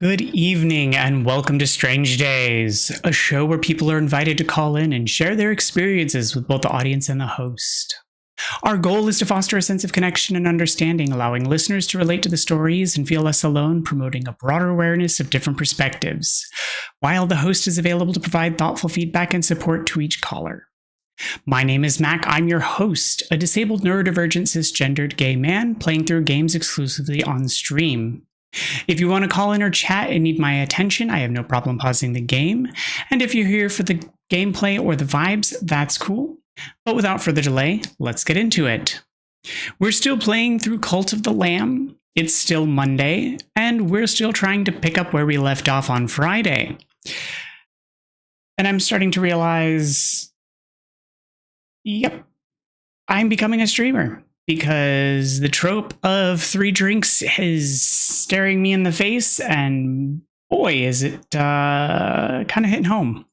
Good evening and welcome to Strange Days, a show where people are invited to call in and share their experiences with both the audience and the host. Our goal is to foster a sense of connection and understanding, allowing listeners to relate to the stories and feel less alone, promoting a broader awareness of different perspectives, while the host is available to provide thoughtful feedback and support to each caller. My name is Mac. I'm your host, a disabled neurodivergent cisgendered gay man playing through games exclusively on stream. If you want to call in or chat and need my attention, I have no problem pausing the game. And if you're here for the gameplay or the vibes, that's cool. But without further delay, let's get into it. We're still playing through Cult of the Lamb. It's still Monday, and we're still trying to pick up where we left off on Friday. And I'm starting to realize, yep, I'm becoming a streamer. Because the trope of 3 drinks is staring me in the face, and boy, is it kind of hitting home.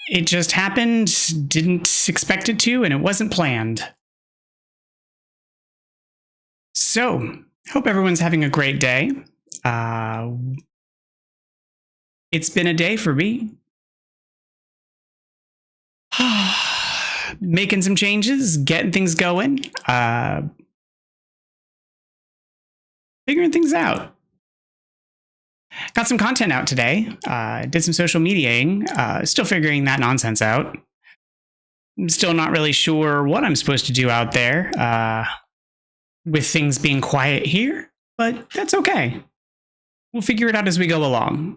It just happened, didn't expect it to, and it wasn't planned. So, hope everyone's having a great day. It's been a day for me. Making some changes, getting things going, figuring things out. Got some content out today, did some social mediaing, still figuring that nonsense out. I'm still not really sure what I'm supposed to do out there with things being quiet here, but that's okay. We'll figure it out as we go along.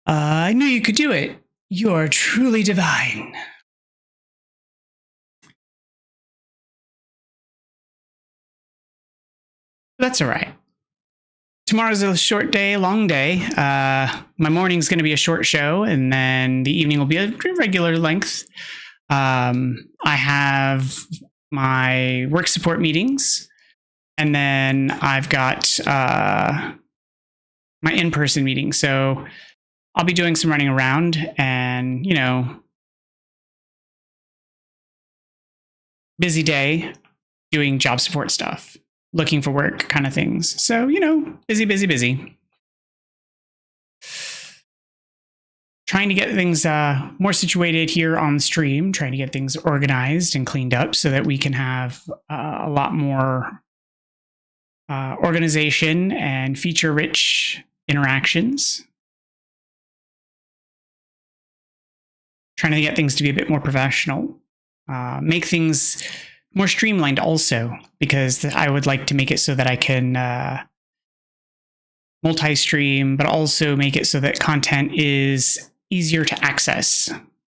I knew you could do it. You're truly divine. That's all right. Tomorrow's a short day, long day. My morning's going to be a short show, and then the evening will be a regular length. I have my work support meetings, and then I've got my in-person meetings. So I'll be doing some running around and, busy day doing job support stuff. Looking for work kind of things. So, busy. Trying to get things more situated here on the stream, trying to get things organized and cleaned up so that we can have a lot more organization and feature-rich interactions. Trying to get things to be a bit more professional. Make things more streamlined also, because I would like to make it so that I can multi-stream, but also make it so that content is easier to access.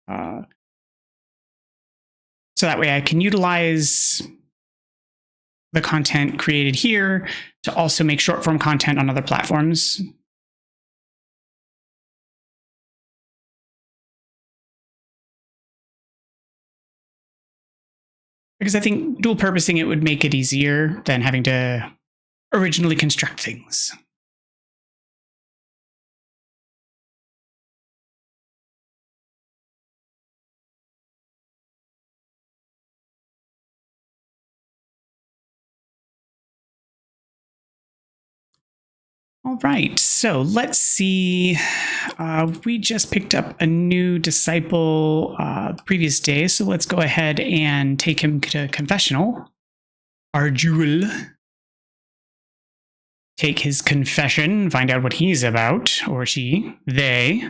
So that way I can utilize the content created here to also make short form content on other platforms. Because I think dual purposing it would make it easier than having to originally construct things. All right, so let's see. We just picked up a new disciple the previous day, so let's go ahead and take him to confessional. Arjul. Take his confession, find out what he's about, or she, they.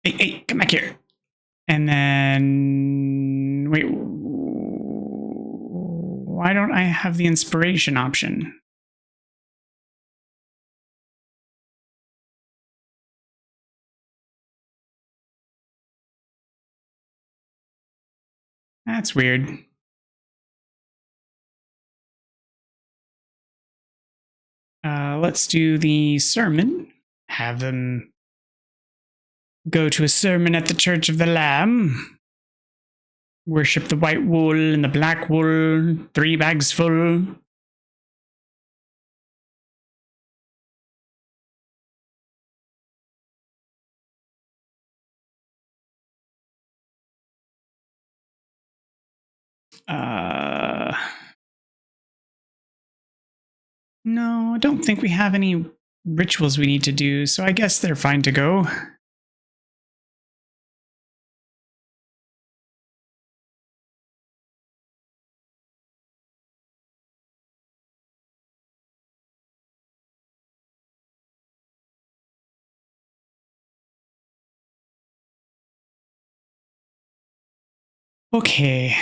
Hey, come back here. And then, wait, why don't I have the inspiration option? That's weird. Let's do the sermon. Have them go to a sermon at the Church of the Lamb. Worship the white wool and the black wool, 3 bags full. No, I don't think we have any rituals we need to do, so I guess they're fine to go. Okay.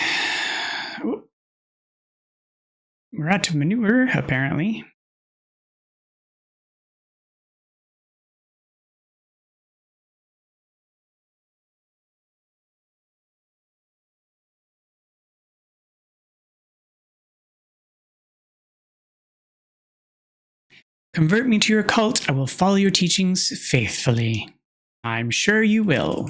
We're out of manure, apparently. Convert me to your cult. I will follow your teachings faithfully. I'm sure you will.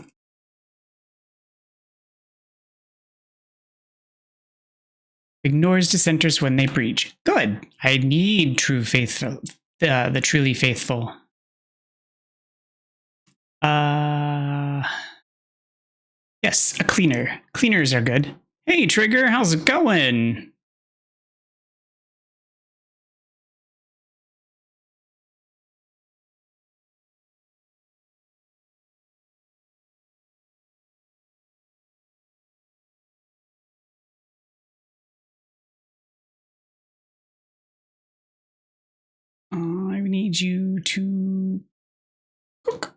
Ignores dissenters when they preach. Good. I need true faithful. The truly faithful. Yes, a cleaner. Cleaners are good. Hey, Trigger, how's it going? I need you to cook.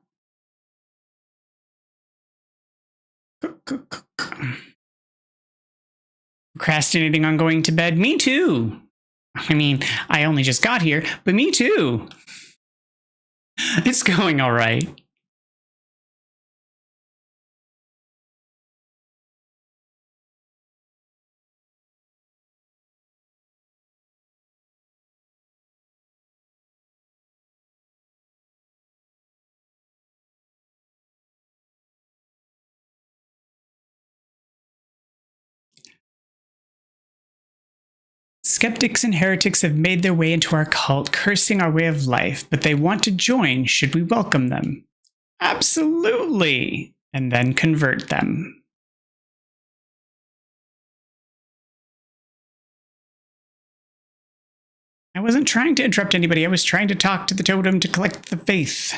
Cook. Procrastinating on going to bed? Me too. I mean, I only just got here, but me too. It's going all right. Skeptics and heretics have made their way into our cult, cursing our way of life, but they want to join. Should we welcome them? Absolutely. And then convert them. I wasn't trying to interrupt anybody. I was trying to talk to the totem to collect the faith.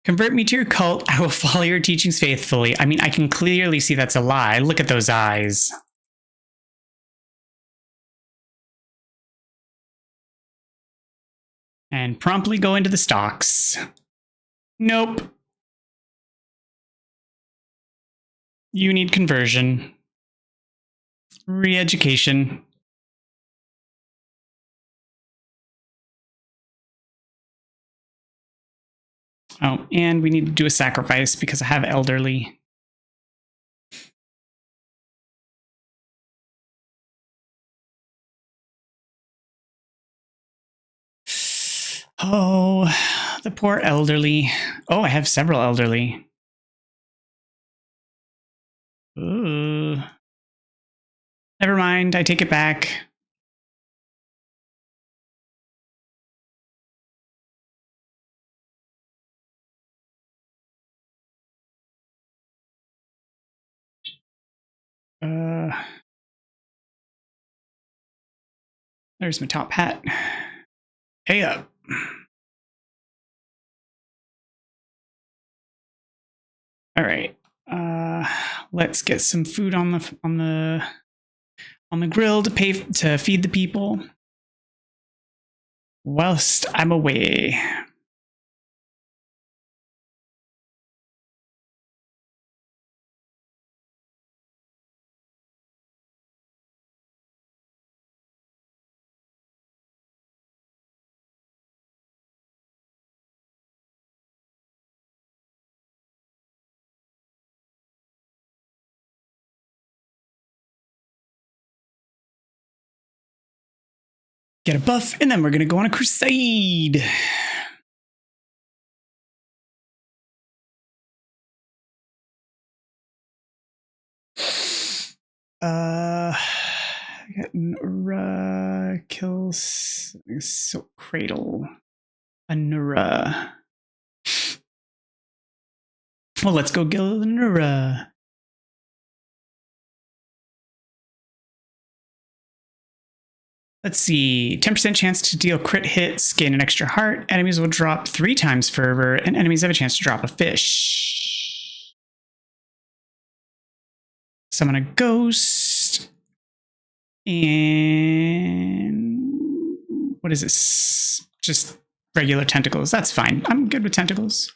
Convert me to your cult. I will follow your teachings faithfully. I mean, I can clearly see that's a lie. Look at those eyes. And promptly go into the stocks. Nope. You need conversion. Re-education. Oh, and we need to do a sacrifice because I have elderly. Oh, the poor elderly. Oh, I have several elderly. Ooh. Never mind, I take it back. There's my top hat. Hey up. All right. Let's get some food on the grill to feed the people whilst I'm away. Get a buff, and then we're gonna go on a crusade. I got Nura kills Silk Cradle. A Nura. Well, let's go Gilnura. Let's see. 10% chance to deal crit hits, gain an extra heart. Enemies will drop 3 times fervor, and enemies have a chance to drop a fish. Summon a ghost. And what is this? Just regular tentacles. That's fine. I'm good with tentacles.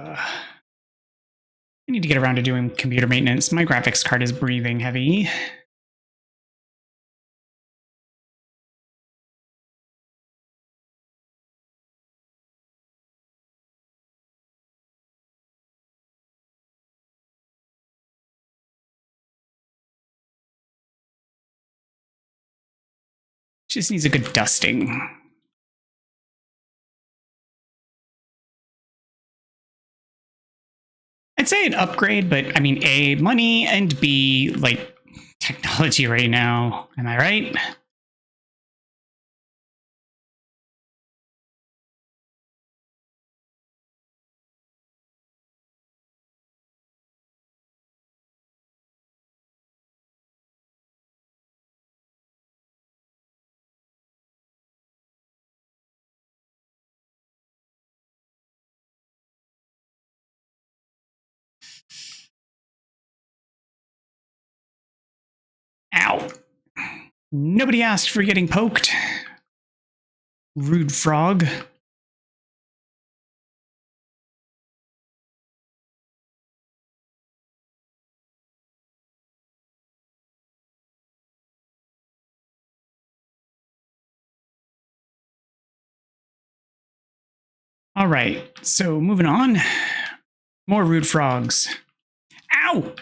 I need to get around to doing computer maintenance. My graphics card is breathing heavy. Just needs a good dusting. I'd say an upgrade, but I mean, A, money, and B, like, technology right now. Am I right? Ow. Nobody asked for getting poked. Rude frog. All right, so moving on. More rude frogs. Ow!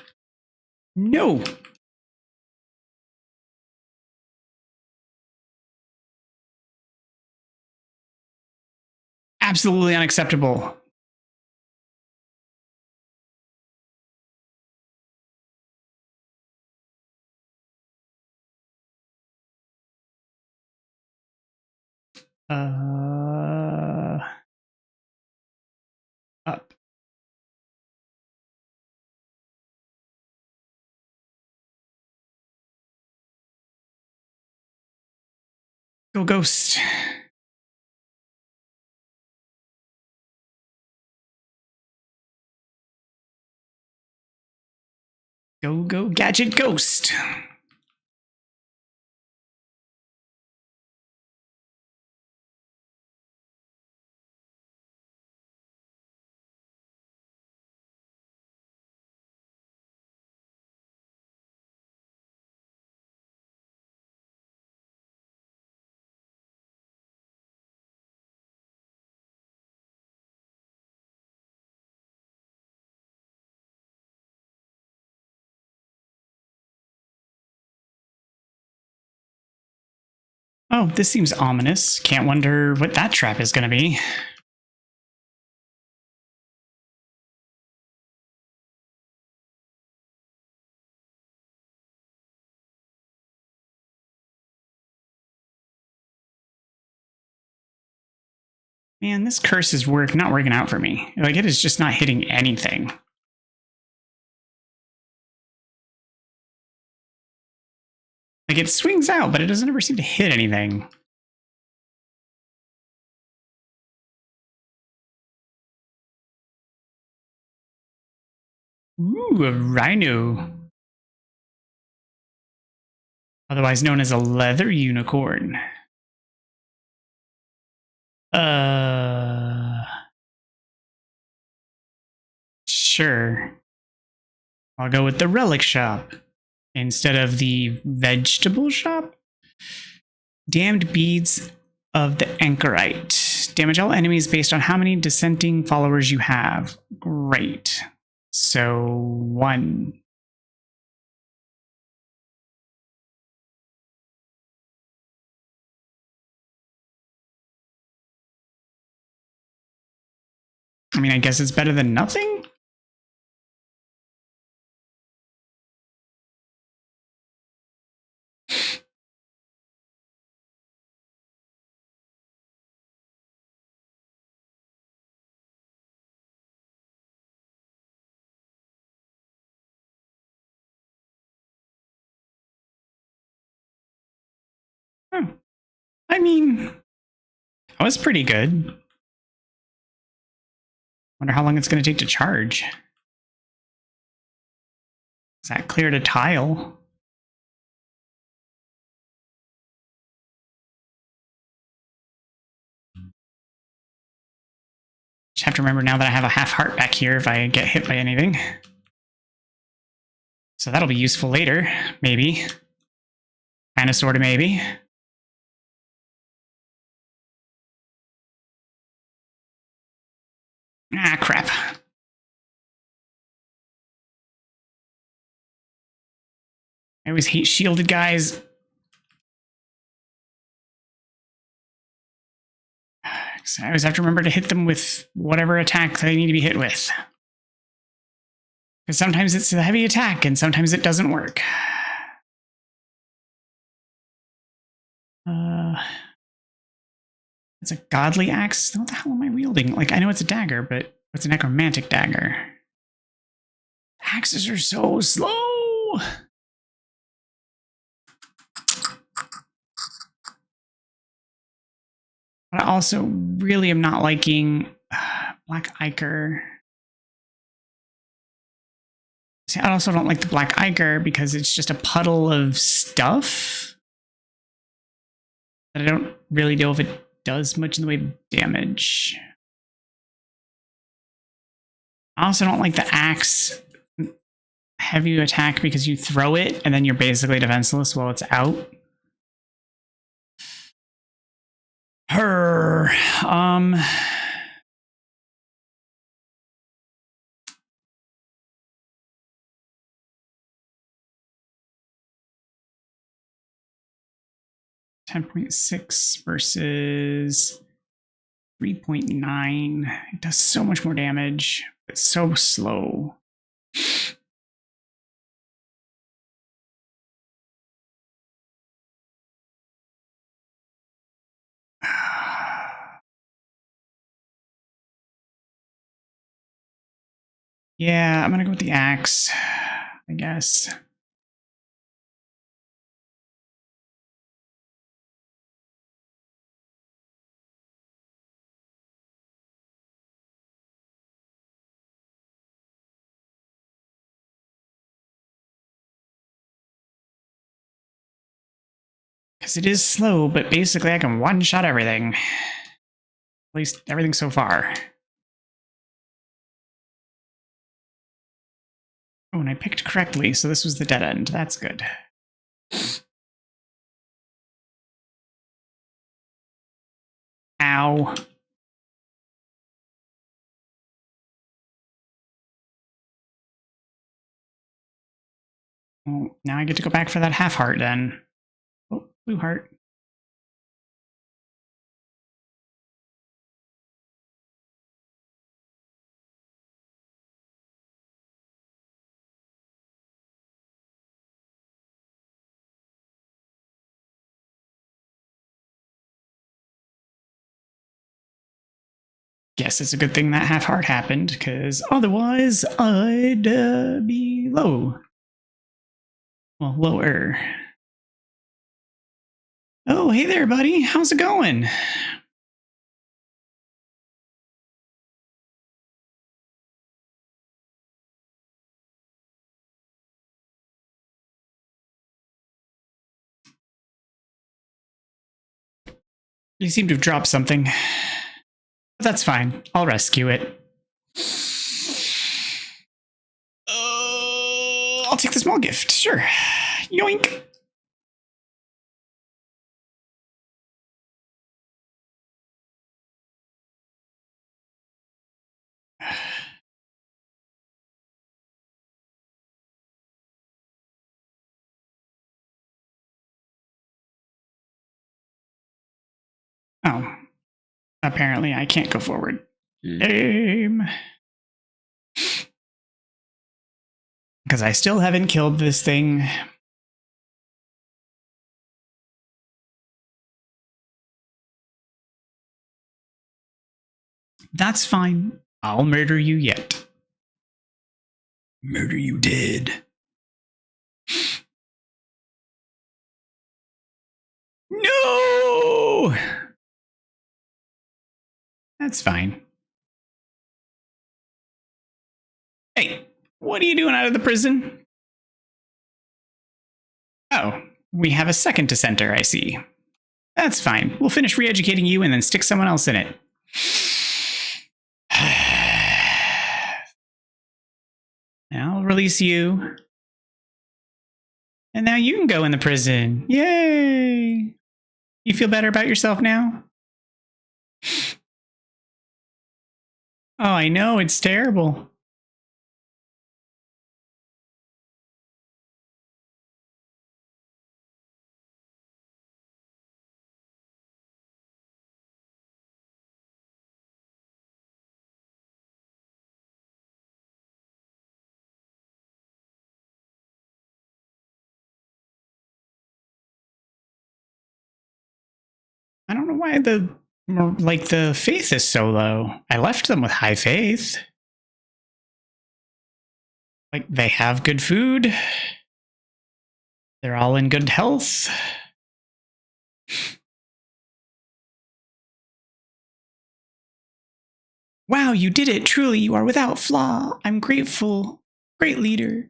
No! Absolutely unacceptable. Up. Go ghost. Go gadget ghost. Oh, this seems ominous. Can't wonder what that trap is going to be. Man, this curse is not working out for me. Like, it is just not hitting anything. Like, it swings out, but it doesn't ever seem to hit anything. Ooh, a rhino. Otherwise known as a leather unicorn. Sure. I'll go with the relic shop instead of the vegetable shop. Damned beads of the anchorite. Damage all enemies based on how many dissenting followers you have. Great. So 1. I mean, I guess it's better than nothing? I mean, that was pretty good. Wonder how long it's going to take to charge. Is that cleared a tile? Just have to remember now that I have a half heart back here if I get hit by anything. So that'll be useful later, maybe. Kinda, sorta, maybe. Ah, crap. I always hate shielded guys. I always have to remember to hit them with whatever attack they need to be hit with. Because sometimes it's a heavy attack, and sometimes it doesn't work. It's a godly axe? What the hell am I wielding? Like, I know it's a dagger, but it's a necromantic dagger. Axes are so slow! But I also really am not liking Black Ichor. See, I also don't like the Black Ichor because it's just a puddle of stuff that I don't really know if it does much in the way of damage. I also don't like the axe heavy attack because you throw it and then you're basically defenseless while it's out. 10.6 versus 3.9. It does so much more damage. It's so slow. Yeah, I'm gonna go with the axe, I guess. Because it is slow, but basically I can one-shot everything. At least everything so far. Oh, and I picked correctly, so this was the dead end. That's good. Ow. Well, now I get to go back for that half heart then. Oh, blue heart. Guess it's a good thing that half heart happened, because otherwise I'd be low. Well, lower. Oh, hey there, buddy. How's it going? You seem to have dropped something. But that's fine. I'll rescue it. I'll take the small gift. Sure. Yoink. Oh. Apparently I can't go forward. Lame. Because I still haven't killed this thing. That's fine. I'll murder you yet. Murder you dead. No! Oh, that's fine. Hey, what are you doing out of the prison? Oh, we have a second dissenter, I see. That's fine. We'll finish re-educating you and then stick someone else in it. Now I'll release you. And now you can go in the prison. Yay! You feel better about yourself now? Oh, I know, it's terrible. I don't know why the faith is so low. I left them with high faith. Like, they have good food. They're all in good health. Wow, you did it. Truly, you are without flaw. I'm grateful. Great leader.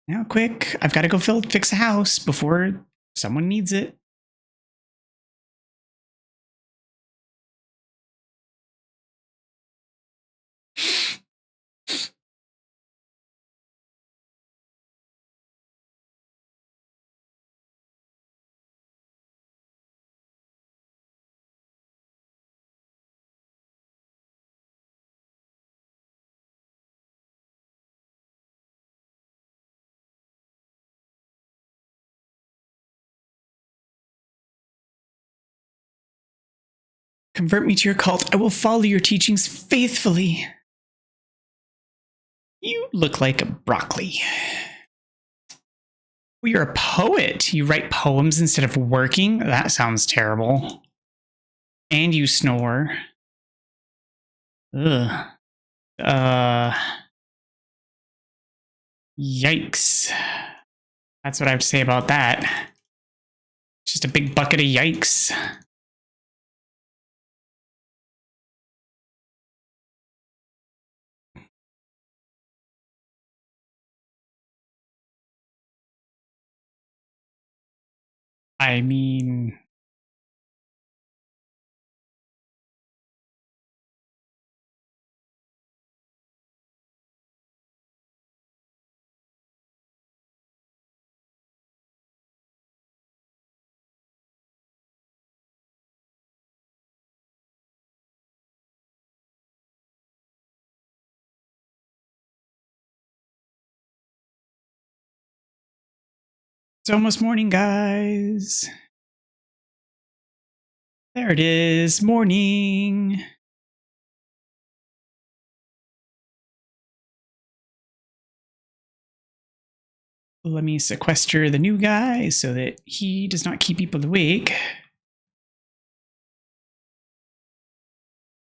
Now, quick. I've got to go fix a house before someone needs it. Convert me to your cult. I will follow your teachings faithfully. You look like a broccoli. Oh, you're a poet. You write poems instead of working? That sounds terrible. And you snore. Ugh. Yikes. That's what I have to say about that. Just a big bucket of yikes. I mean, it's almost morning, guys. There it is, morning. Let me sequester the new guy so that he does not keep people awake.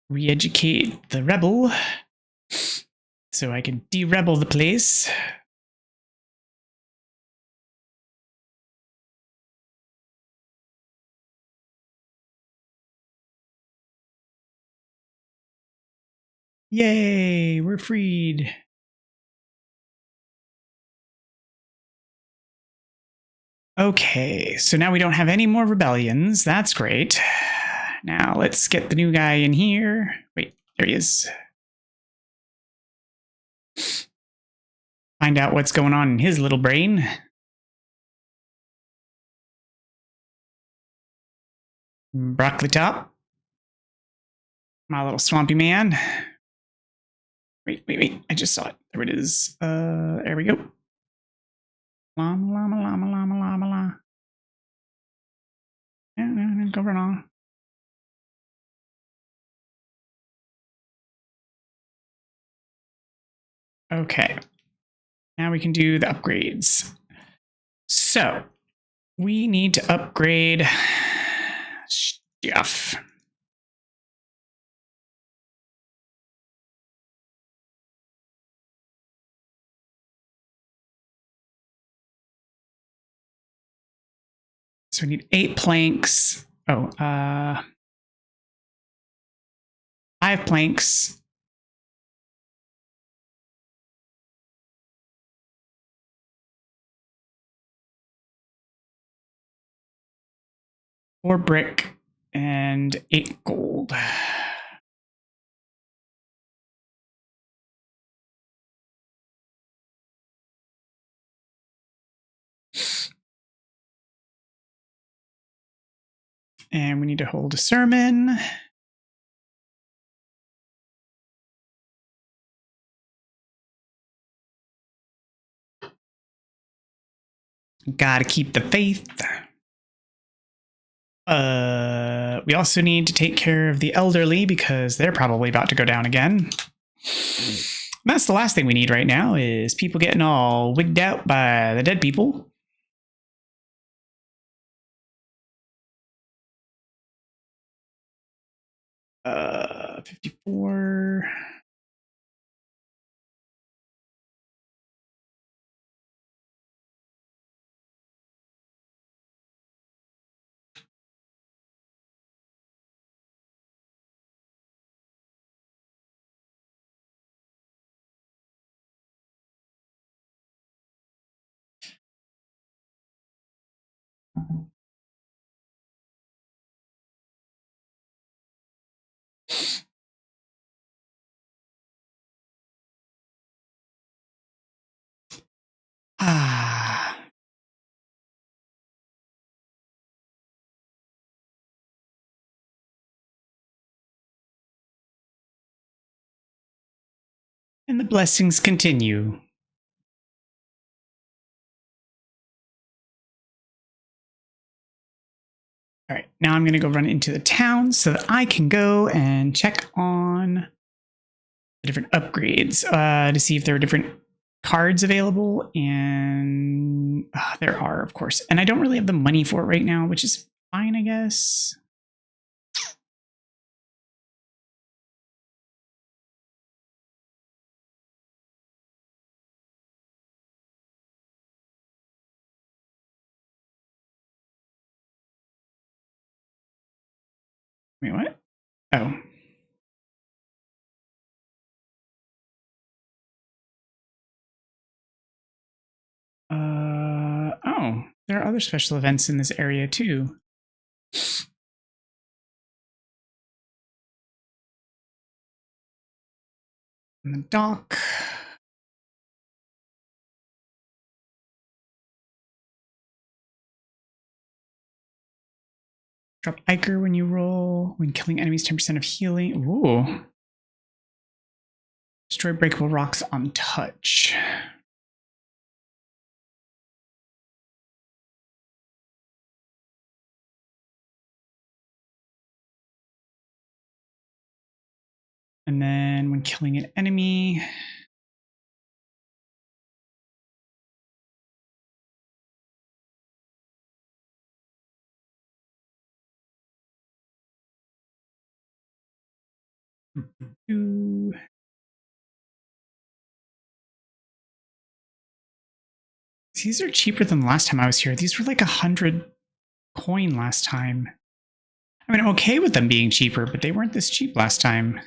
Re-educate the rebel so I can de-rebel the place. Yay, we're freed. Okay, so now we don't have any more rebellions. That's great. Now let's get the new guy in here. Wait, there he is. Find out what's going on in his little brain. Broccoli top. My little swampy man. Wait. I just saw it. There it is. There we go. Llama, llama, llama, llama, llama, llama. Go run on. Okay. Now we can do the upgrades. So we need to upgrade stuff. So we need 8 planks. Oh, 5 planks. 4 brick and 8 gold. And we need to hold a sermon. Gotta keep the faith. We also need to take care of the elderly because they're probably about to go down again. That's the last thing we need right now is people getting all wigged out by the dead people. 54. And the blessings continue. All right, now I'm going to go run into the town so that I can go and check on the different upgrades to see if there are different cards available. And there are, of course. And I don't really have the money for it right now, which is fine, I guess. Wait, what? Oh. Oh, there are other special events in this area too. In the dock. Drop Iker when you roll. When killing enemies, 10% of healing. Ooh. Destroy breakable rocks on touch. And then when killing an enemy. These are cheaper than the last time I was here. These were like 100 coin last time. I mean, I'm okay with them being cheaper, but they weren't this cheap last time.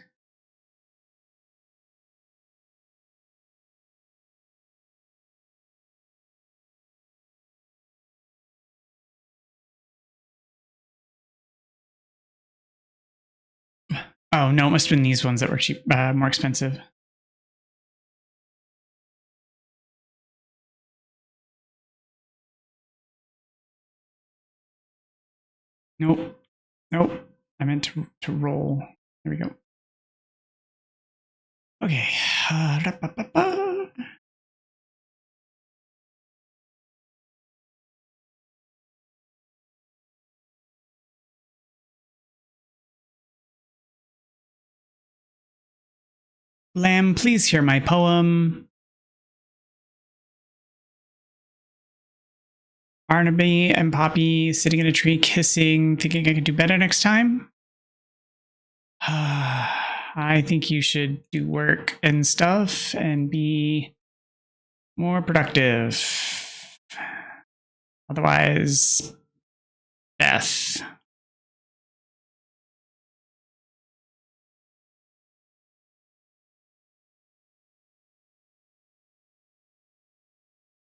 Oh, no, it must have been these ones that were cheap, more expensive. Nope. Nope. I meant to roll. There we go. Okay. Lamb, please hear my poem. Barnaby and Poppy sitting in a tree kissing, thinking I could do better next time. I think you should do work and stuff and be more productive. Otherwise, death.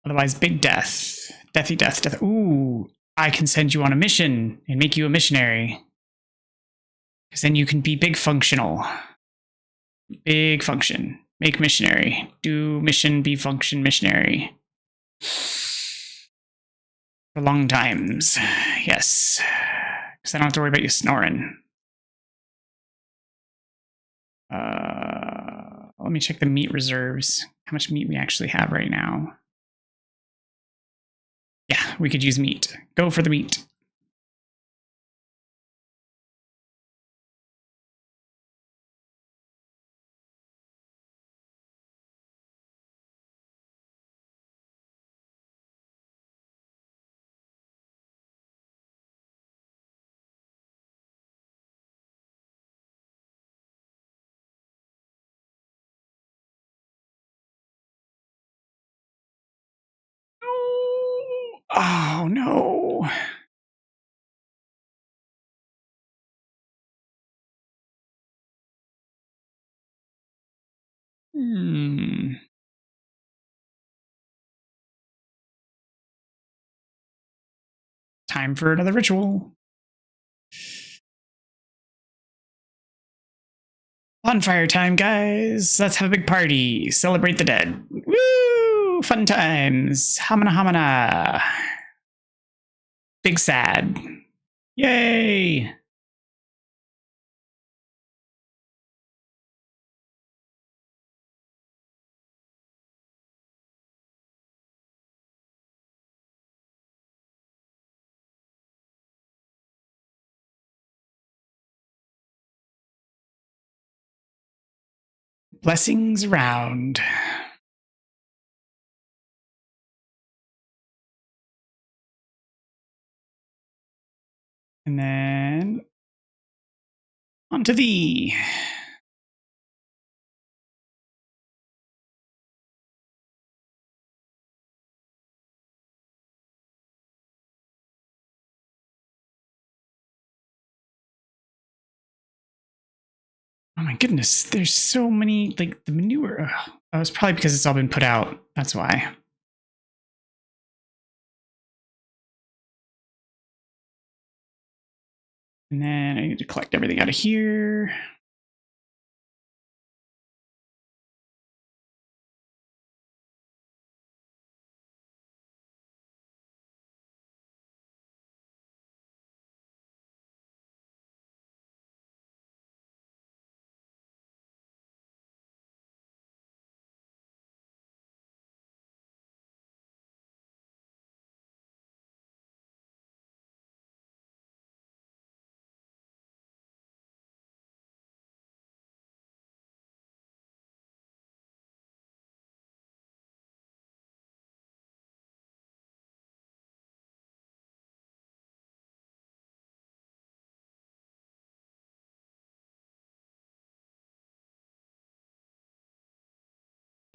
Otherwise, big death. Deathy death, death. Ooh, I can send you on a mission and make you a missionary. Because then you can be big functional. Big function. Make missionary. Do mission, be function, missionary. For long times. Yes. Because I don't have to worry about you snoring. Let me check the meat reserves. How much meat we actually have right now. Yeah, we could use meat. Go for the meat. Oh, no. Time for another ritual. Bonfire time, guys. Let's have a big party. Celebrate the dead. Woo! Fun times. Hamana hamana. Big sad. Yay! Blessings around. And then on to thee. Oh my goodness, there's so many, like the manure. Oh, it's probably because it's all been put out. That's why. And then I need to collect everything out of here.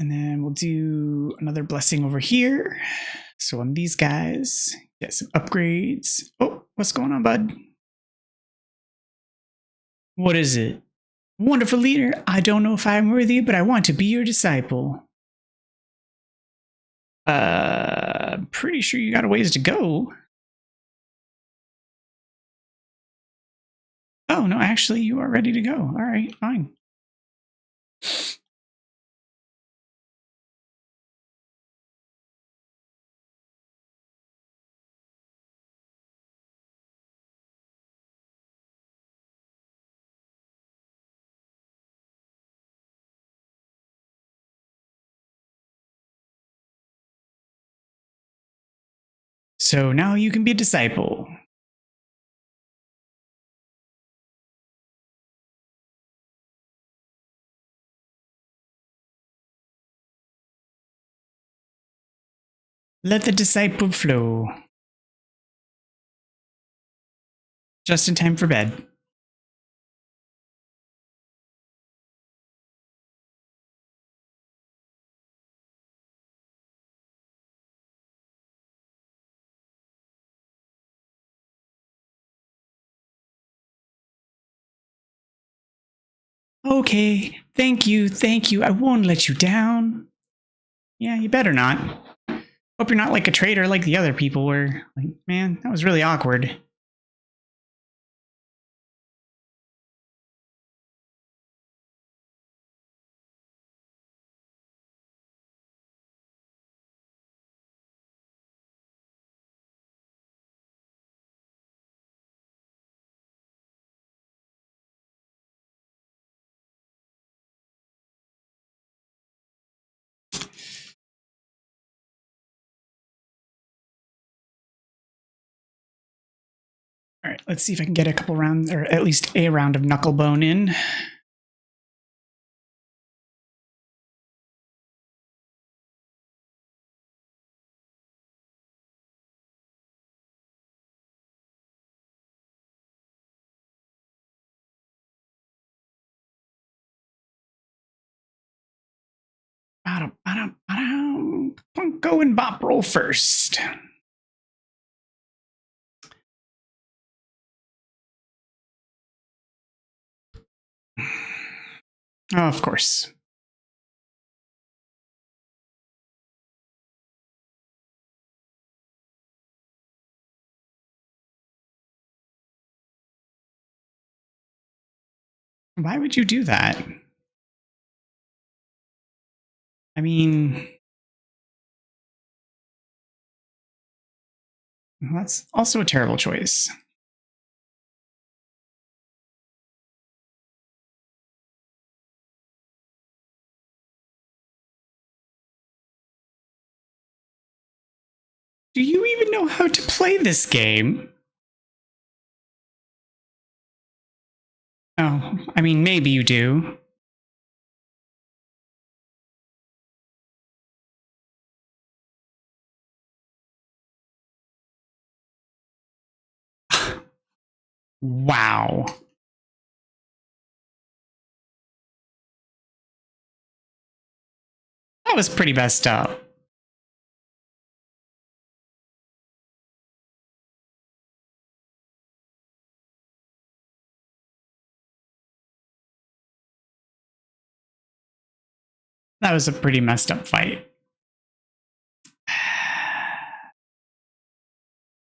And then we'll do another blessing over here. So on these guys, get some upgrades. Oh, what's going on, bud? What is it? Wonderful leader, I don't know if I'm worthy, but I want to be your disciple. Pretty sure you got a ways to go. Oh, no, actually, you are ready to go. All right, fine. So now you can be a disciple. Let the disciple flow. Just in time for bed. Okay, thank you, thank you. I won't let you down. Yeah, you better not. Hope you're not like a traitor like the other people were. Like, man, that was really awkward. All right, let's see if I can get a couple rounds, or at least a round of Knucklebone in. Go and bop roll first. Oh, of course. Why would you do that? I mean, that's also a terrible choice. Do you even know how to play this game? Oh, I mean, maybe you do. Wow. That was pretty messed up. That was a pretty messed up fight.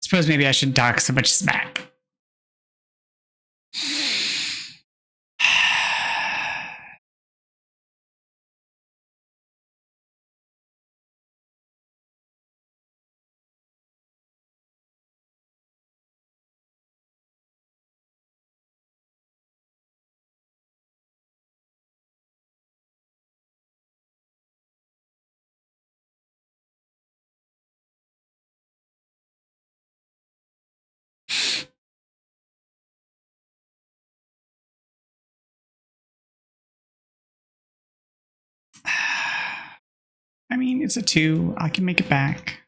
Suppose maybe I should talk so much smack. I mean, it's a 2. I can make it back.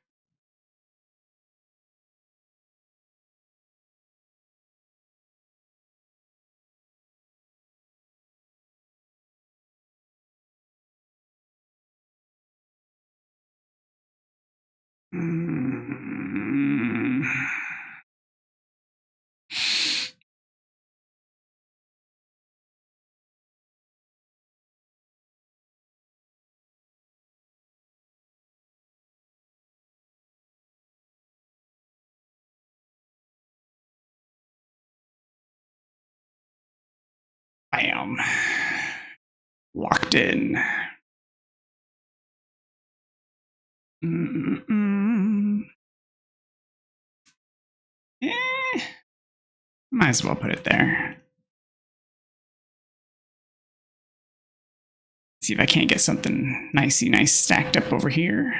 Bam. Locked in. Might as well put it there. See if I can't get something nicey nice stacked up over here.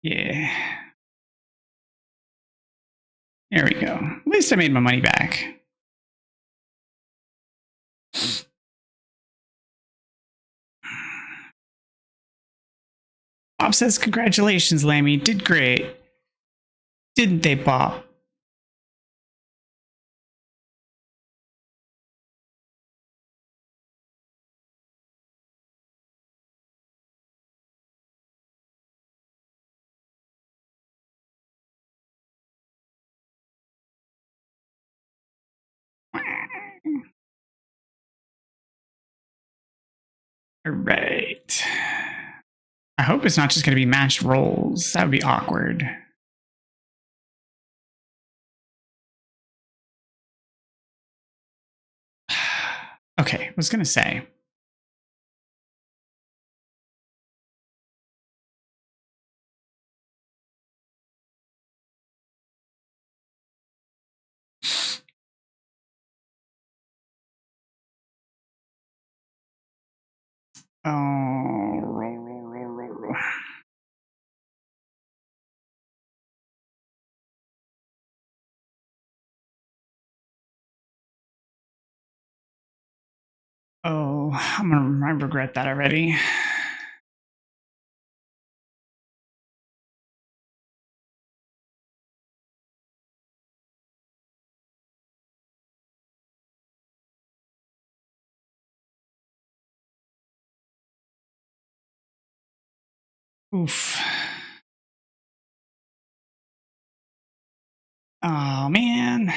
Yeah. There we go. At least I made my money back. Bob says, congratulations, Lammy. Did great. Didn't they, Bob? Right. I hope it's not just going to be matched rolls. That would be awkward. Okay, I was going to say. I regret that already. Oof. Oh, man.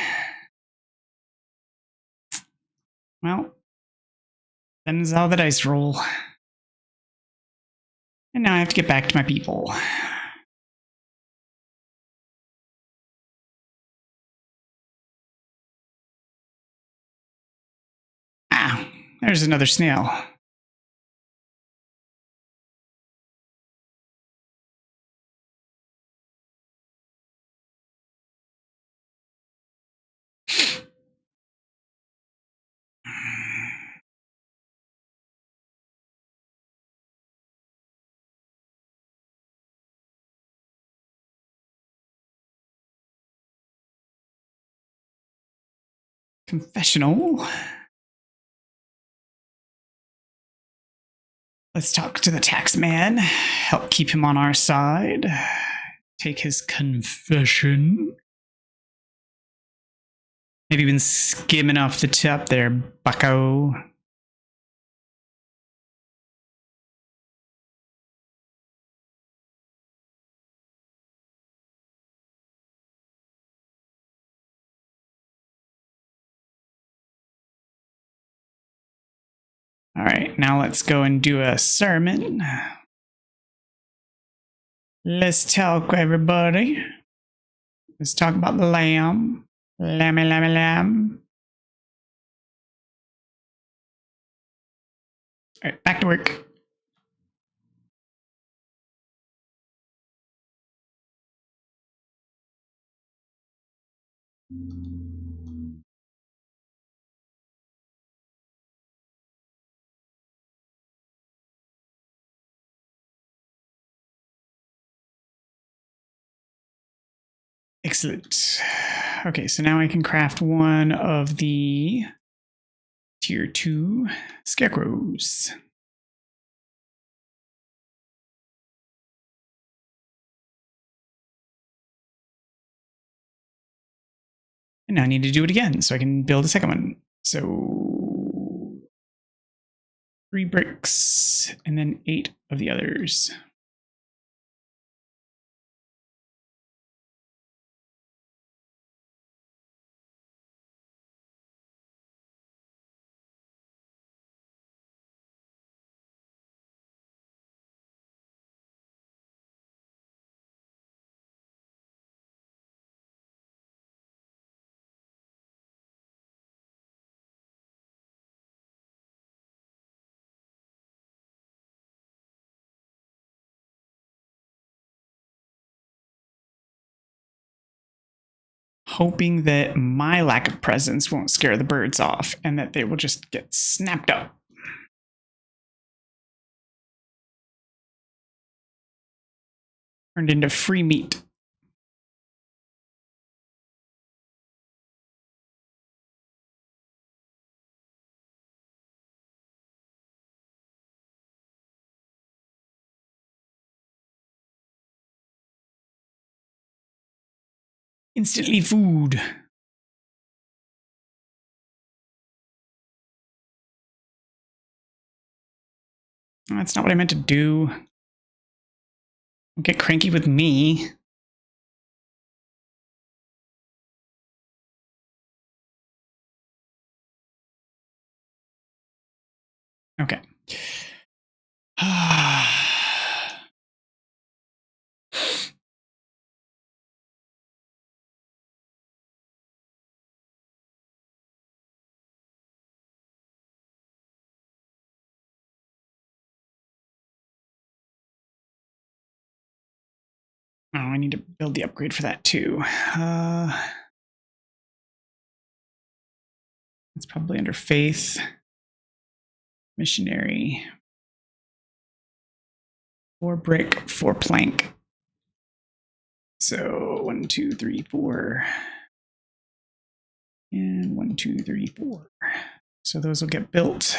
Well, that is how the dice roll. And now I have to get back to my people. Ah, there's another snail. Confessional. Let's talk to the tax man. Help keep him on our side. Take his confession. Maybe been skimming off the top there, bucko. All right, now let's go and do a sermon. Let's talk, everybody. Let's talk about the lamb. Lammy, lammy, lamb. All right, back to work. Excellent. Okay, so now I can craft one of the tier 2 scarecrows. And now I need to do it again so I can build a second one. So 3 bricks and then 8 of the others. Hoping that my lack of presence won't scare the birds off and that they will just get snapped up. Turned into free meat. Instantly food. That's not what I meant to do. Don't get cranky with me. Okay. Oh, I need to build the upgrade for that too. It's probably under faith. Missionary. 4 brick, 4 plank. So 1, 2, 3, 4. And 1, 2, 3, 4. So those will get built.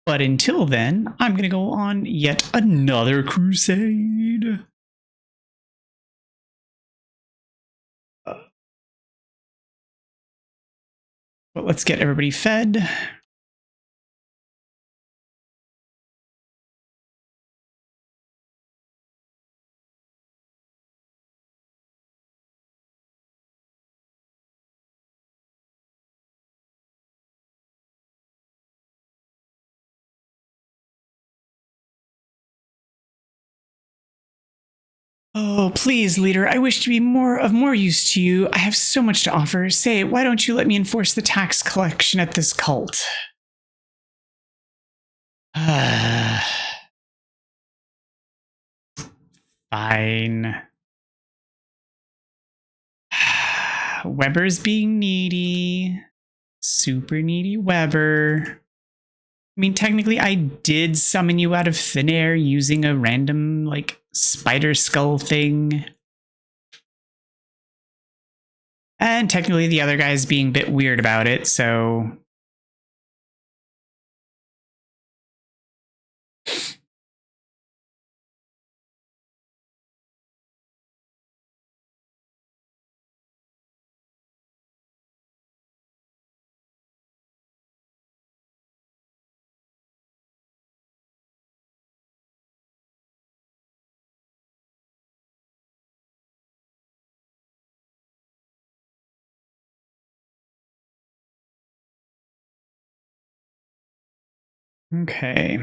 But until then, I'm going to go on yet another crusade. But let's get everybody fed. Oh, please, leader, I wish to be of more use to you. I have so much to offer. Say, why don't you let me enforce the tax collection at this cult? Fine. Weber's being needy. Super needy Weber. I mean, technically, I did summon you out of thin air using a random, like, spider skull thing. And technically, the other guy's being a bit weird about it, so... Okay.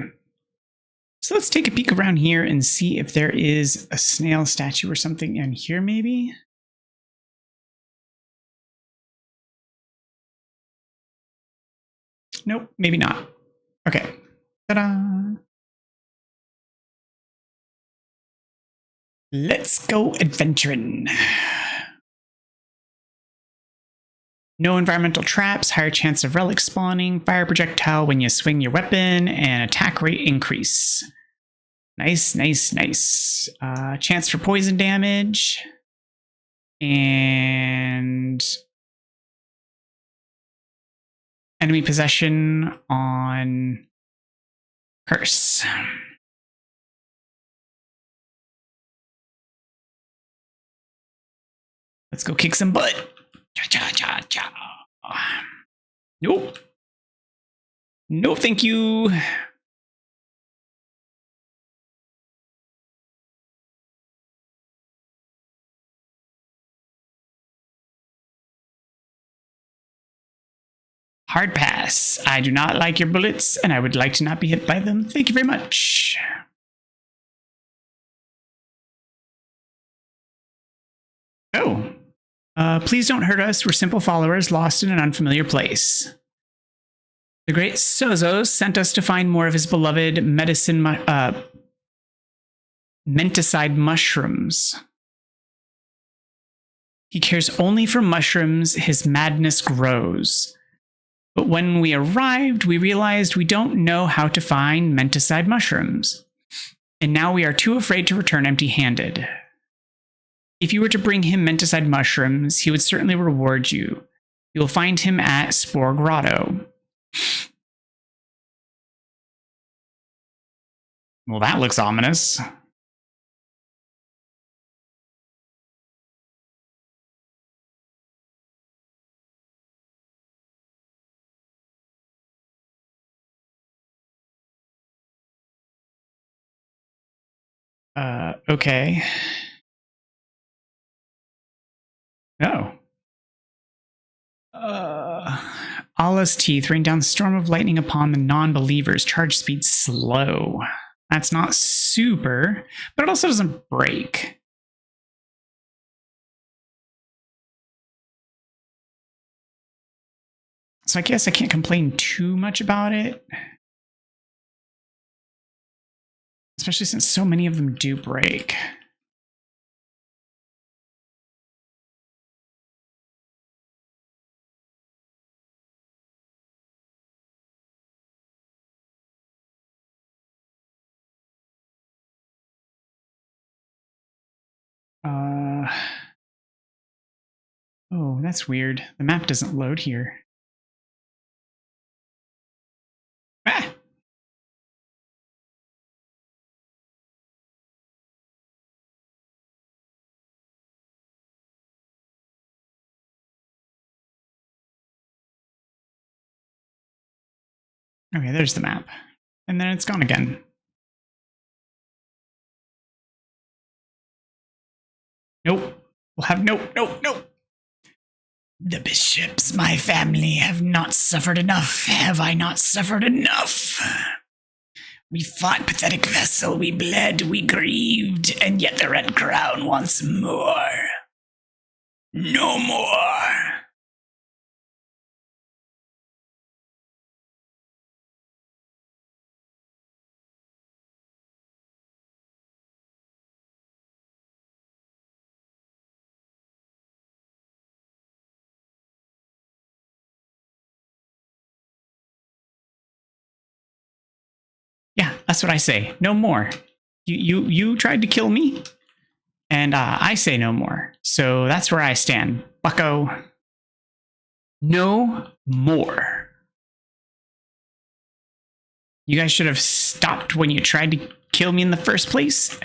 So let's take a peek around here and see if there is a snail statue or something in here, maybe? Nope, maybe not. Okay. Ta-da! Let's go adventuring. No environmental traps, higher chance of relic spawning, fire projectile when you swing your weapon, and attack rate increase. Nice, nice, nice. Chance for poison damage. And enemy possession on curse. Let's go kick some butt. Cha-cha-cha-cha. Nope. No, thank you. Hard pass. I do not like your bullets, and I would like to not be hit by them. Thank you very much. Oh. Please don't hurt us. We're simple followers lost in an unfamiliar place. The great Sozos sent us to find more of his beloved menticide mushrooms. He cares only for mushrooms. His madness grows. But when we arrived, we realized we don't know how to find menticide mushrooms. And now we are too afraid to return empty-handed. If you were to bring him menticide mushrooms, he would certainly reward you. You'll find him at Spore Grotto. Well, that looks ominous. Okay. Oh. Allah's teeth rain down storm of lightning upon the non-believers. Charge speed slow. That's not super, but it also doesn't break. So I guess I can't complain too much about it. Especially since so many of them do break. Oh, that's weird. The map doesn't load here. Ah! Okay, there's the map. And then it's gone again. Nope. We'll have nope. The bishops, my family, have not suffered enough. Have I not suffered enough? We fought, pathetic vessel, we bled, we grieved, and yet the Red Crown wants more. No more. Yeah, that's what I say. No more. You tried to kill me, and I say no more. So that's where I stand. Bucko. No more. You guys should have stopped when you tried to kill me in the first place.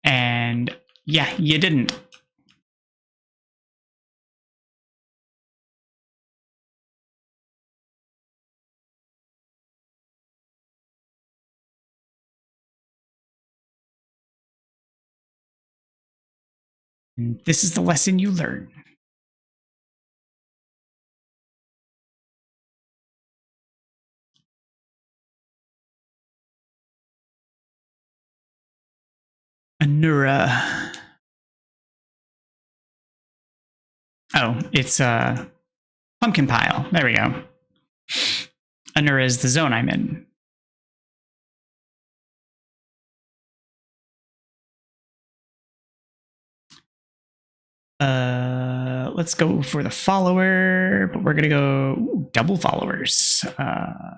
And yeah, you didn't. And this is the lesson you learn. Anura. Oh, it's a pumpkin pile. There we go. Anura is the zone I'm in. Let's go for the follower, but we're gonna go double followers.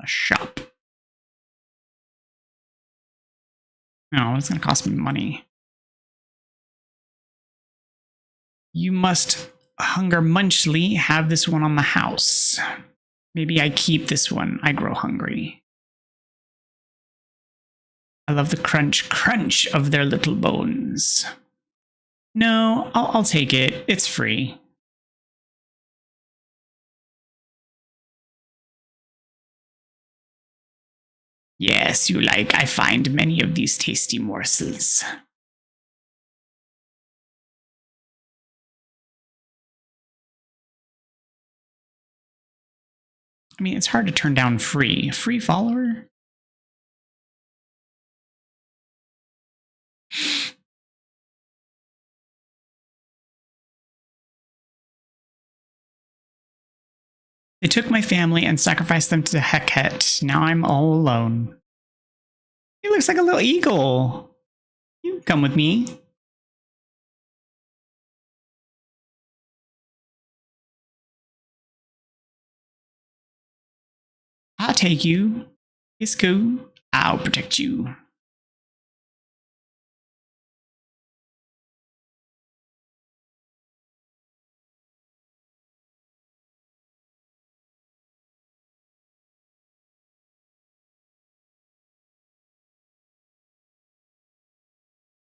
Shop. No, it's gonna cost me money. You must, hunger munchly, have this one on the house. Maybe I keep this one. I grow hungry. I love the crunch of their little bones. No, I'll take it. It's free. Yes, you like. I find many of these tasty morsels. I mean, it's hard to turn down free. Free follower? They took my family and sacrificed them to Heket. Now I'm all alone. He looks like a little eagle. You can come with me. I'll take you. It's cool. I'll protect you.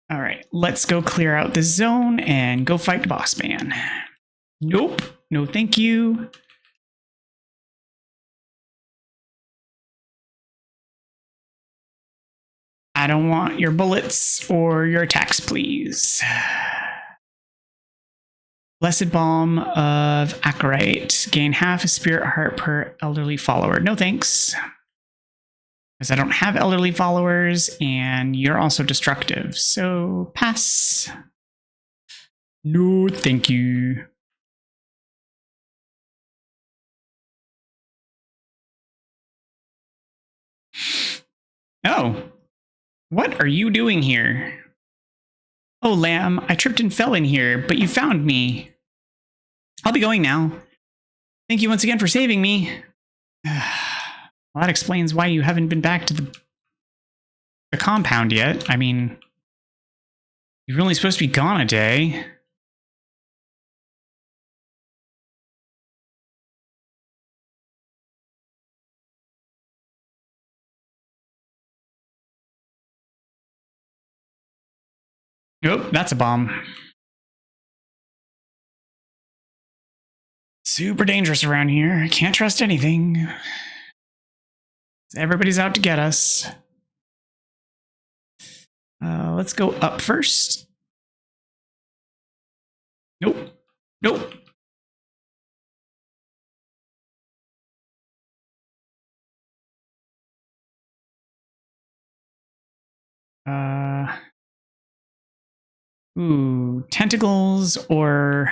All right, let's go clear out this zone and go fight the boss man. Nope. No, thank you. I don't want your bullets or your attacks, please. Blessed Balm of Acarite. Gain half a spirit heart per elderly follower. No thanks. Because I don't have elderly followers, and you're also destructive. So, pass. No, thank you. Oh. What are you doing here? Oh, lamb, I tripped and fell in here, but you found me. I'll be going now. Thank you once again for saving me. Well, that explains why you haven't been back to the compound yet. I mean, you're only supposed to be gone a day. Oh, that's a bomb. Super dangerous around here. Can't trust anything. Everybody's out to get us. Let's go up first. Nope. Nope. Ooh, tentacles or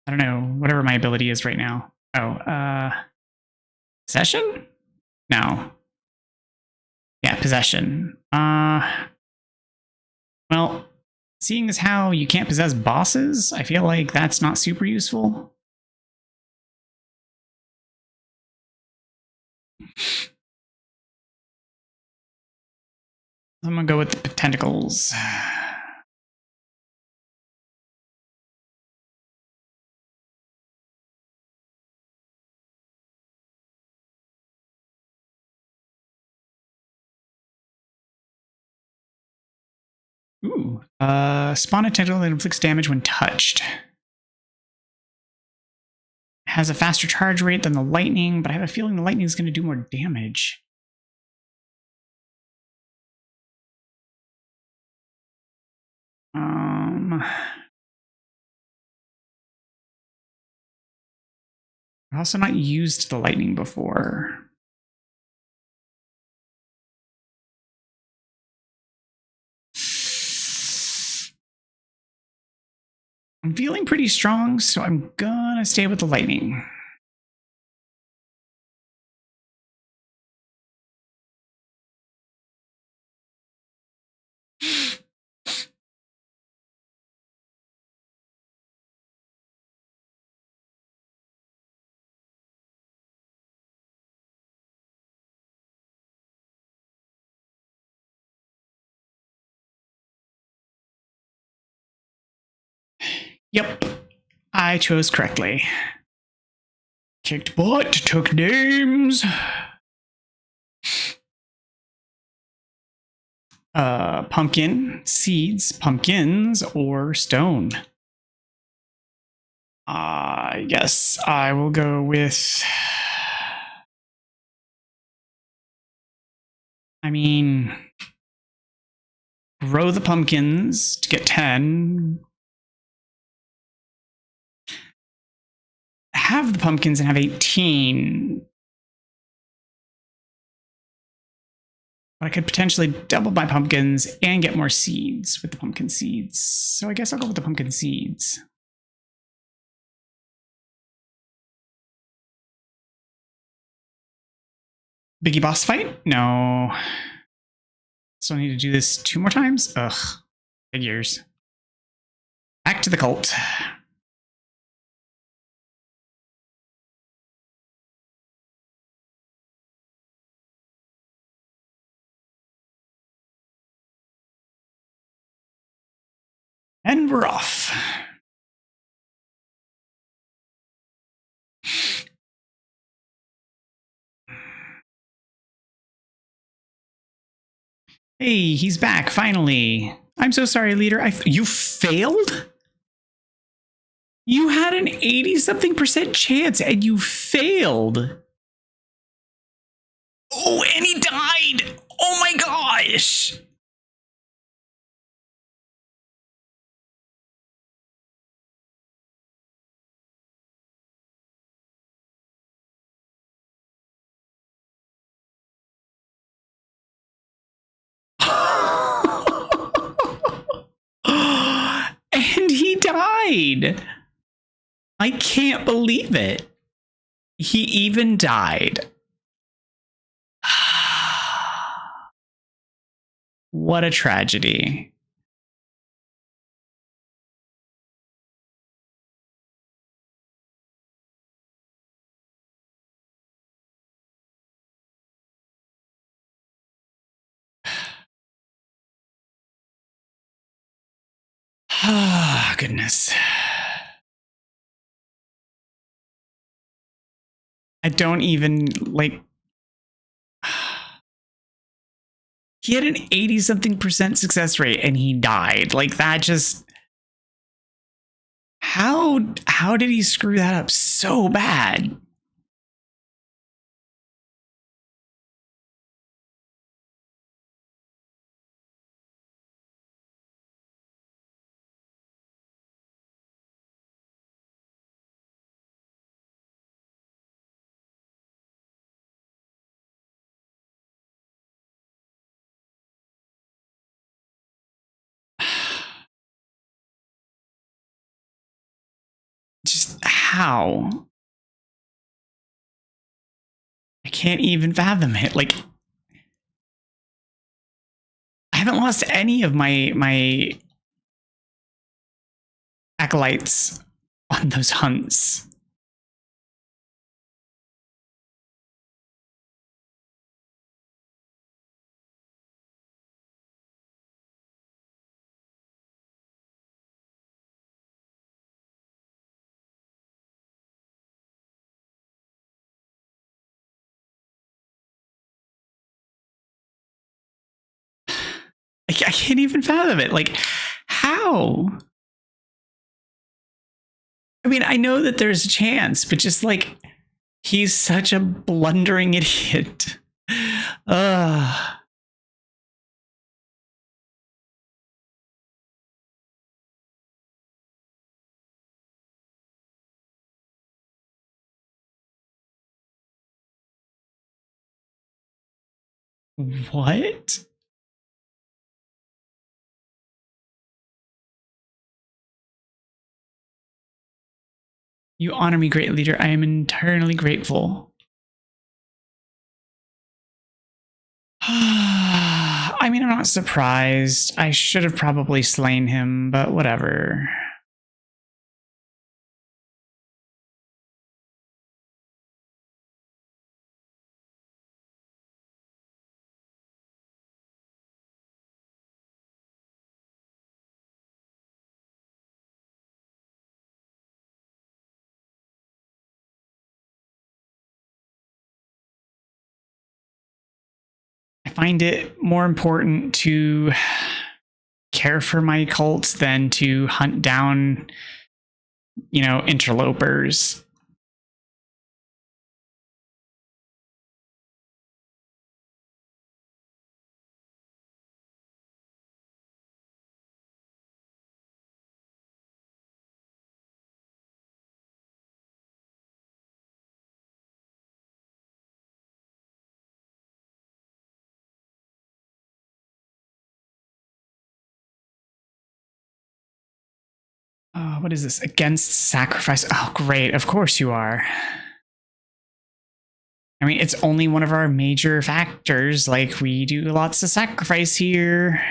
I don't know, whatever my ability is right now. Oh, possession? No. Yeah, possession. Well, seeing as how you can't possess bosses, I feel like that's not super useful. I'm gonna go with the tentacles. Ooh. Spawn a tentacle that inflicts damage when touched. Has a faster charge rate than the lightning, but I have a feeling the lightning is going to do more damage. I've also not used the lightning before. I'm feeling pretty strong, so I'm gonna stay with the lightning. Yep, I chose correctly. Kicked butt, took names. Pumpkin, seeds, pumpkins, or stone. I guess I will go with... I mean... grow the pumpkins to get 10. Have the pumpkins and have 18. I could potentially double my pumpkins and get more seeds with the pumpkin seeds. So I guess I'll go with the pumpkin seeds. Biggie boss fight? No. Still need to do this 2 more times? Ugh. Figures. Back to the cult. And we're off. Hey, he's back, finally. I'm so sorry, leader. You failed? You had an 80-something% chance and you failed. Oh, and he died. Oh my gosh. died. I can't believe it. He even died. What a tragedy. Ah, goodness. I don't even like. He had an 80-something% success rate and he died. Like that just. How did he screw that up so bad? Just how? I can't even fathom it. Like, I haven't lost any of my acolytes on those hunts. I can't even fathom it. Like, how? I mean, I know that there's a chance, but just like, he's such a blundering idiot. What? You honor me, great leader. I am eternally grateful. I mean, I'm not surprised. I should have probably slain him, but whatever. I find it more important to care for my cult than to hunt down, interlopers. What is this? Against sacrifice. Oh, great. Of course you are. I mean, it's only one of our major factors. Like, we do lots of sacrifice here.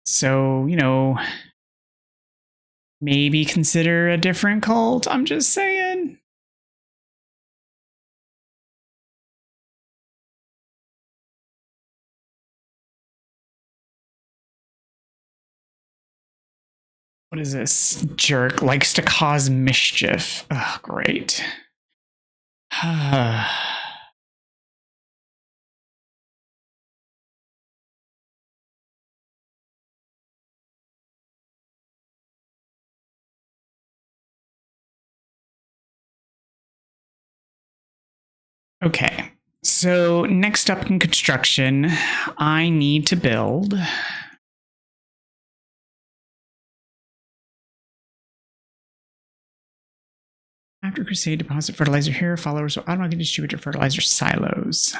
So, maybe consider a different cult. I'm just saying. What is this? Jerk likes to cause mischief. Oh, great. Okay, so next up in construction, I need to build. After Crusade, deposit fertilizer here. Followers will automatically distribute your fertilizer silos.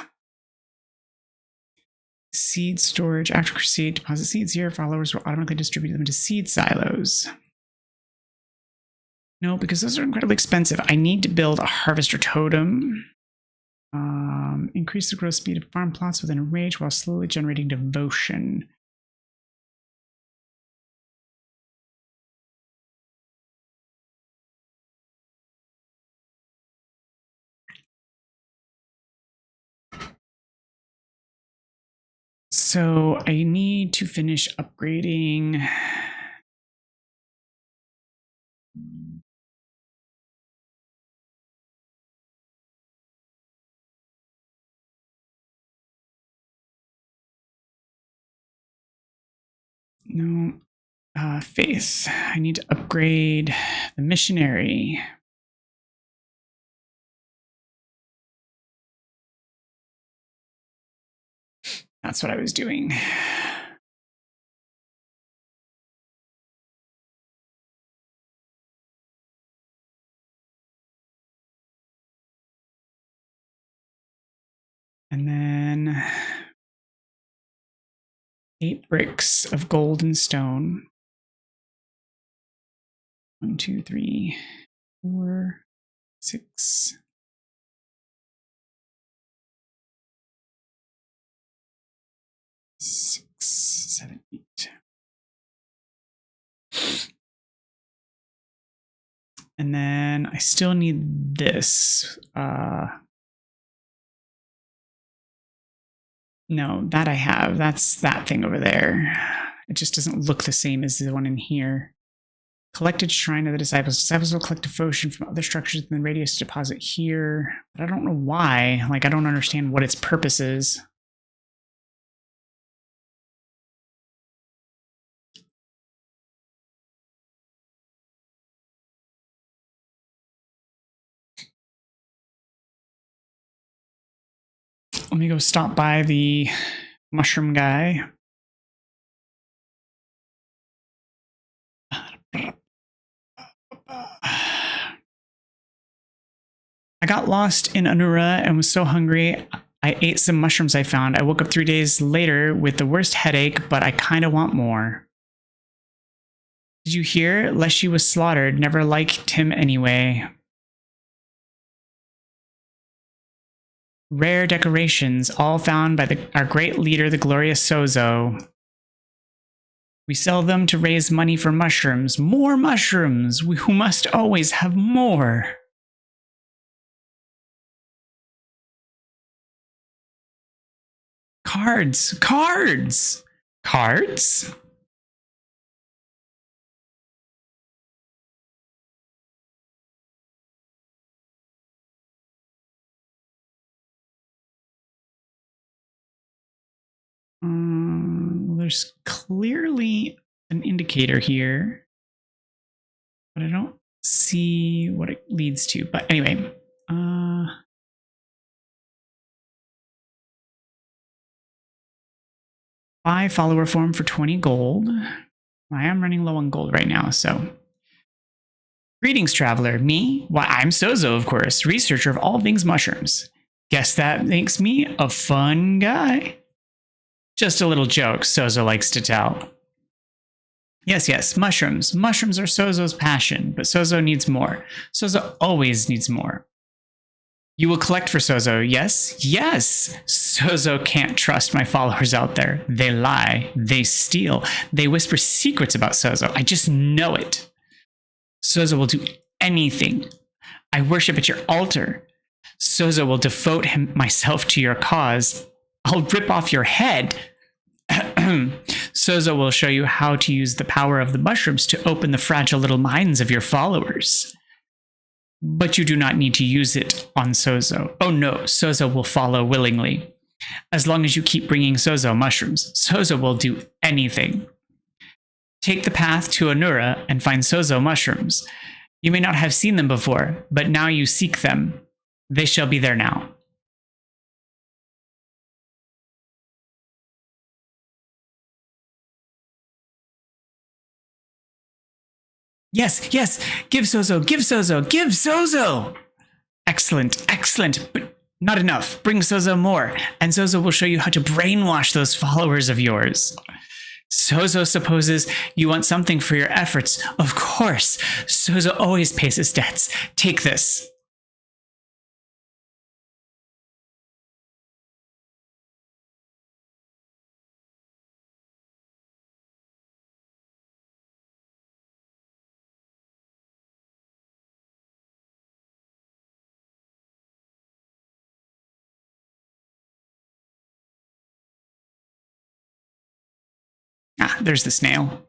Seed storage. After Crusade, deposit seeds here. Followers will automatically distribute them to seed silos. No, because those are incredibly expensive. I need to build a harvester totem. Increase the growth speed of farm plots within a range while slowly generating devotion. So I need to finish upgrading. No, faith. I need to upgrade the missionary. That's what I was doing. And then 8 bricks of gold and stone. 1, 2, 3, 4, 6. 6, 7, 8. And then I still need this. No, that I have. That's that thing over there. It just doesn't look the same as the one in here. Collected Shrine of the Disciples. Disciples will collect devotion from other structures and then radius deposit here. But I don't know why. Like, I don't understand what its purpose is. Let me go stop by the mushroom guy. I got lost in Anura and was so hungry, I ate some mushrooms I found. I woke up 3 days later with the worst headache, but I kind of want more. Did you hear? Leshy was slaughtered. Never liked him anyway. Rare decorations, all found by our great leader, the glorious Sozo. We sell them to raise money for mushrooms. More mushrooms! Who must always have more. Cards! Cards! Cards? There's clearly an indicator here, but I don't see what it leads to. But anyway, buy follower form for 20 gold. I am running low on gold right now, so. Greetings, traveler. Me? Why, I'm Sozo, of course, researcher of all things mushrooms. Guess that makes me a fun guy. Just a little joke Sozo likes to tell. Yes, mushrooms. Mushrooms are Sozo's passion, but Sozo needs more. Sozo always needs more. You will collect for Sozo, yes? Yes! Sozo can't trust my followers out there. They lie. They steal. They whisper secrets about Sozo. I just know it. Sozo will do anything. I worship at your altar. Sozo will devote myself to your cause. I'll rip off your head. Sozo will show you how to use the power of the mushrooms to open the fragile little minds of your followers. But you do not need to use it on Sozo. Oh no, Sozo will follow willingly. As long as you keep bringing Sozo mushrooms, Sozo will do anything. Take the path to Anura and find Sozo mushrooms. You may not have seen them before, but now you seek them. They shall be there now. Yes, yes. Give Sozo, give Sozo, give Sozo. Excellent, excellent. But not enough. Bring Sozo more. And Sozo will show you how to brainwash those followers of yours. Sozo supposes you want something for your efforts. Of course. Sozo always pays his debts. Take this. Ah, there's the snail.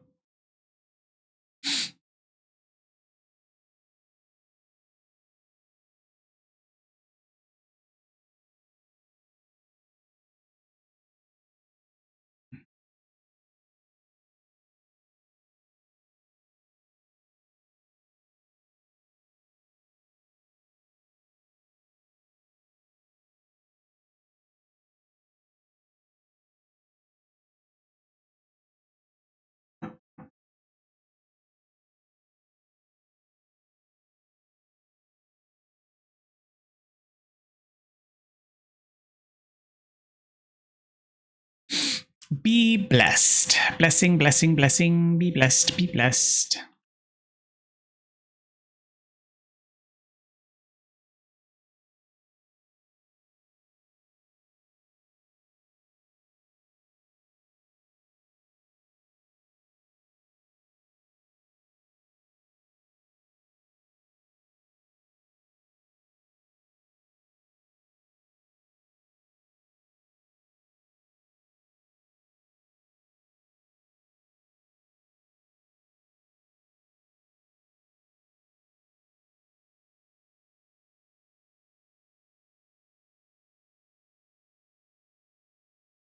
Be blessed. Blessing, blessing, blessing. Be blessed, be blessed.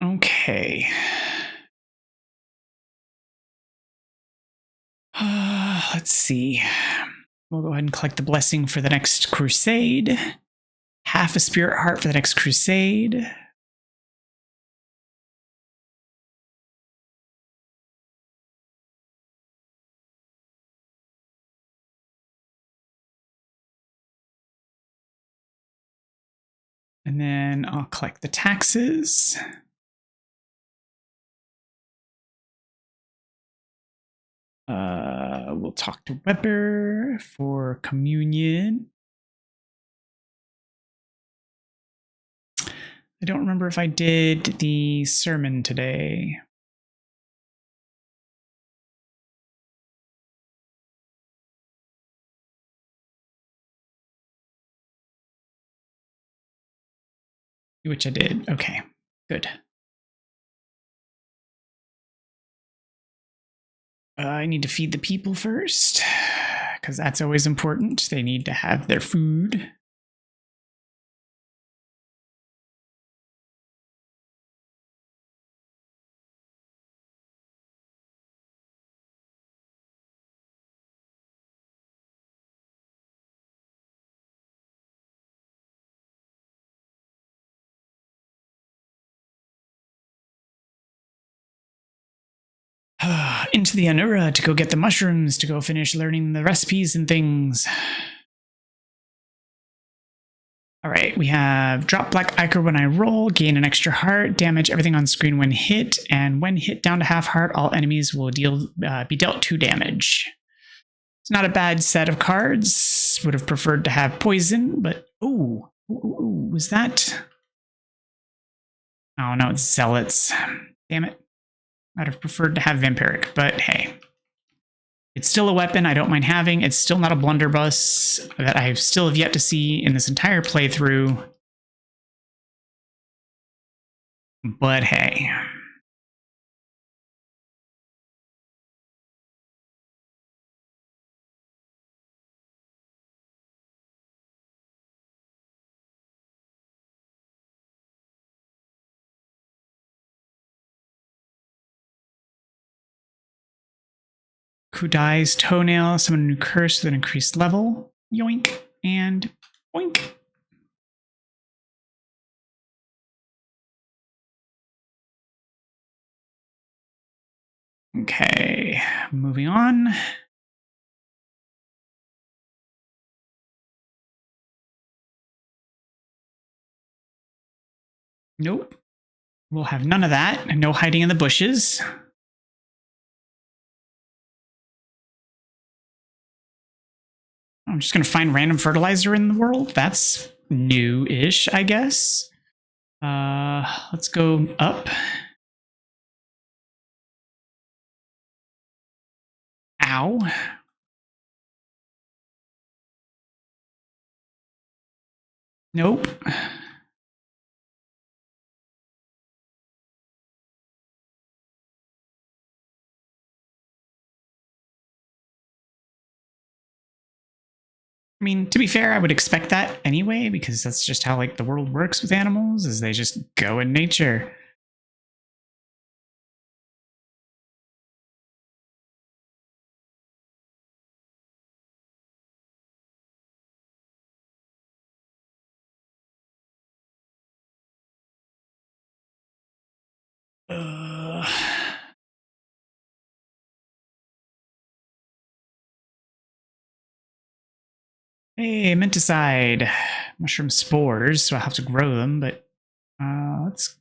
Okay. Let's see. We'll go ahead and collect the blessing for the next crusade. Half a spirit heart for the next crusade. And then I'll collect the taxes. We'll talk to Weber for communion. I don't remember if I did the sermon today. Which I did. Okay, good. I need to feed the people first, because that's always important. They need to have their food. Into the Anura to go get the mushrooms, to go finish learning the recipes and things. All right, we have drop black ichor when I roll, gain an extra heart, damage everything on screen when hit, and when hit down to half heart, all enemies will be dealt 2 damage. It's not a bad set of cards. Would have preferred to have poison, but ooh, was that? Oh no, it's zealots. Damn it. I'd have preferred to have vampiric, but hey. It's still a weapon I don't mind having. It's still not a blunderbuss that I still have yet to see in this entire playthrough. But hey. Kudai's toenail, summon a new curse with an increased level. Yoink and boink. Okay, moving on. Nope. We'll have none of that, and no hiding in the bushes. I'm just going to find random fertilizer in the world. That's new-ish, I guess. Let's go up. Ow. Nope. I mean, to be fair, I would expect that anyway, because that's just how like the world works with animals, is they just go in nature. Hey, menticide. Mushroom spores, so I'll have to grow them, but let's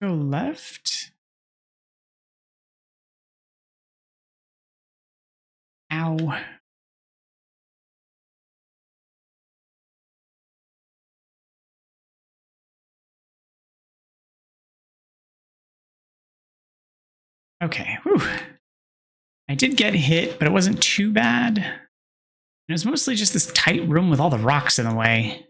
go left. Ow. Okay, whew. I did get hit, but it wasn't too bad. It was mostly just this tight room with all the rocks in the way.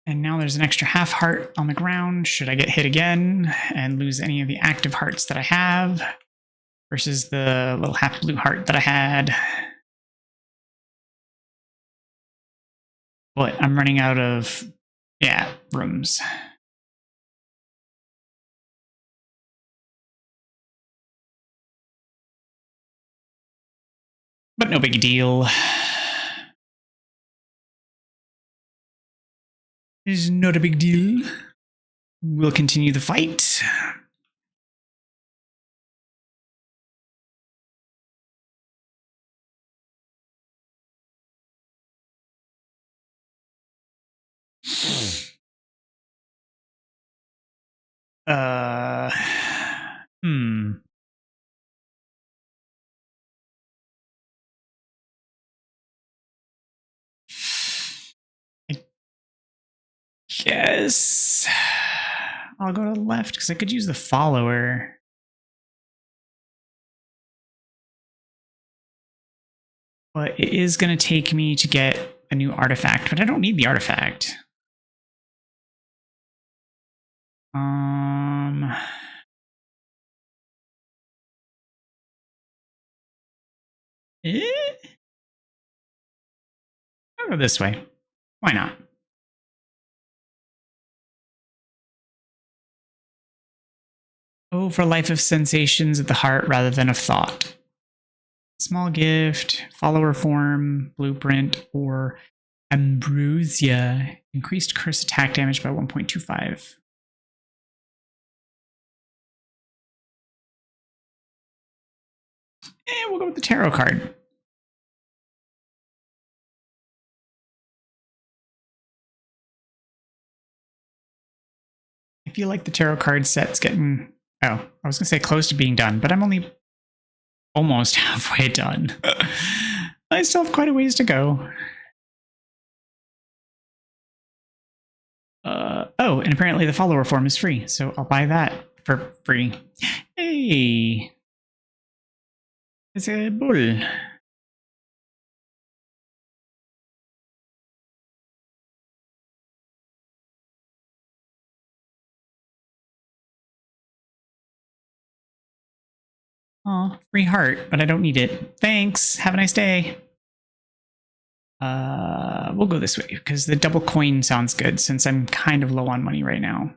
And now there's an extra half heart on the ground. Should I get hit again and lose any of the active hearts that I have versus the little half blue heart that I had? But I'm running out of, rooms. But no big deal. It's not a big deal. We'll continue the fight. Hmm. I guess I'll go to the left because I could use the follower. But it is going to take me to get a new artifact, but I don't need the artifact. I'll go this way. Why not? Oh, for life of sensations of the heart rather than of thought. Small gift, follower form, blueprint, or ambrosia. Increased curse attack damage by 1.25. And we'll go with the tarot card. I feel like the tarot card set's getting... Oh, I was going to say close to being done, but I'm only almost halfway done. I still have quite a ways to go. Oh, and apparently the follower form is free, so I'll buy that for free. Hey! It's a bull. Oh, free heart, but I don't need it. Thanks. Have a nice day. We'll go this way because the double coin sounds good since I'm kind of low on money right now.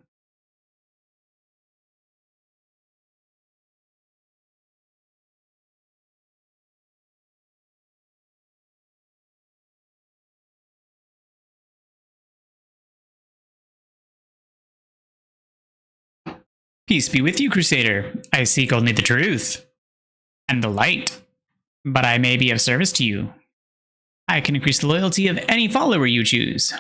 Peace be with you, Crusader. I seek only the truth and the light, but I may be of service to you. I can increase the loyalty of any follower you choose.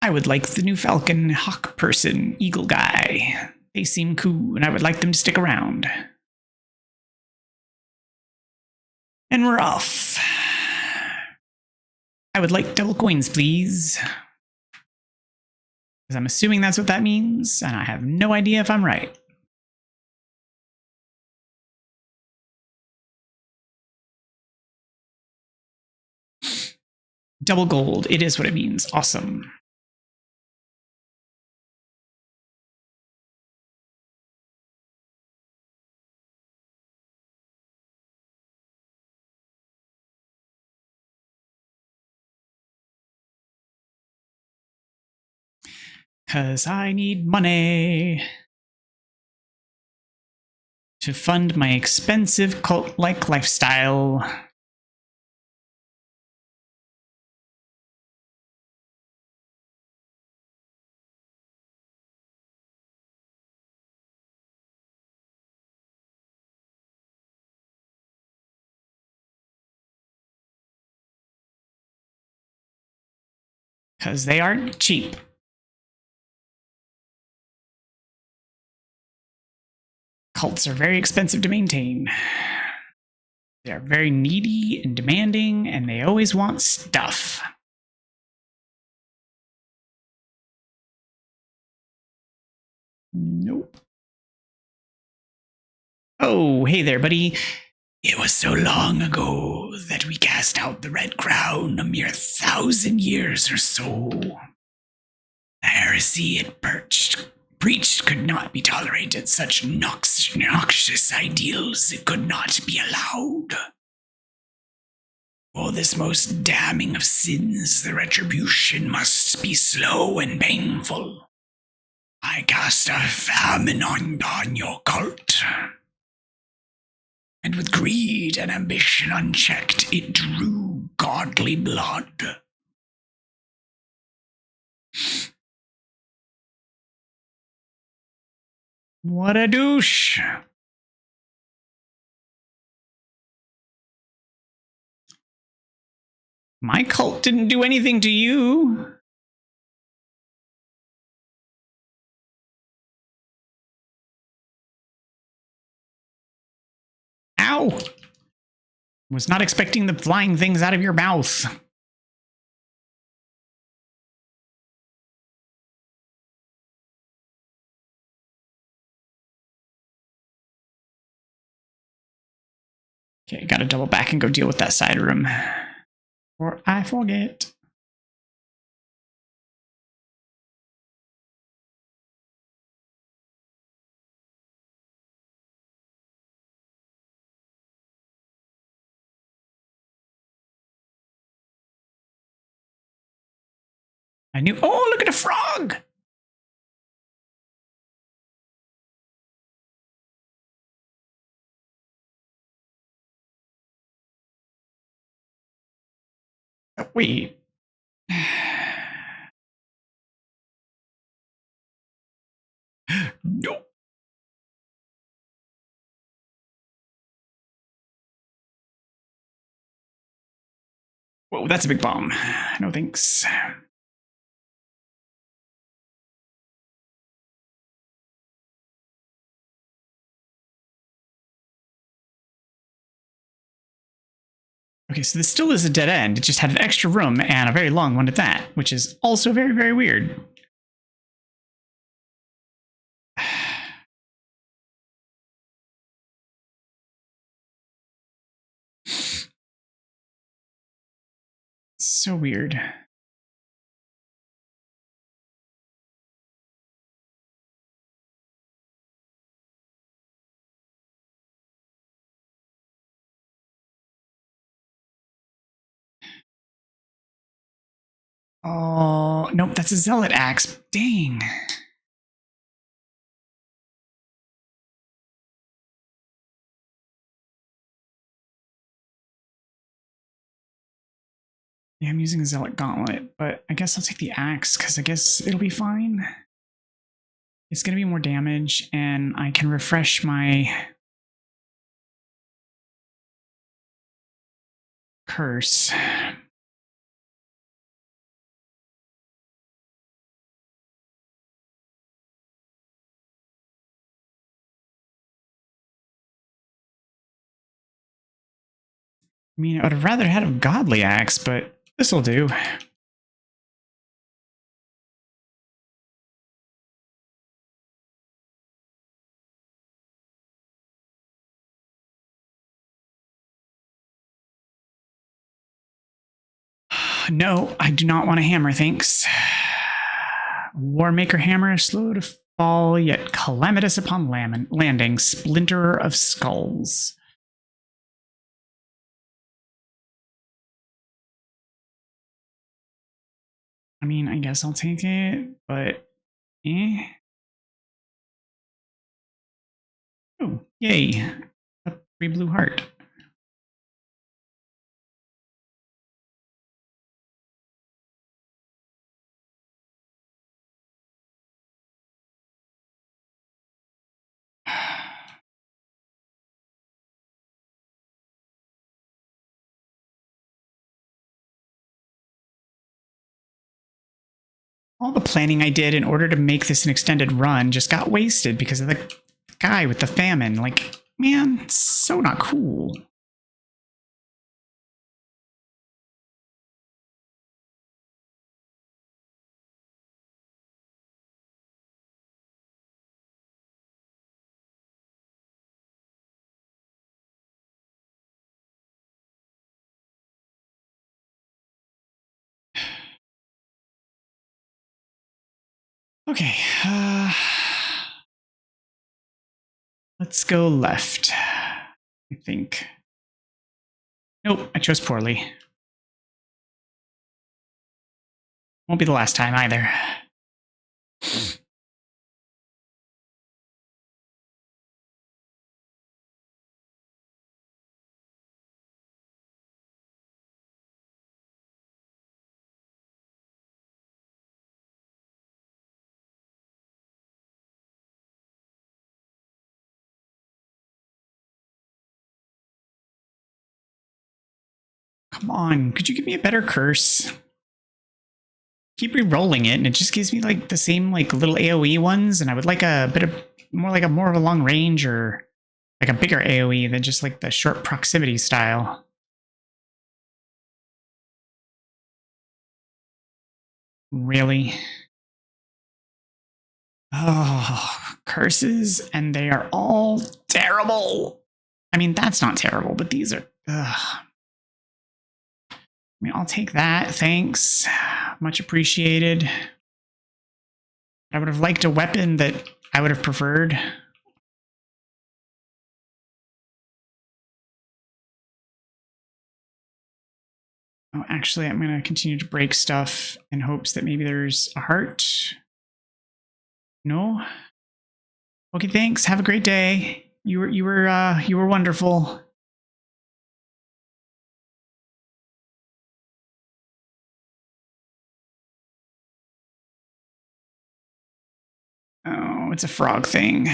I would like the new Falcon Hawk person, Eagle guy. They seem cool, and I would like them to stick around. And we're off. I would like double coins, please. Because I'm assuming that's what that means, and I have no idea if I'm right. Double gold, it is what it means. Awesome. Because I need money to fund my expensive cult-like lifestyle. Because they aren't cheap. Cults are very expensive to maintain. They are very needy and demanding, and they always want stuff. Nope. Oh, hey there, buddy. It was so long ago that we cast out the Red Crown, a mere 1,000 years or so. The heresy it preached could not be tolerated. Such noxious ideals, it could not be allowed. For this most damning of sins, the retribution must be slow and painful. I cast a famine on your cult. And with greed and ambition unchecked, it drew godly blood. What a douche. My cult didn't do anything to you. Ow! Was not expecting the flying things out of your mouth. Okay, gotta double back and go deal with that side room. Or I forget. I knew. Oh, look at a frog! Wait. No. Whoa, that's a big bomb. No thanks. Okay, so this still is a dead end. It just had an extra room and a very long one at that, which is also very, very weird. So weird. Oh, nope, that's a zealot axe. Dang. Yeah, I'm using a Zealot Gauntlet, but I guess I'll take the axe because I guess it'll be fine. It's going to be more damage, and I can refresh my curse. I mean, I would have rather had a godly axe, but this will do. No, I do not want a hammer, thanks. Warmaker hammer, slow to fall, yet calamitous upon landing. Splinter of skulls. I mean, I guess I'll take it, but eh. Oh, yay. A free blue heart. All the planning I did in order to make this an extended run just got wasted because of the guy with the famine. Like, man, so not cool. Okay, let's go left, I think. Nope, I chose poorly. Won't be the last time either. Come on, could you give me a better curse? Keep re-rolling it, and it just gives me like the same like little AoE ones, and I would like a bit of more of a long range or like a bigger AoE than just like the short proximity style. Really? Oh, curses, and they are all terrible. I mean, that's not terrible, but these are. Ugh. I mean, I'll take that. Thanks. Much appreciated. I would have liked a weapon that I would have preferred. Oh, actually, I'm going to continue to break stuff in hopes that maybe there's a heart. No? Okay, thanks. Have a great day. You were wonderful. Oh, it's a frog thing.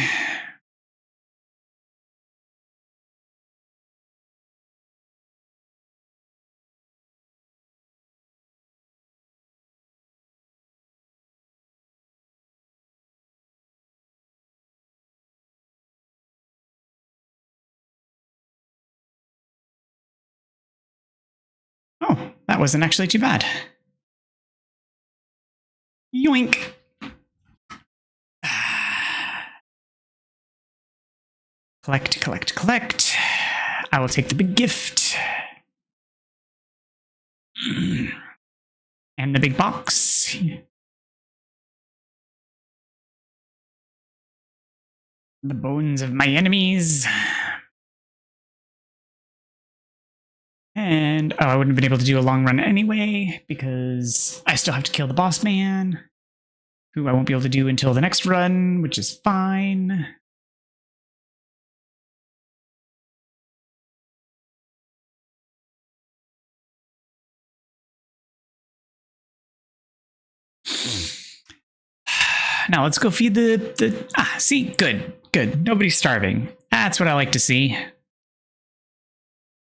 Oh, that wasn't actually too bad. Yoink. Collect, collect, collect. I will take the big gift. And the big box. The bones of my enemies. And oh, I wouldn't have been able to do a long run anyway because I still have to kill the boss man, who I won't be able to do until the next run, which is fine. Now let's go feed the see, good. Nobody's starving. That's what I like to see.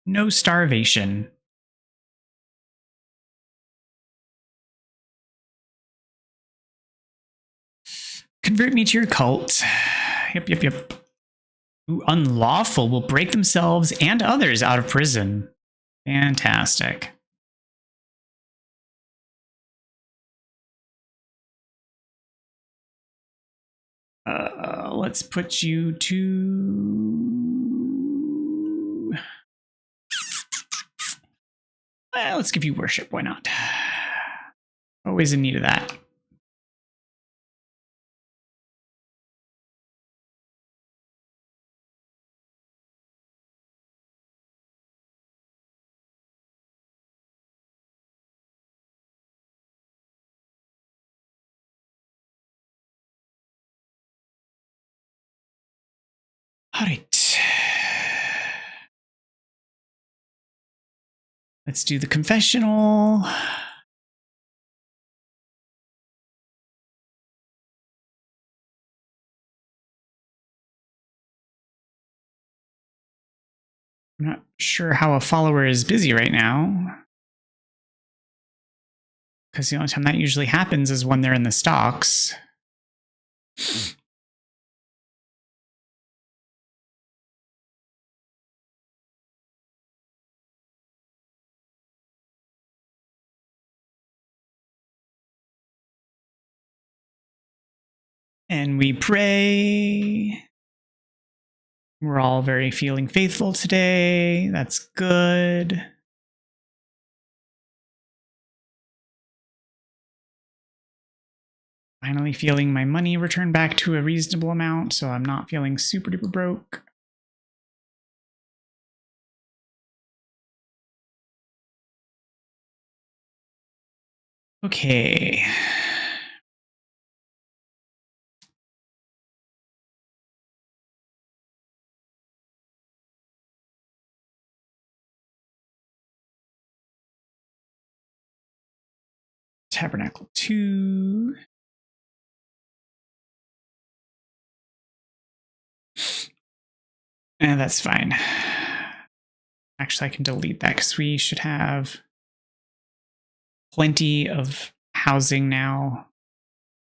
No starvation. Convert me to your cult. Yep. Ooh, unlawful will break themselves and others out of prison. Fantastic. Let's put you to... let's give you worship. Why not? Always in need of that. All right. Let's do the confessional. I'm not sure how a follower is busy right now, because the only time that usually happens is when they're in the stocks. And we pray. We're all very feeling faithful today. That's good. Finally feeling my money return back to a reasonable amount, so I'm not feeling super duper broke. Okay. Tabernacle 2. And that's fine. Actually, I can delete that because we should have plenty of housing now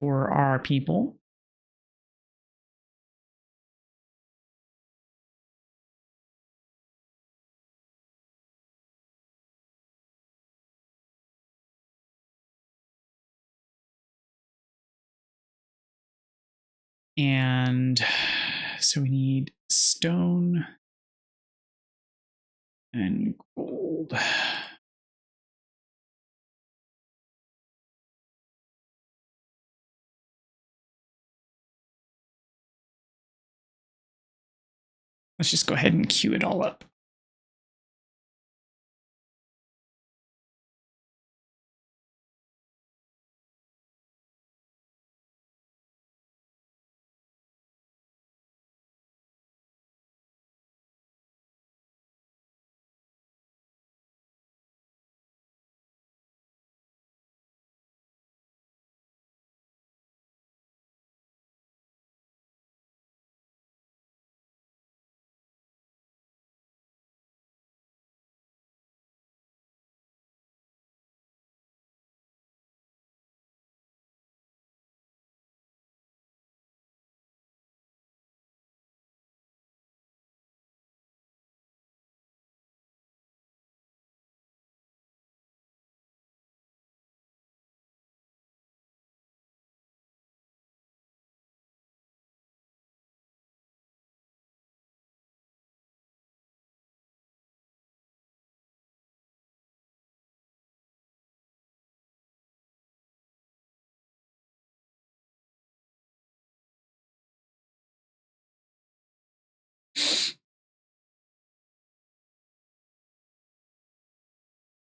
for our people. And so we need stone and gold. Let's just go ahead and queue it all up.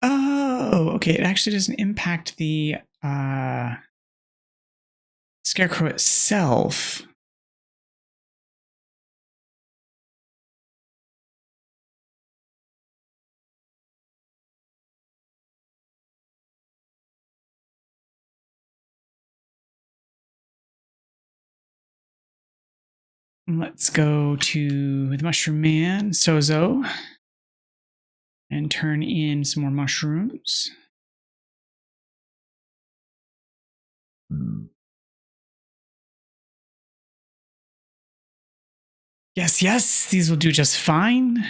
Oh, okay. It actually doesn't impact the scarecrow itself. Let's go to the Mushroom Man, Sozo, and turn in some more mushrooms. Yes, yes, these will do just fine.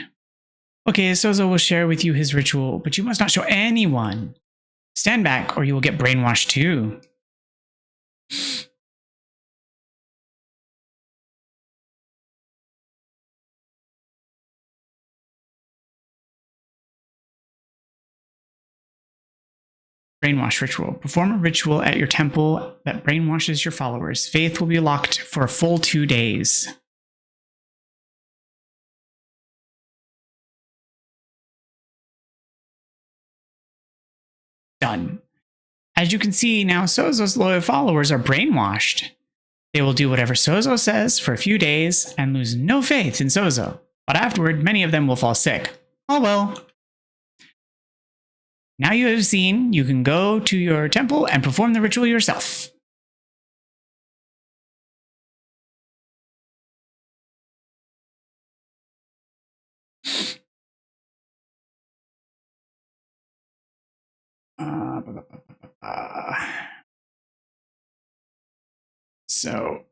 Okay, Sozo will share with you his ritual, but you must not show anyone. Stand back or you will get brainwashed too. Brainwash ritual. Perform a ritual at your temple that brainwashes your followers. Faith will be locked for a full 2 days. Done. As you can see now, Sozo's loyal followers are brainwashed. They will do whatever Sozo says for a few days and lose no faith in Sozo. But afterward, many of them will fall sick. Oh well. Now you have seen, you can go to your temple and perform the ritual yourself. So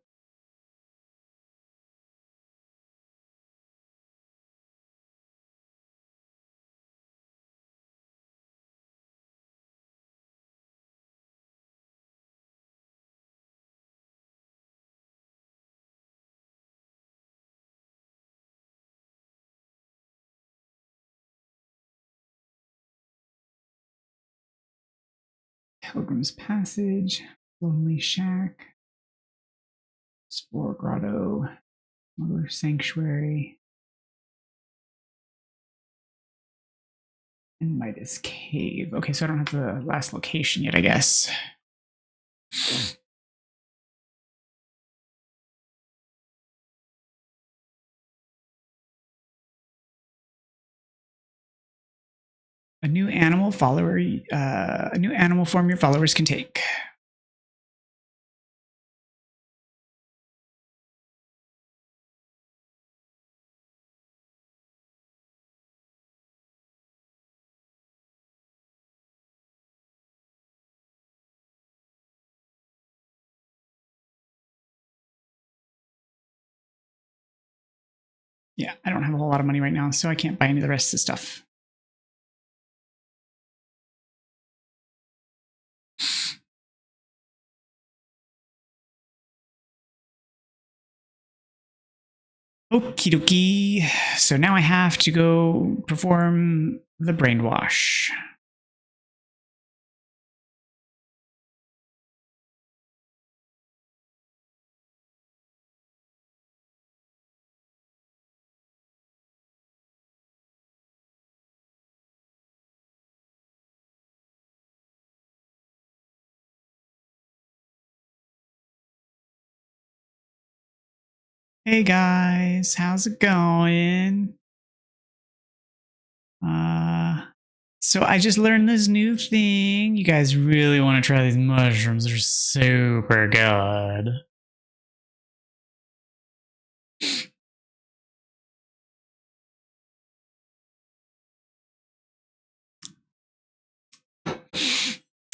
Pilgrim's Passage, Lonely Shack, Spore Grotto, Mother Sanctuary, and Midas Cave. Okay, so I don't have the last location yet, I guess. A new animal form your followers can take. Yeah, I don't have a whole lot of money right now, so I can't buy any of the rest of the stuff. Okie dokie. So now I have to go perform the brainwash. Hey guys, how's it going? So I just learned this new thing. You guys really want to try these mushrooms. They're super good.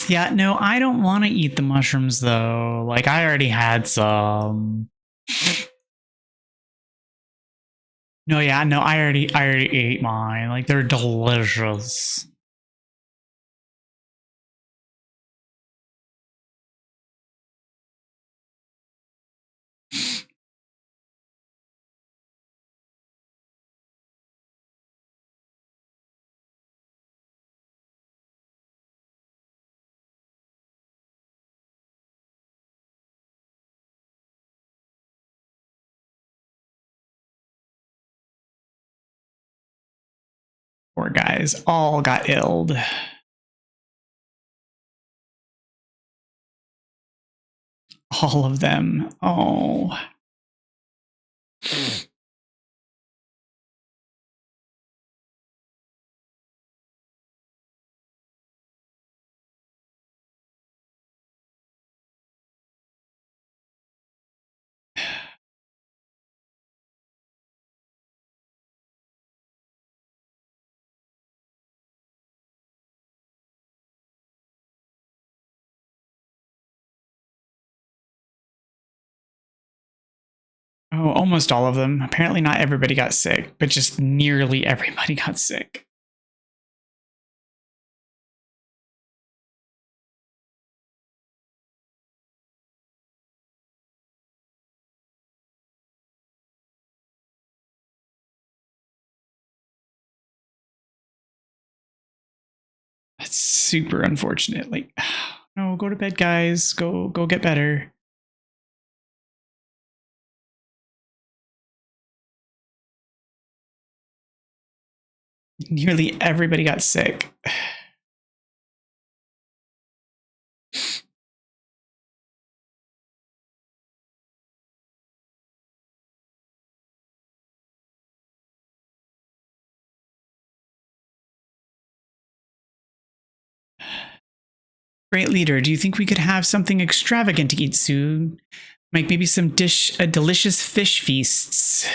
Yeah, no, I don't want to eat the mushrooms though. Like I already had some. No, yeah, no, I already ate mine. Like they're delicious. Poor guys all got illed. All of them. Oh. Oh, almost all of them. Apparently not everybody got sick, but just nearly everybody got sick. That's super unfortunate. Like, no, go to bed, guys. Go get better. Nearly everybody got sick. Great leader, do you think we could have something extravagant to eat soon? Like maybe some delicious fish feasts.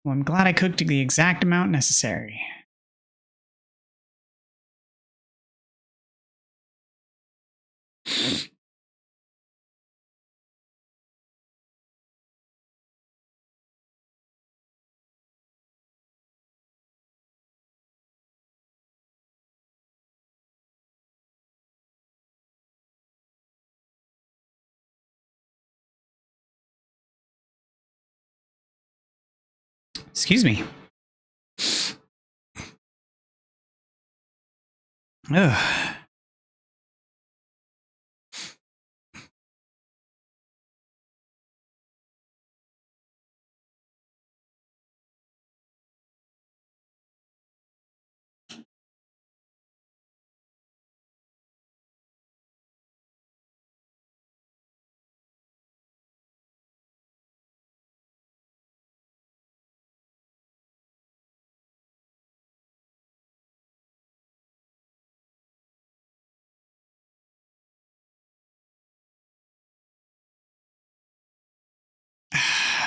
Well, I'm glad I cooked the exact amount necessary. Excuse me. Ugh.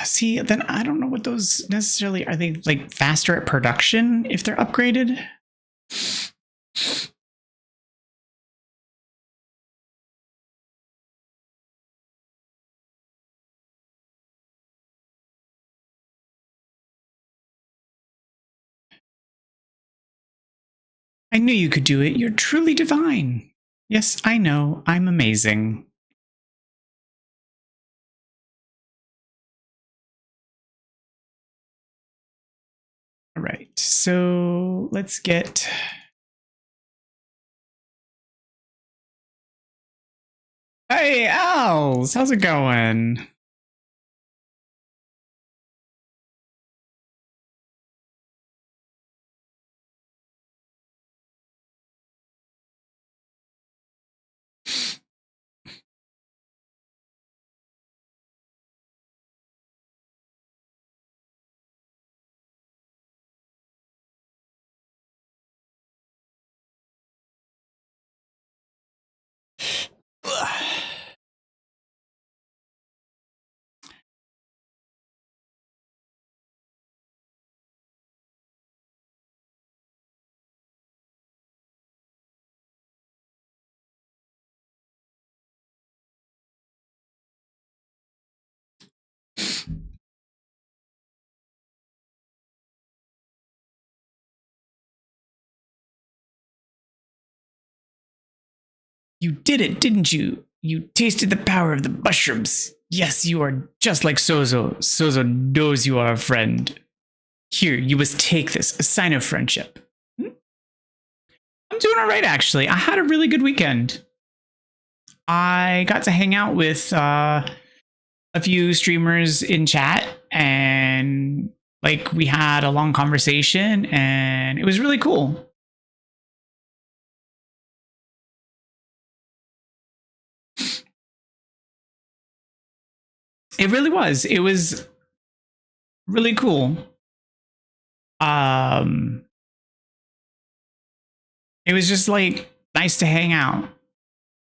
See, then I don't know what those necessarily are. They like faster at production if they're upgraded? I knew you could do it. You're truly divine. Yes, I know. I'm amazing. All right, so let's get... Hey, Owls, how's it going? You did it, didn't you? You tasted the power of the mushrooms. Yes, you are just like Sozo. Sozo knows you are a friend. Here, you must take this, a sign of friendship. I'm doing all right, actually. I had a really good weekend. I got to hang out with a few streamers in chat, and like we had a long conversation, and it was really cool. It really was. It was really cool. It was just like nice to hang out.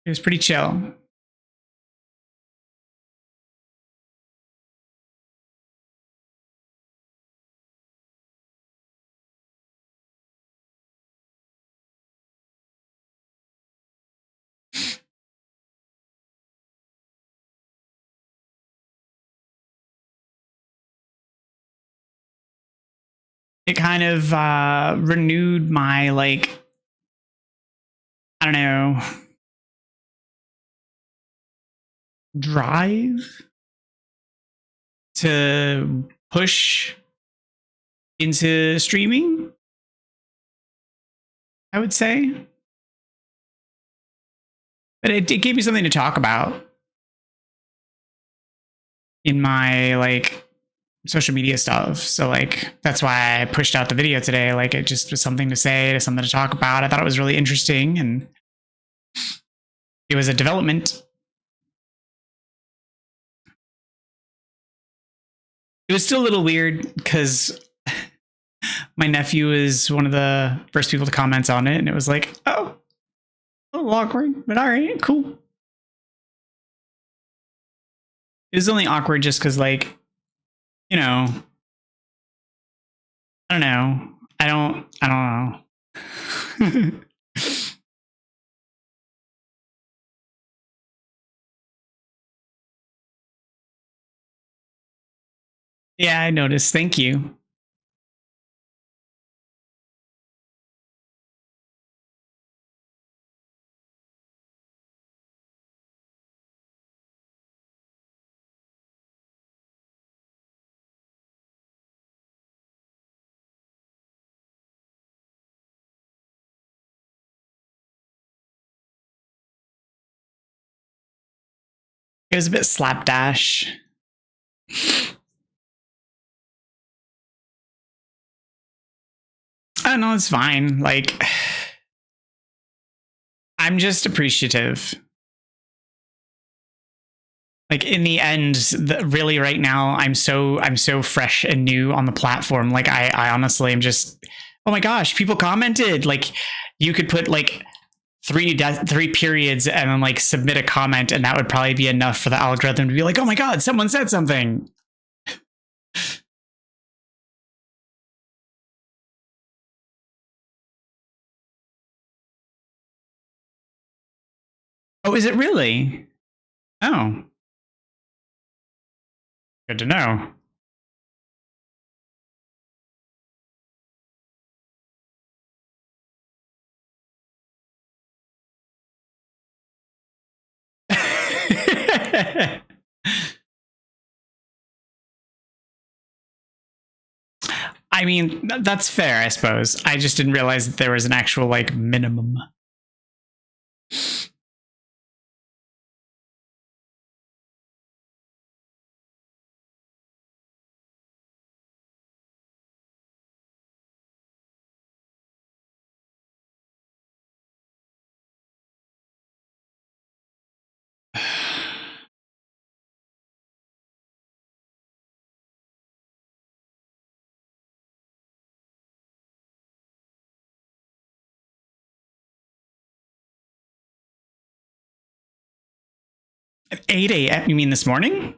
It was pretty chill. it kind of renewed my, like, I don't know, drive to push into streaming, I would say. But it gave me something to talk about in my, like, social media stuff. So, like, that's why I pushed out the video today. Like, it just was something to say, something to talk about. I thought it was really interesting, and it was a development. It was still a little weird because my nephew is one of the first people to comment on it, and it was like, oh, a little awkward, but all right, cool. It was only awkward just because, like, you know, I don't know. I don't know. Yeah, I noticed. Thank you. It was a bit slapdash. I don't know, it's fine. Like, I'm just appreciative. Like, in the end, really right now, I'm so fresh and new on the platform. Like, I honestly am just, oh my gosh, people commented. Like, you could put like three periods and then like submit a comment, and that would probably be enough for the algorithm to be like, oh my god, someone said something. Oh, is it really? Oh, good to know. I mean, that's fair, I suppose. I just didn't realize that there was an actual, like, minimum. At 8 a.m., you mean this morning?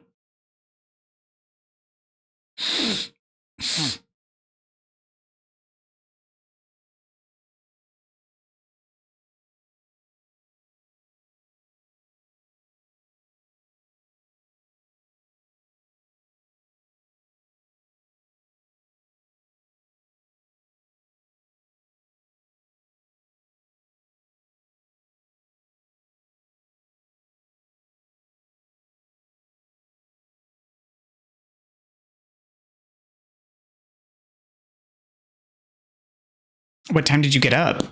What time did you get up?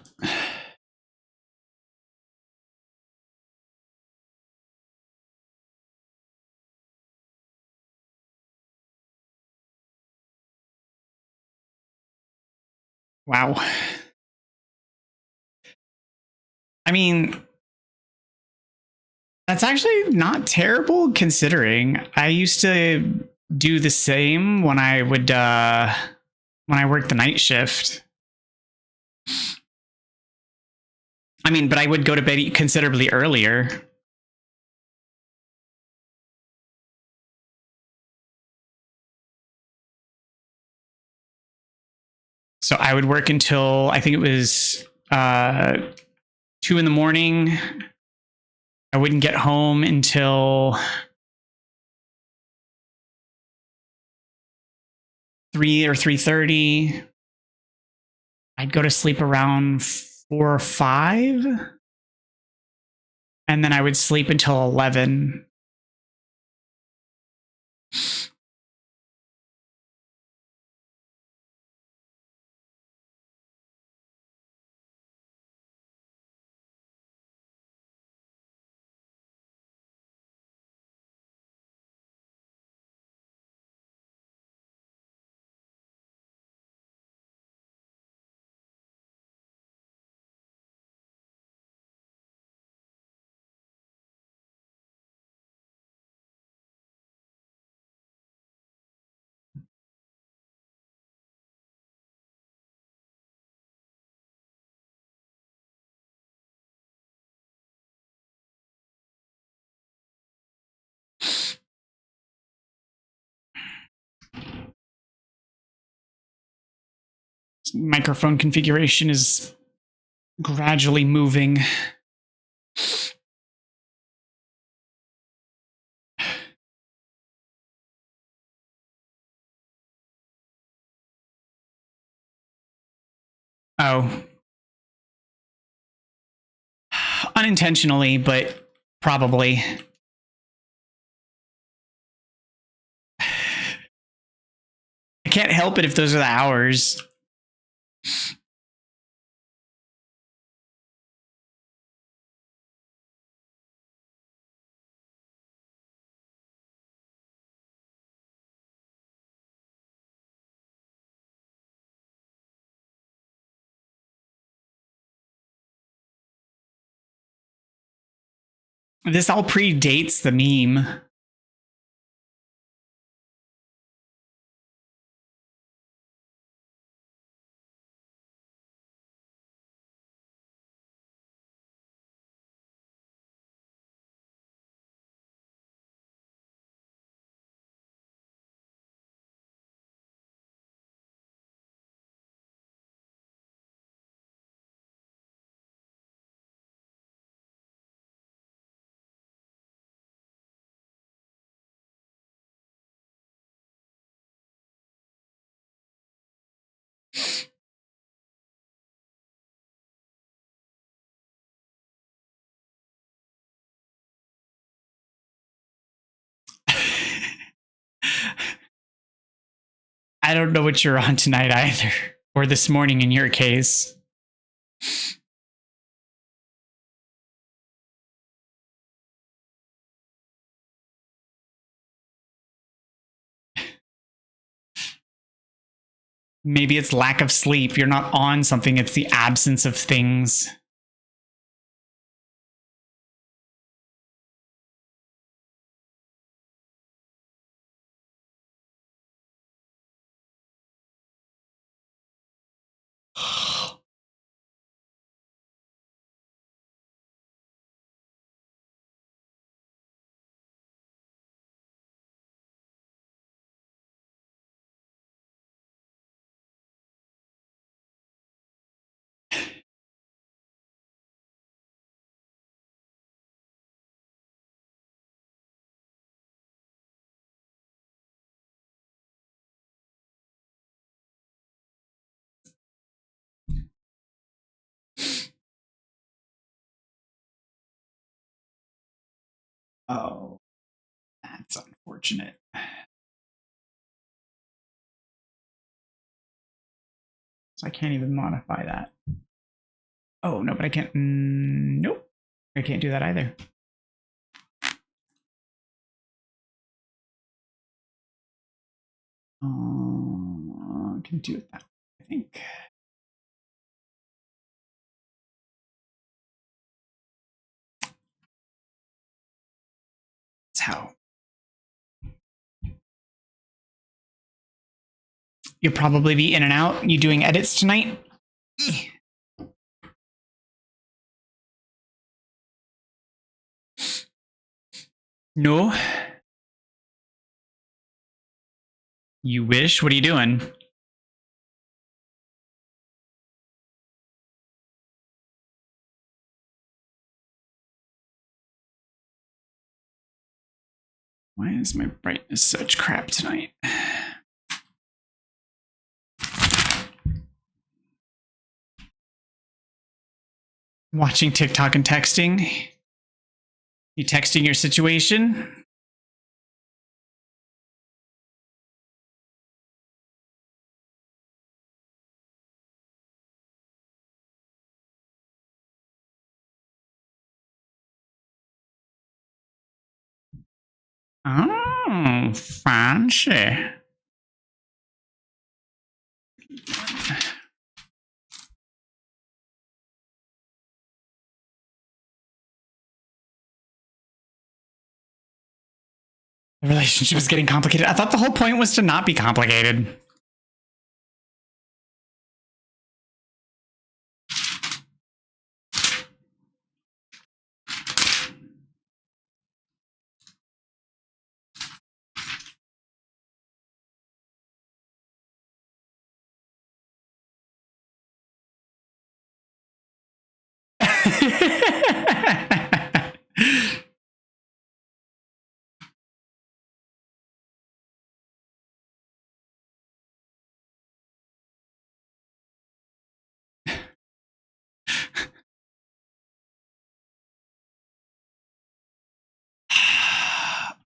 Wow. I mean, that's actually not terrible considering I used to do the same when I would when I worked the night shift. I mean, but I would go to bed considerably earlier. So I would work until I think it was 2 in the morning. I wouldn't get home until 3 or 3:30. I'd go to sleep around 4 or 5. And then I would sleep until 11. Microphone configuration is gradually moving. Oh. Unintentionally, but probably. I can't help it if those are the hours. This all predates the meme. I don't know what you're on tonight either, or this morning in your case. Maybe it's lack of sleep. You're not on something, it's the absence of things. Oh, that's unfortunate. So I can't even modify that. Oh, no, but I can't. Nope. I can't do that either. I can do it that way, I think. That's how. You'll probably be in and out. You doing edits tonight? No. You wish? What are you doing? Why is my brightness such crap tonight? Watching TikTok and texting. You texting your situation? Oh, fancy. The relationship is getting complicated. I thought the whole point was to not be complicated.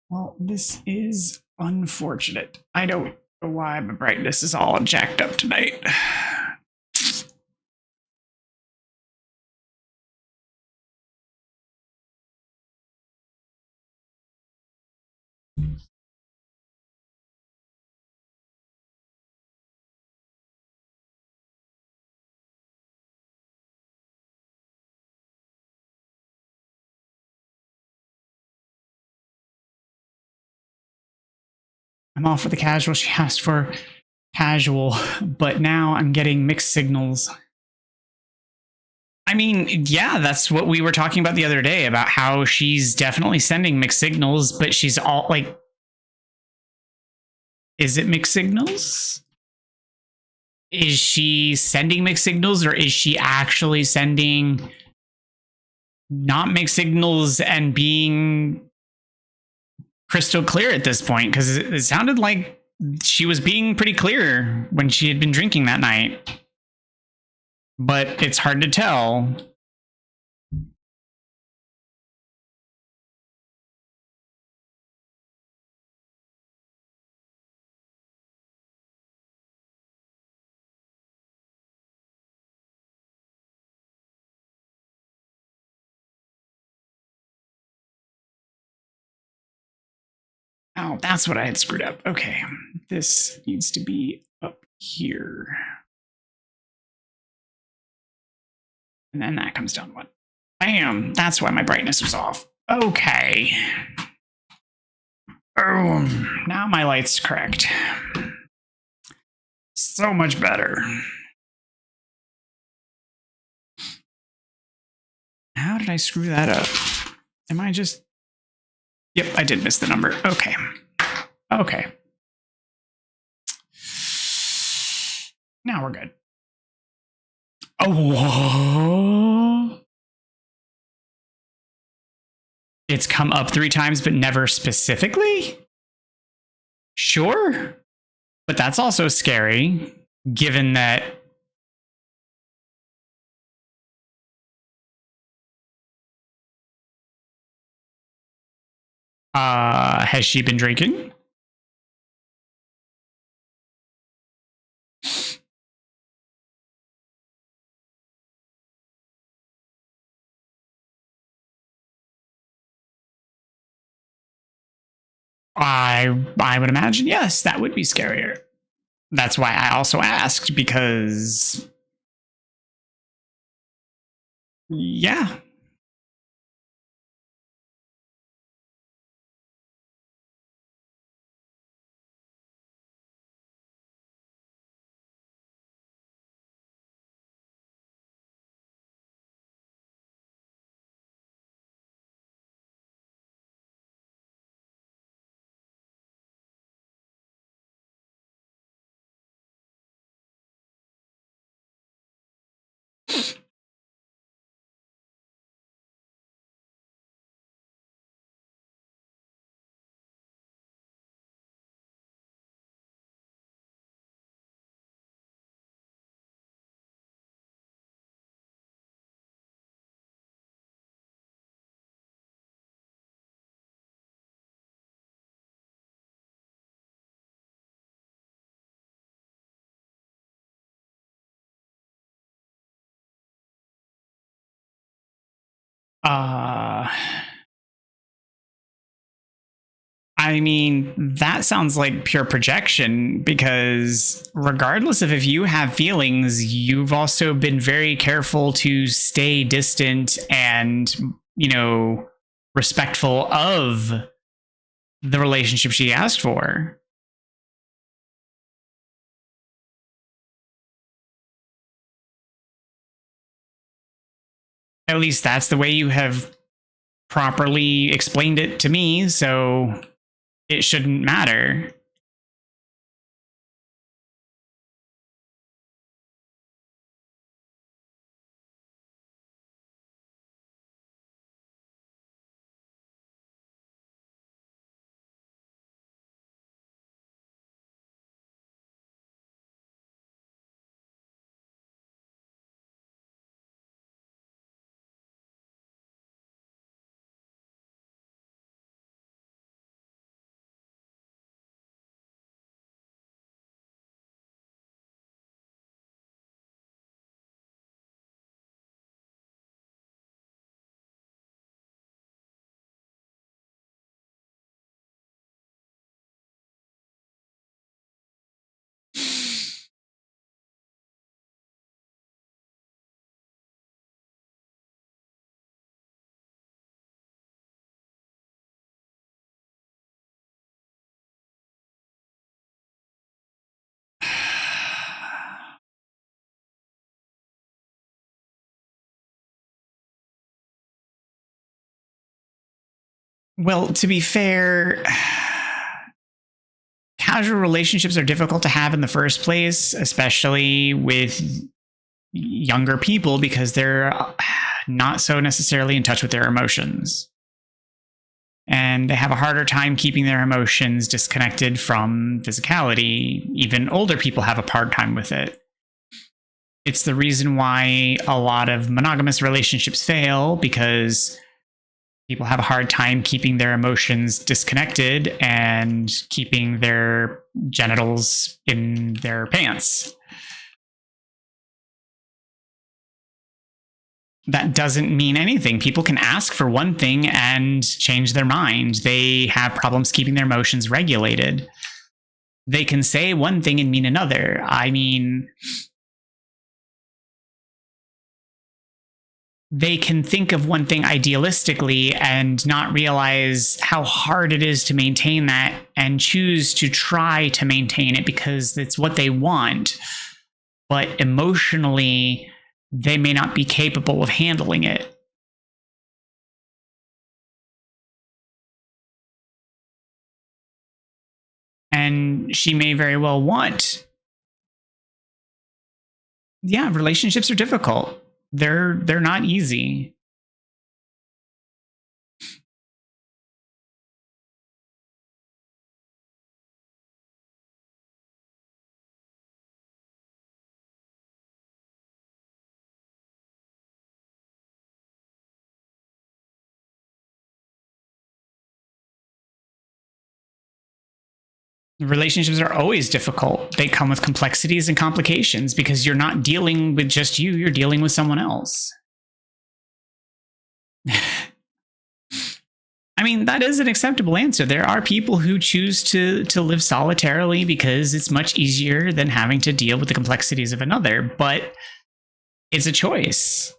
Well, this is unfortunate. I don't know why my brightness is all jacked up tonight. I'm all for the casual. She asked for casual, but now I'm getting mixed signals. I mean, yeah, that's what we were talking about the other day about how she's definitely sending mixed signals, but she's all like, is it mixed signals? Is she sending mixed signals, or is she actually sending not mixed signals and being crystal clear at this point? Because it sounded like she was being pretty clear when she had been drinking that night. But it's hard to tell. Oh, that's what I had screwed up. Okay, this needs to be up here. And then that comes down one. Bam, that's why my brightness was off. Okay. Oh, now my light's correct. So much better. How did I screw that up? Am I just... Yep, I did miss the number. Okay. Okay. Now we're good. Oh, it's come up 3 times, but never specifically? Sure. But that's also scary, given that has she been drinking? I would imagine yes, that would be scarier. That's why I also asked, because yeah. Uh, I mean, that sounds like pure projection because regardless of if you have feelings, you've also been very careful to stay distant and, respectful of the relationship she asked for. At least that's the way you have properly explained it to me, so it shouldn't matter. Well, to be fair, casual relationships are difficult to have in the first place, especially with younger people because they're not so necessarily in touch with their emotions. And they have a harder time keeping their emotions disconnected from physicality. Even older people have a hard time with it. It's the reason why a lot of monogamous relationships fail, because people have a hard time keeping their emotions disconnected and keeping their genitals in their pants. That doesn't mean anything. People can ask for one thing and change their mind. They have problems keeping their emotions regulated. They can say one thing and mean another. I mean, they can think of one thing idealistically and not realize how hard it is to maintain that and choose to try to maintain it because it's what they want. But emotionally, they may not be capable of handling it. And she may very well want. Yeah, relationships are difficult. They're not easy. Relationships are always difficult. They come with complexities and complications because you're not dealing with just you, you're dealing with someone else. I mean, that is an acceptable answer. There are people who choose to live solitarily because it's much easier than having to deal with the complexities of another, but it's a choice.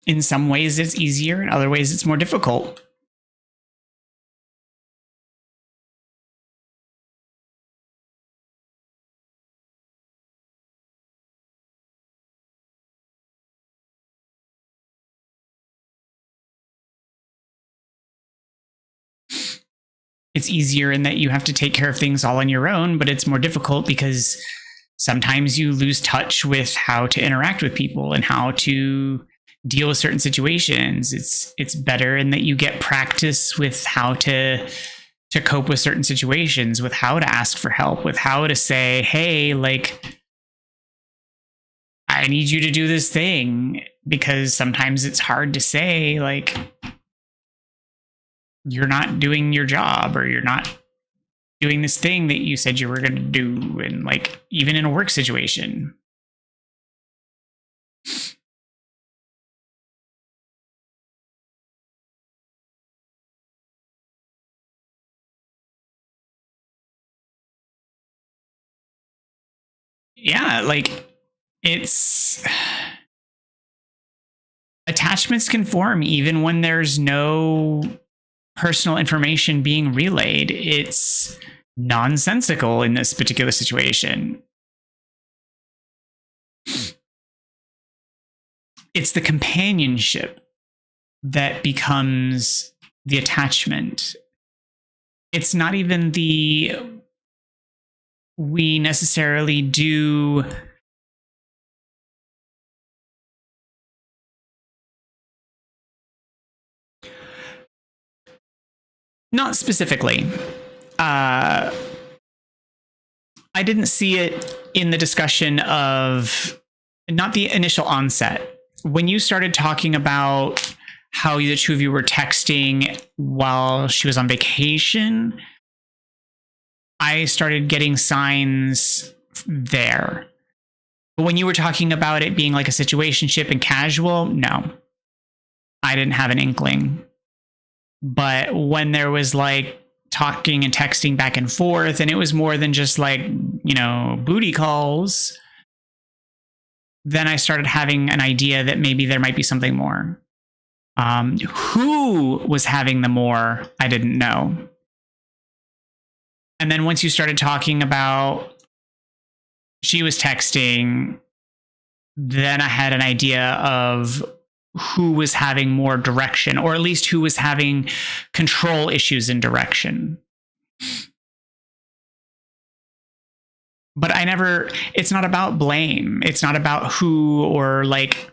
In some ways, it's easier. In other ways, it's more difficult. It's easier in that you have to take care of things all on your own, but it's more difficult because sometimes you lose touch with how to interact with people and how to deal with certain situations. It's better in that you get practice with how to cope with certain situations, with how to ask for help, with how to say, hey, like, I need you to do this thing, because sometimes it's hard to say, like, you're not doing your job, or you're not doing this thing that you said you were going to do. And like, even in a work situation. Yeah, like, it's attachments can form even when there's no personal information being relayed. It's nonsensical in this particular situation. It's the companionship that becomes the attachment. It's not even the we necessarily do not specifically. I didn't see it in the discussion of, not the initial onset. When you started talking about how the two of you were texting while she was on vacation, I started getting signs there. But when you were talking about it being like a situationship and casual, no, I didn't have an inkling. But when there was like talking and texting back and forth, and it was more than just like, you know, booty calls, then I started having an idea that maybe there might be something more. Who was having the more, I didn't know. And then once you started talking about she was texting, then I had an idea of who was having more direction, or at least who was having control issues in direction. But it's not about blame. It's not about who, or like,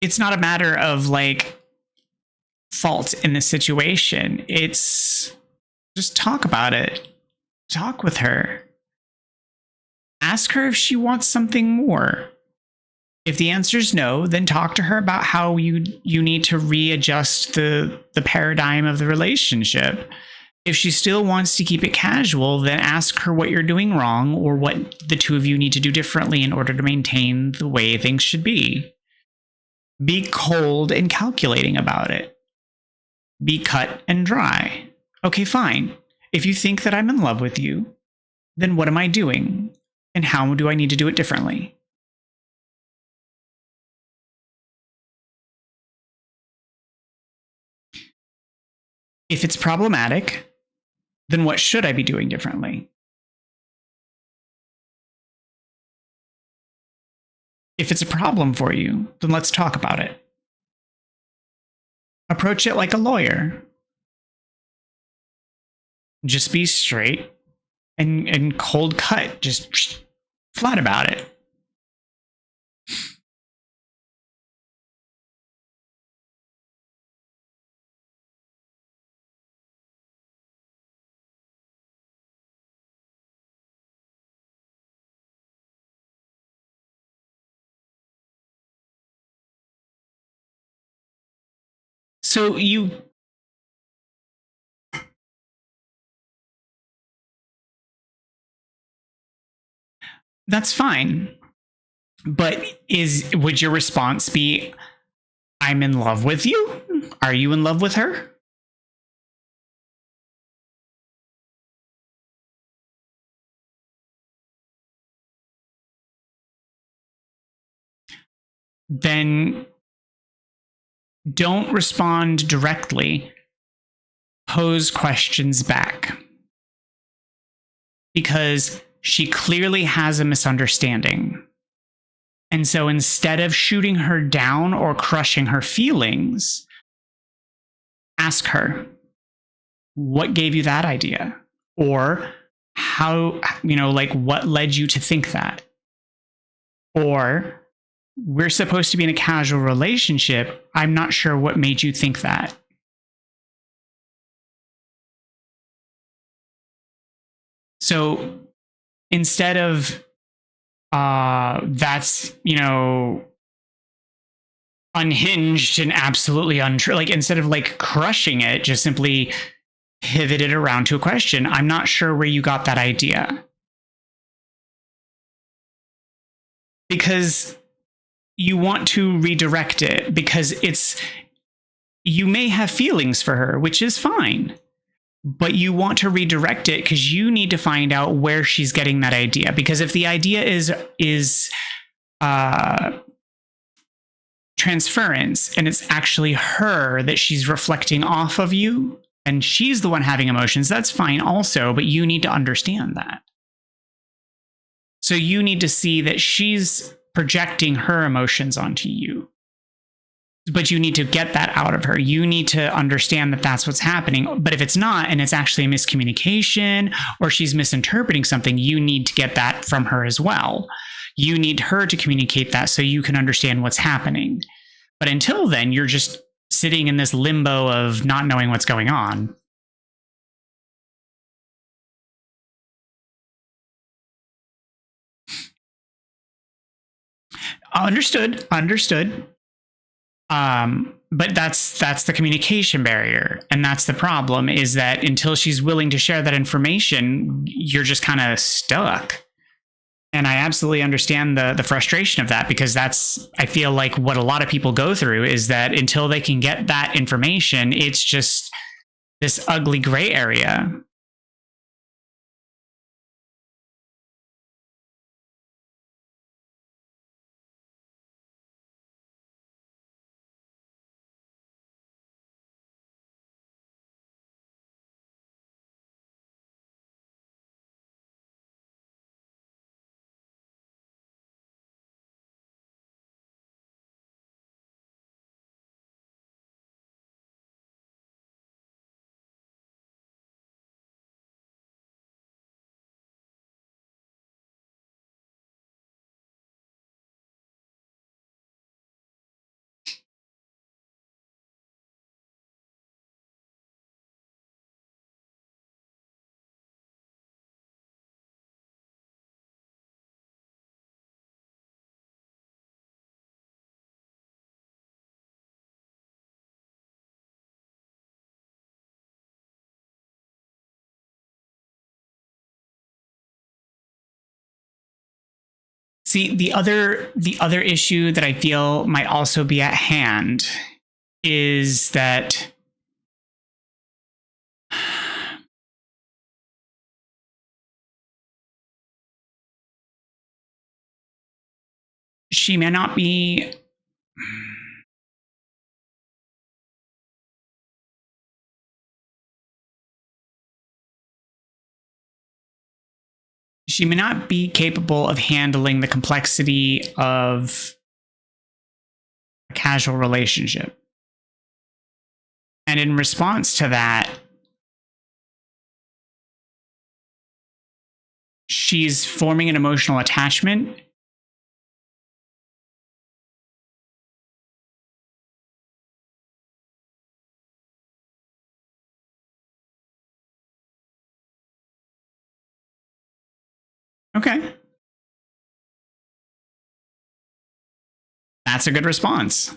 it's not a matter of like fault in this situation. It's just talk about it. Talk with her. Ask her if she wants something more. If the answer is no, then talk to her about how you need to readjust the paradigm of the relationship. If she still wants to keep it casual, then ask her what you're doing wrong, or what the two of you need to do differently in order to maintain the way things should be. Be cold and calculating about it. Be cut and dry. Okay, fine. If you think that I'm in love with you, then what am I doing? And how do I need to do it differently? If it's problematic, then what should I be doing differently? If it's a problem for you, then let's talk about it. Approach it like a lawyer. Just be straight and cold cut. Just flat about it. So that's fine. But would your response be, I'm in love with you? Are you in love with her? Then don't respond directly. Pose questions back. Because she clearly has a misunderstanding. And so instead of shooting her down or crushing her feelings, ask her, what gave you that idea? Or how, like, what led you to think that? Or, we're supposed to be in a casual relationship. I'm not sure what made you think that. So instead of that's, unhinged and absolutely untrue, like instead of like crushing it, just simply pivot it around to a question. I'm not sure where you got that idea. Because you want to redirect it, because you may have feelings for her, which is fine, but you want to redirect it because you need to find out where she's getting that idea. Because if the idea is transference, and it's actually her that she's reflecting off of you, and she's the one having emotions, that's fine also, but you need to understand that. So you need to see that she's projecting her emotions onto you. But you need to get that out of her. You need to understand that that's what's happening. But if it's not, and it's actually a miscommunication, or she's misinterpreting something, you need to get that from her as well. You need her to communicate that so you can understand what's happening. But until then, you're just sitting in this limbo of not knowing what's going on. Understood. But that's the communication barrier. And that's the problem, is that until she's willing to share that information, you're just kind of stuck. And I absolutely understand the frustration of that, because that's, I feel like, what a lot of people go through, is that until they can get that information, it's just this ugly gray area. See, the other issue that I feel might also be at hand is that she may not be capable of handling the complexity of a casual relationship. And in response to that, she's forming an emotional attachment. Okay. That's a good response.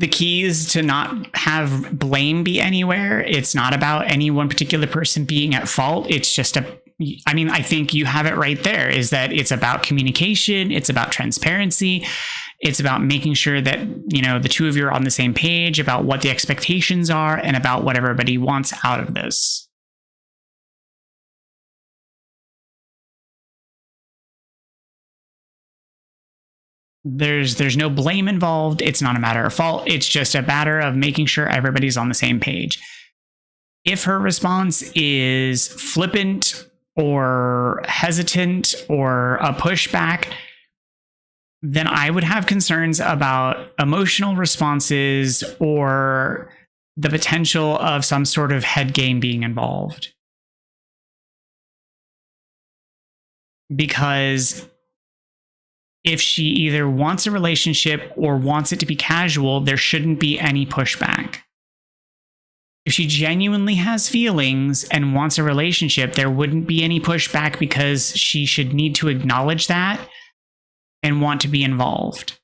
The key is to not have blame be anywhere. It's not about any one particular person being at fault. It's just I think you have it right there, is that it's about communication. It's about transparency. It's about making sure that, the two of you are on the same page about what the expectations are and about what everybody wants out of this. There's no blame involved. It's not a matter of fault. It's just a matter of making sure everybody's on the same page. If her response is flippant or hesitant or a pushback, then I would have concerns about emotional responses or the potential of some sort of head game being involved. Because if she either wants a relationship or wants it to be casual, there shouldn't be any pushback. If she genuinely has feelings and wants a relationship, there wouldn't be any pushback because she should need to acknowledge that and want to be involved.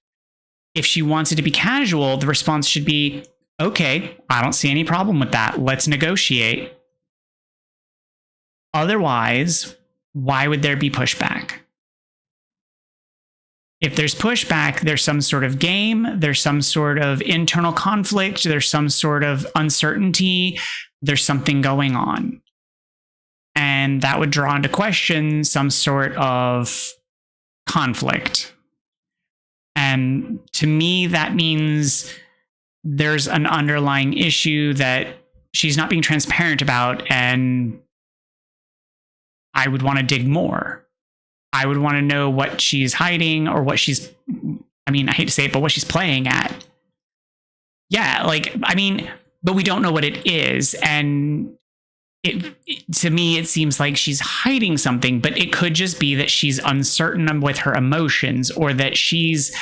If she wants it to be casual, the response should be, okay, I don't see any problem with that. Let's negotiate. Otherwise, why would there be pushback? If there's pushback, there's some sort of game, there's some sort of internal conflict, there's some sort of uncertainty, there's something going on. And that would draw into question some sort of conflict. And to me, that means there's an underlying issue that she's not being transparent about, and I would want to dig more. I would want to know what she's hiding or what she's, I mean, I hate to say it, but what she's playing at. Yeah, like, I mean, but we don't know what it is. And to me, it seems like she's hiding something, but it could just be that she's uncertain with her emotions, or that she's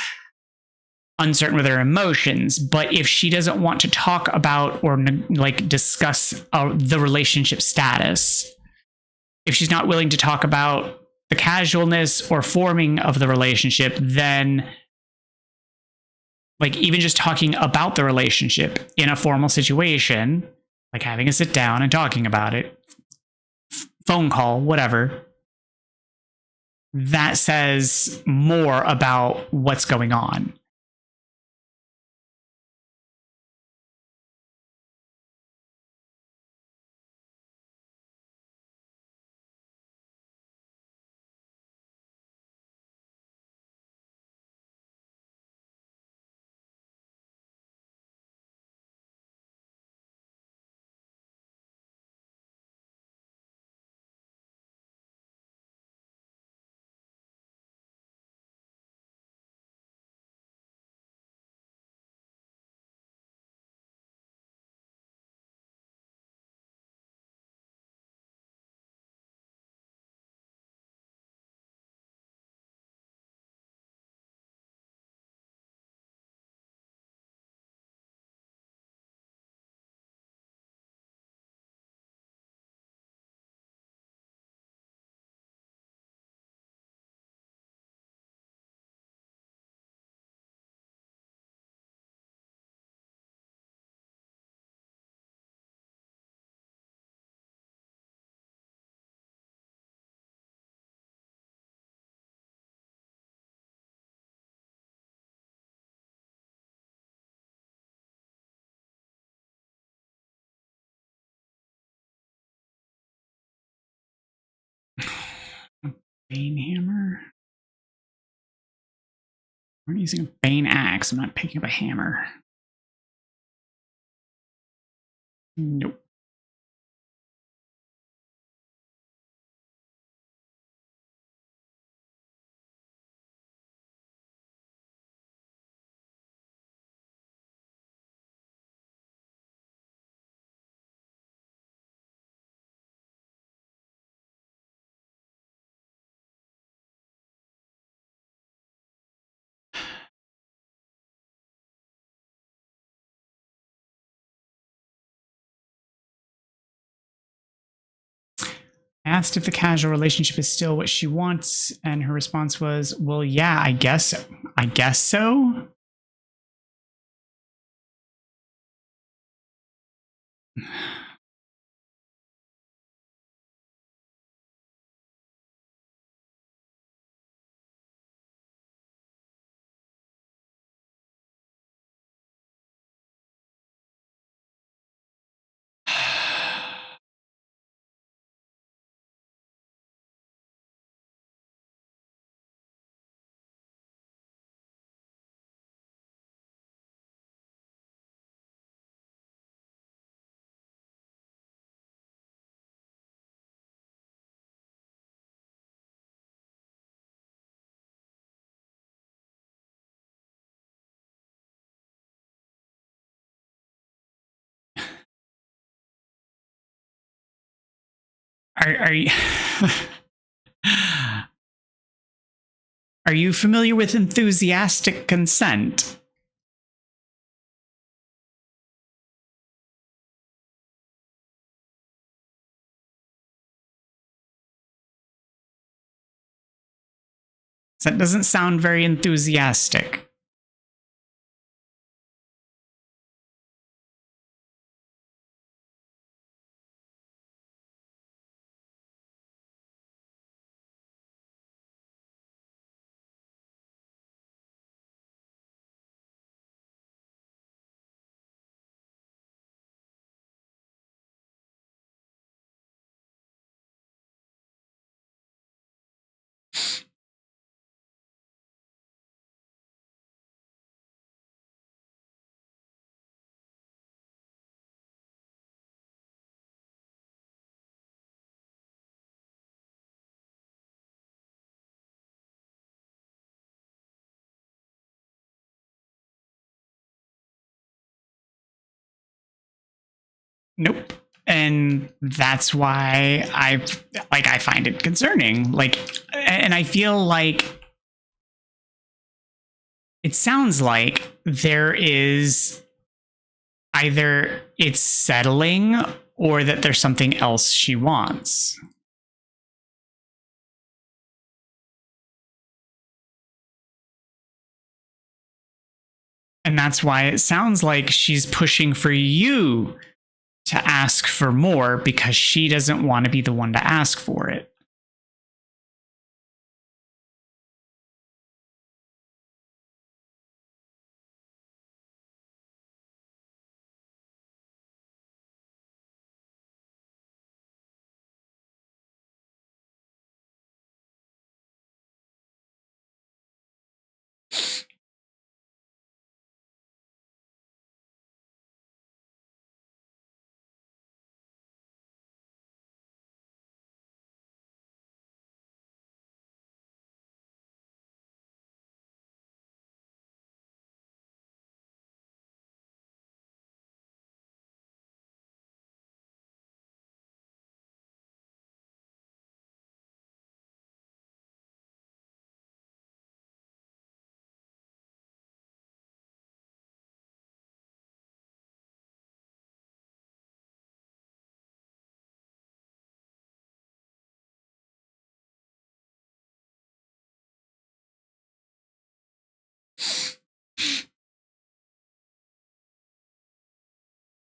uncertain with her emotions. But if she doesn't want to talk about or like discuss the relationship status, if she's not willing to talk about the casualness or forming of the relationship, then like even just talking about the relationship in a formal situation, like having a sit down and talking about it, phone call, whatever, that says more about what's going on. Bane hammer? I'm using a Bane axe. I'm not picking up a hammer. Nope. Asked if the casual relationship is still what she wants, and her response was, well, yeah, I guess so. Are you are you familiar with enthusiastic consent? That doesn't sound very enthusiastic. Nope. And that's why I find it concerning. And I feel like it sounds like there is either it's settling or that there's something else she wants. And that's why it sounds like she's pushing for you to ask for more because she doesn't want to be the one to ask for it.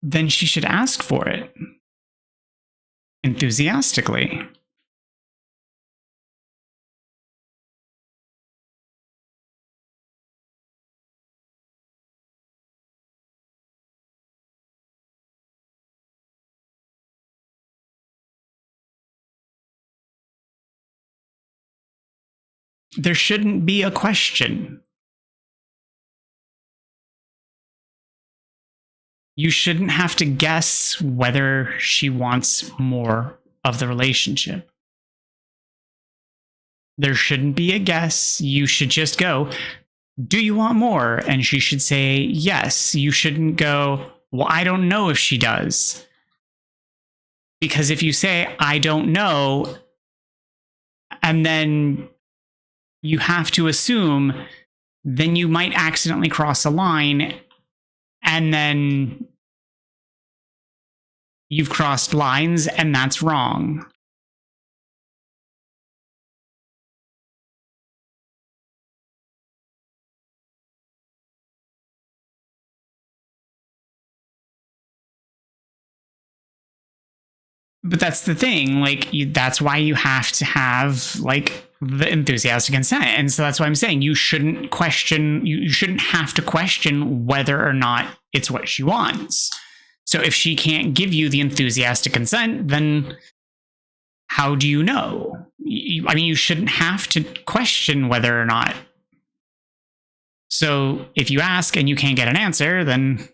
Then she should ask for it enthusiastically. There shouldn't be a question. You shouldn't have to guess whether she wants more of the relationship. There shouldn't be a guess. You should just go, do you want more? And she should say yes. You shouldn't go, well, I don't know if she does. Because if you say, I don't know, and then you have to assume, then you might accidentally cross a line, and then you've crossed lines, and that's wrong. But that's the thing, that's why you have to have, the enthusiastic consent. And so that's why I'm saying you shouldn't have to question whether or not it's what she wants. So if she can't give you the enthusiastic consent, then how do you know? You shouldn't have to question whether or not. So if you ask and you can't get an answer, then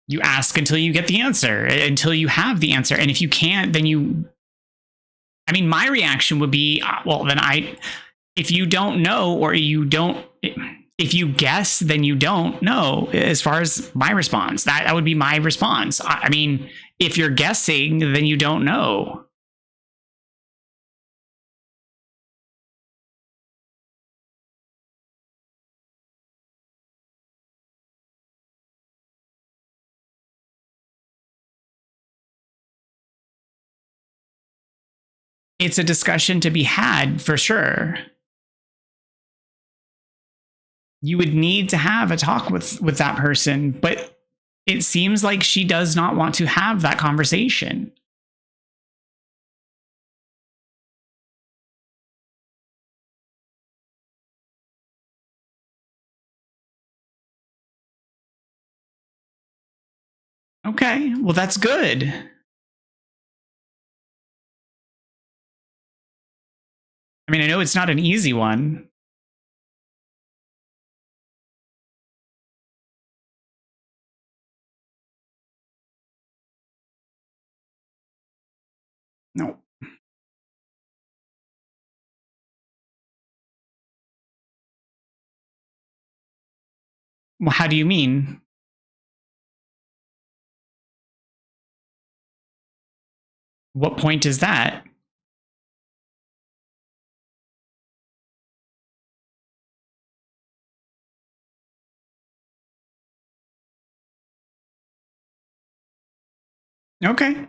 you ask until you get the answer, until you have the answer. And if you can't, then my reaction would be, well, then if you don't know, or if you guess, then you don't know, as far as my response. That would be my response. if you're guessing, then you don't know. It's a discussion to be had for sure. You would need to have a talk with that person, but it seems like she does not want to have that conversation. Okay, well, that's good. I mean, I know it's not an easy one. No. Well, how do you mean? What point is that? Okay.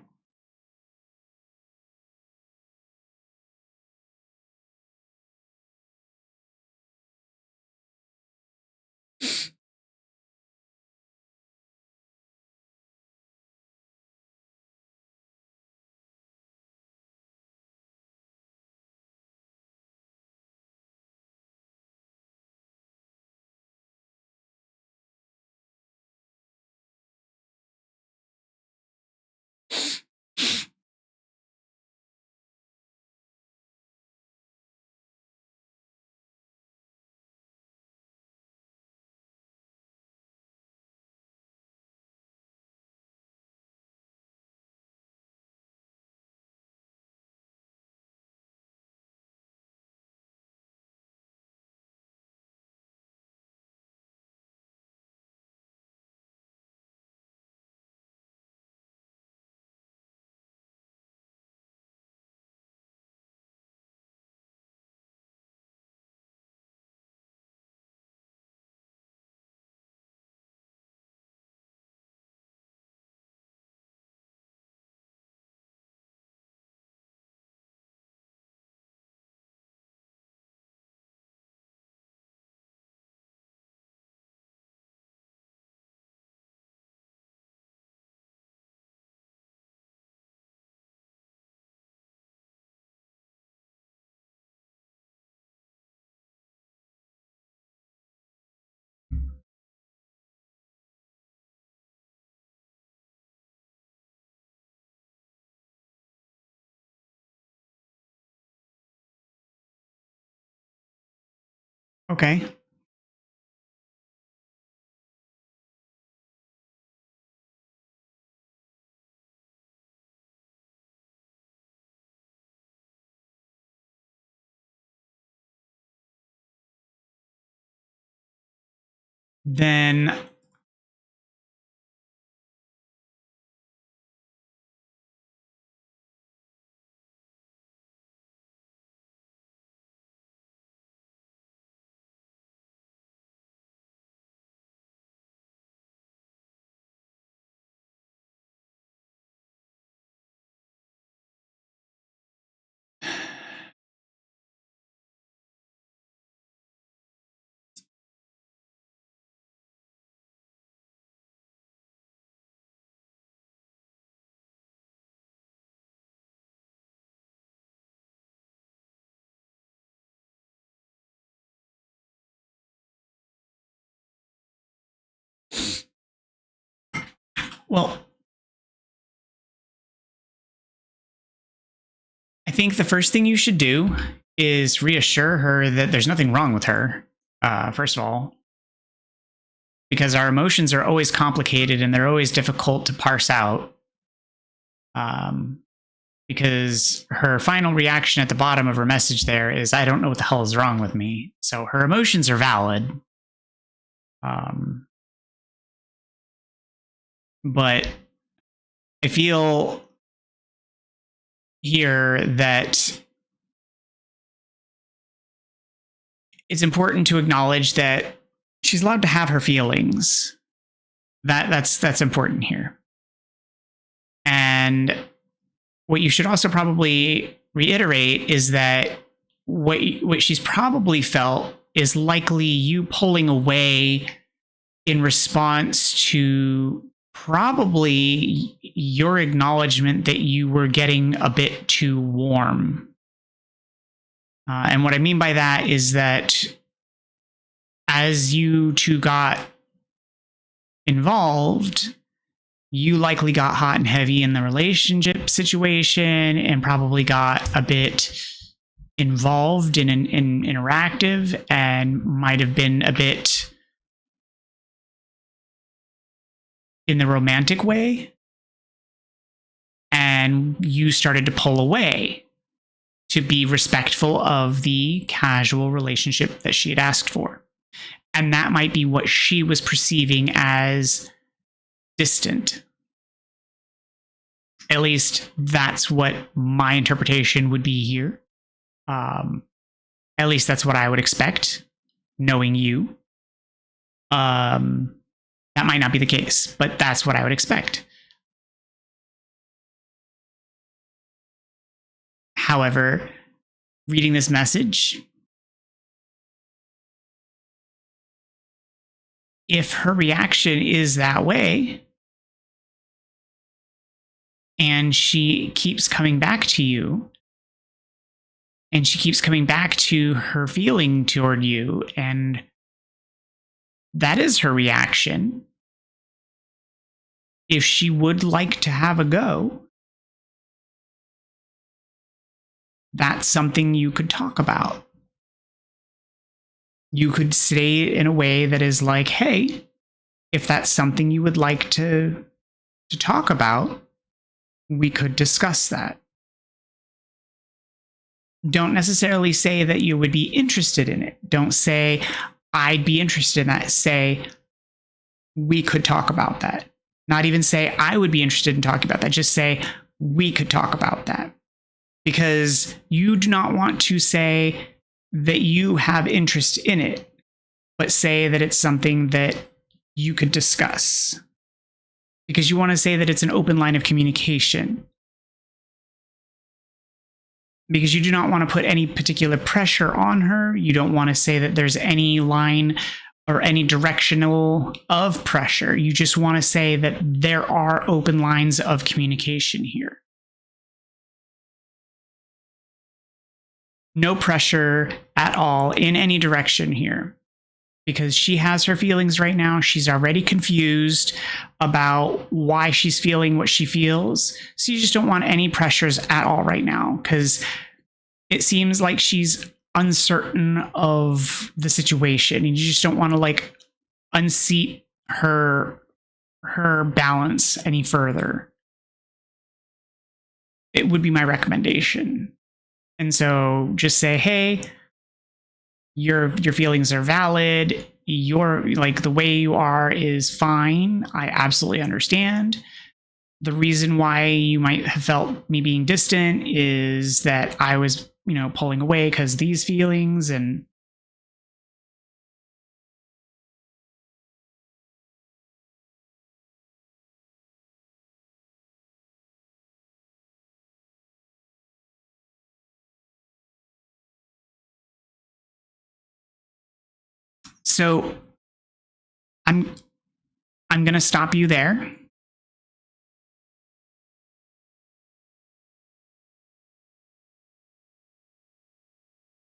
Okay. Then well, I think the first thing you should do is reassure her that there's nothing wrong with her, first of all, because our emotions are always complicated and they're always difficult to parse out. Because her final reaction at the bottom of her message there is, I don't know what the hell is wrong with me. So her emotions are valid. But I feel here that it's important to acknowledge that she's allowed to have her feelings. That's important here. And what you should also probably reiterate is that what she's probably felt is likely you pulling away in response to probably your acknowledgement that you were getting a bit too warm. And what I mean by that is that as you two got involved, you likely got hot and heavy in the relationship situation and probably got a bit involved in interactive and might have been a bit in the romantic way. And you started to pull away to be respectful of the casual relationship that she had asked for. And that might be what she was perceiving as distant. At least that's what my interpretation would be here. At least that's what I would expect, knowing you. That might not be the case, but that's what I would expect. However, reading this message, if her reaction is that way, and she keeps coming back to you, and she keeps coming back to her feeling toward you, and that is her reaction. If she would like to have a go, that's something you could talk about. You could say it in a way that is like, hey, if that's something you would like to talk about, we could discuss that. Don't necessarily say that you would be interested in it. Don't say, I'd be interested in that. Say, we could talk about that. Not even say, I would be interested in talking about that. Just say, we could talk about that. Because you do not want to say that you have interest in it, but say that it's something that you could discuss. Because you want to say that it's an open line of communication. Because you do not want to put any particular pressure on her. You don't want to say that there's any line or any directional of pressure. You just want to say that there are open lines of communication here. No pressure at all in any direction here. Because she has her feelings right now. She's already confused about why she's feeling what she feels. So you just don't want any pressures at all right now, because it seems like she's uncertain of the situation. And you just don't want to like unseat her balance any further. It would be my recommendation. And so just say, hey, your feelings are valid. You're like, the way you are is fine. I absolutely understand. The reason why you might have felt me being distant is that I was, pulling away because these feelings. And so I'm going to stop you there.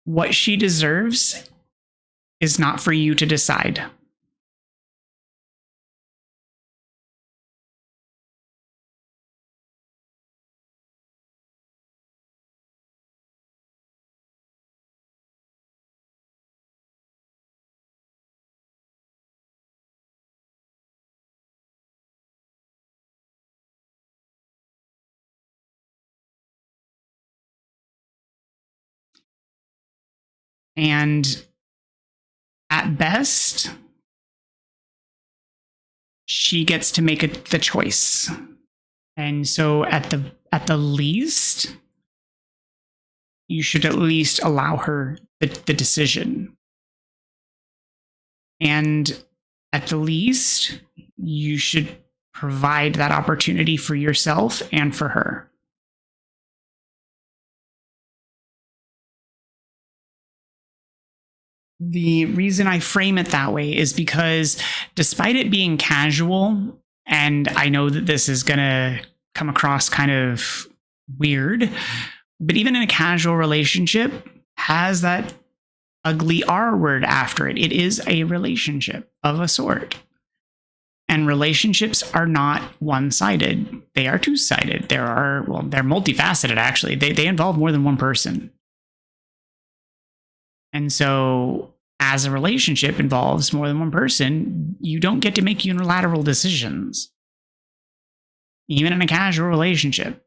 What she deserves is not for you to decide. And at best, she gets to make the choice. And so at the least, you should at least allow her the decision. And at the least, you should provide that opportunity for yourself and for her. The reason I frame it that way is because despite it being casual, and I know that this is going to come across kind of weird, but even in a casual relationship has that ugly R word after it. It is a relationship of a sort. And relationships are not one-sided. They are two-sided. They're multifaceted, actually. They involve more than one person. And so as a relationship involves more than one person, you don't get to make unilateral decisions, even in a casual relationship.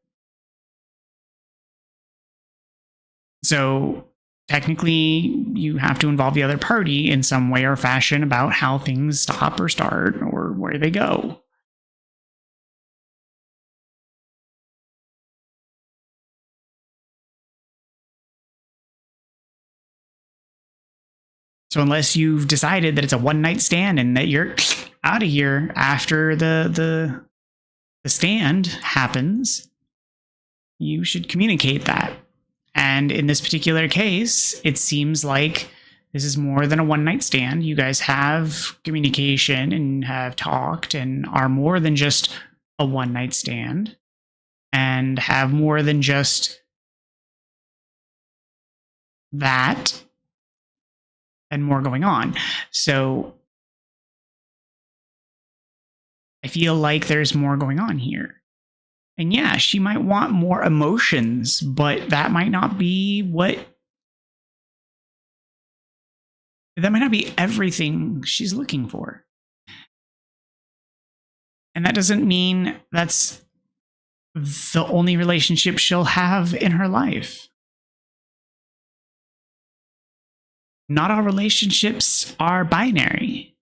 So technically, you have to involve the other party in some way or fashion about how things stop or start or where they go. So unless you've decided that it's a one-night stand and that you're out of here after the stand happens, you should communicate that. And in this particular case, it seems like this is more than a one-night stand. You guys have communication and have talked and are more than just a one-night stand and have more than just that and more going on. So I feel like there's more going on here. And yeah, she might want more emotions, but that might not be everything she's looking for. And that doesn't mean that's the only relationship she'll have in her life. Not all relationships are binary.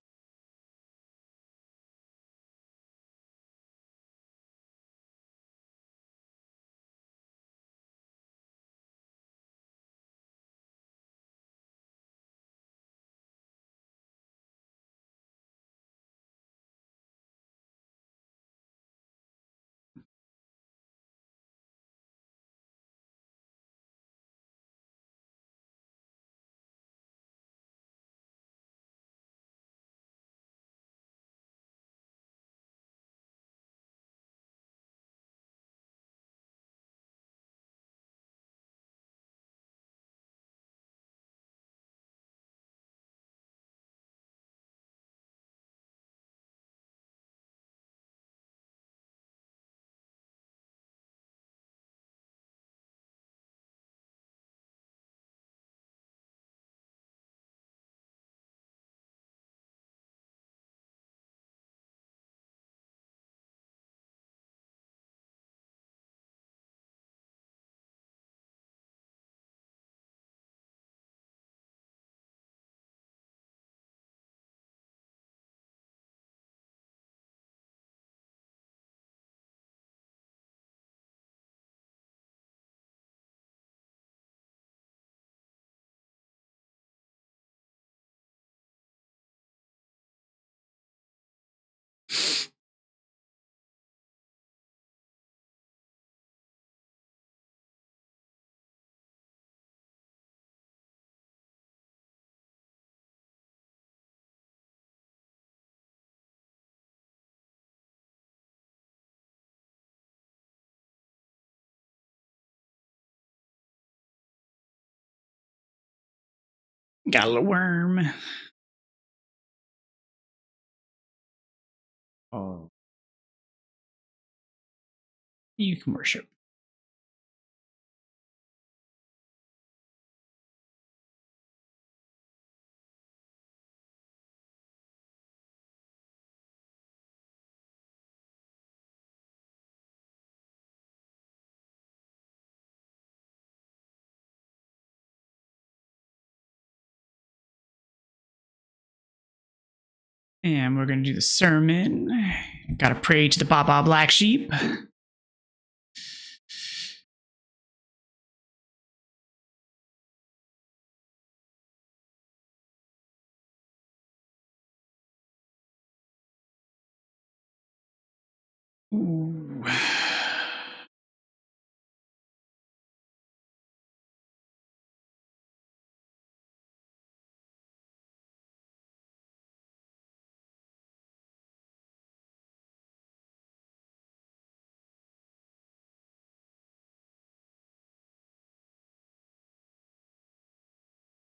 Got a little worm. Oh. You can worship. And we're going to do the sermon. Got to pray to the Baba Black Sheep. Ooh.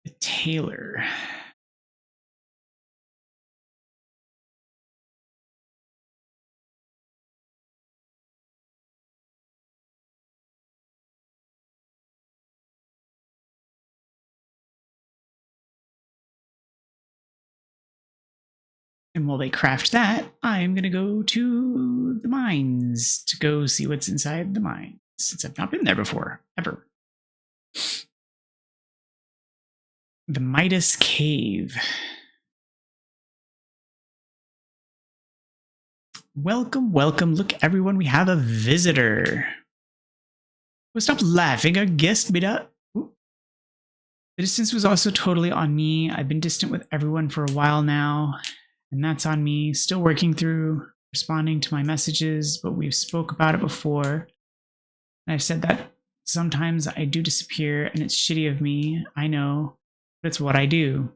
The tailor. And while they craft that, I'm going to go to the mines to go see what's inside the mines, since I've not been there before, ever. The Midas Cave. Welcome, welcome. Look, everyone, we have a visitor. Well, stop laughing. Our guest made up. The distance was also totally on me. I've been distant with everyone for a while now, and that's on me. Still working through responding to my messages, but we've spoke about it before. And I've said that sometimes I do disappear, and it's shitty of me. I know, but it's what I do.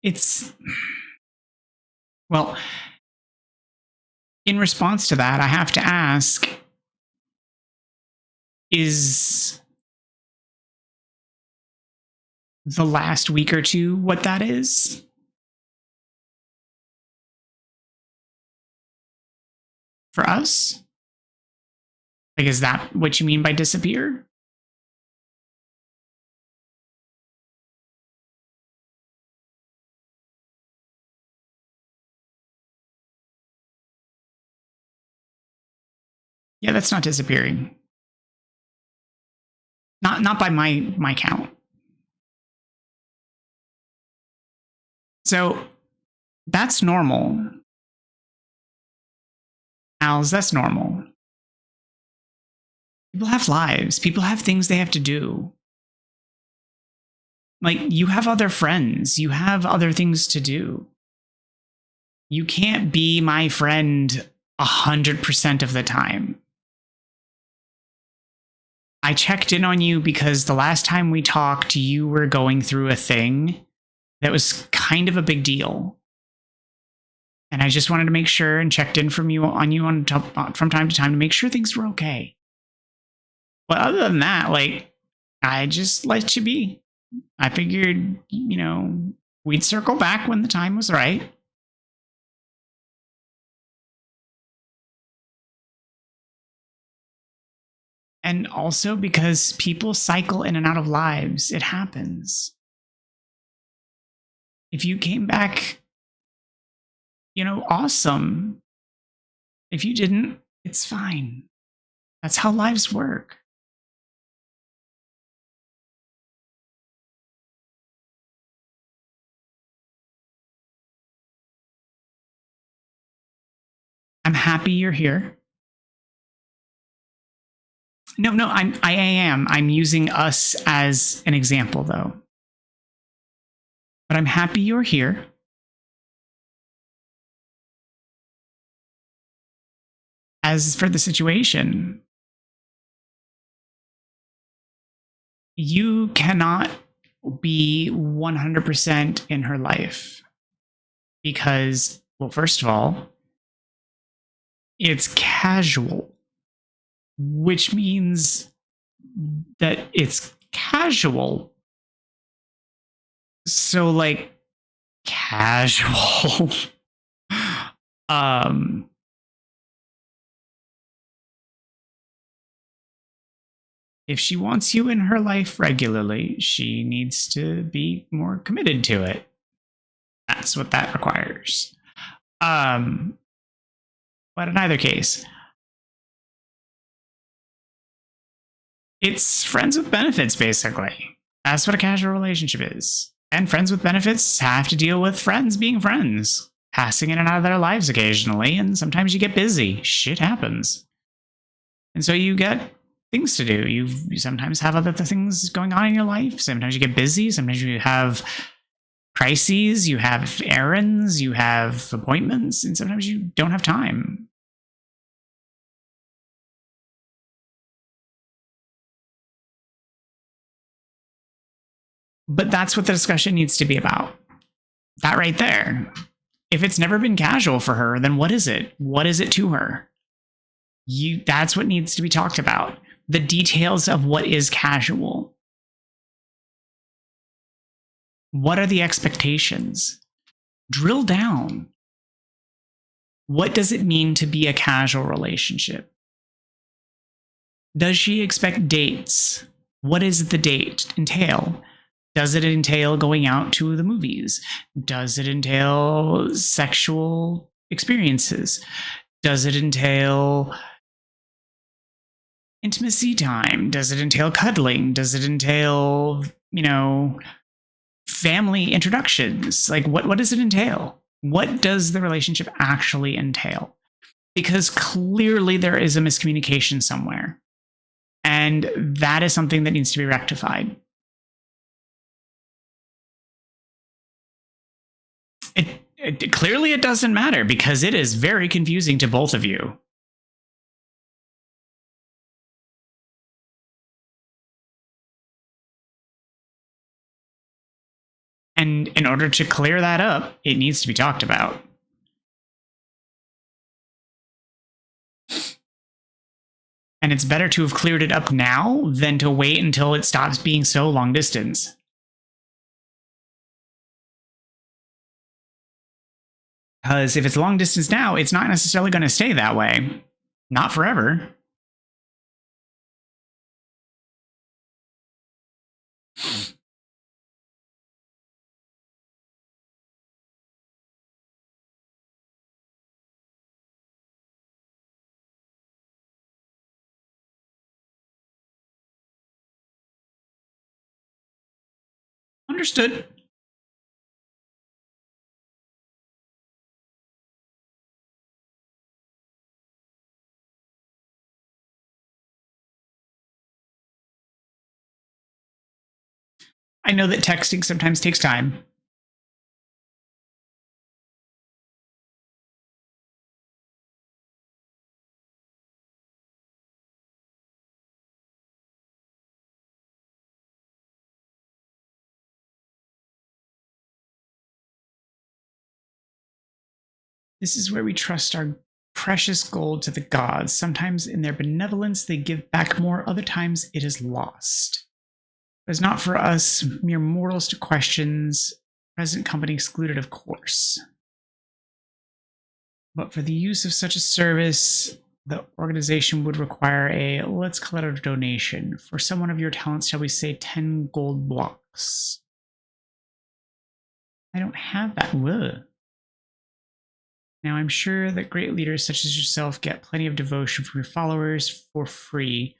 It's, well, in response to that, I have to ask, is the last week or two what that is? For us? Like, is that what you mean by disappear? Yeah, that's not disappearing. Not by my count. So that's normal. Als, that's normal. People have lives. People have things they have to do. Like, you have other friends. You have other things to do. You can't be my friend 100% of the time. I checked in on you because the last time we talked, you were going through a thing that was kind of a big deal. And I just wanted to make sure and checked in from from time to time to make sure things were okay. But other than that, like, I just let you be. I figured, we'd circle back when the time was right. And also because people cycle in and out of lives. It happens. If you came back, awesome. If you didn't, it's fine. That's how lives work. I'm happy you're here. No, I am. I'm using us as an example, though. But I'm happy you're here. As for the situation, you cannot be 100% in her life because, well, first of all, it's casual, which means that it's casual. So, like, casual. If she wants you in her life regularly, she needs to be more committed to it. That's what that requires. But in either case, it's friends with benefits, basically. That's what a casual relationship is. And friends with benefits have to deal with friends being friends, passing in and out of their lives occasionally, and sometimes you get busy. Shit happens. And so you get things to do. You sometimes have other things going on in your life. Sometimes you get busy. Sometimes you have crises. You have errands. You have appointments. And sometimes you don't have time. But that's what the discussion needs to be about. That right there. If it's never been casual for her, then what is it? What is it to her? That's what needs to be talked about. The details of what is casual. What are the expectations? Drill down. What does it mean to be a casual relationship? Does she expect dates? What does the date entail? Does it entail going out to the movies? Does it entail sexual experiences? Does it entail intimacy time? Does it entail cuddling? Does it entail, family introductions? Like, what does it entail? What does the relationship actually entail? Because clearly there is a miscommunication somewhere. And that is something that needs to be rectified. Clearly it doesn't matter because it is very confusing to both of you. And in order to clear that up, it needs to be talked about. And it's better to have cleared it up now than to wait until it stops being so long distance. Because if it's long distance now, it's not necessarily going to stay that way. Not forever. Understood. I know that texting sometimes takes time. This is where we trust our precious gold to the gods. Sometimes in their benevolence they give back more, other times it is lost. It is not for us, mere mortals, to questions, present company excluded, of course. But for the use of such a service, the organization would require a, let's call it a donation. For someone of your talents, shall we say 10 gold blocks? I don't have that. Whoa. Now, I'm sure that great leaders such as yourself get plenty of devotion from your followers for free.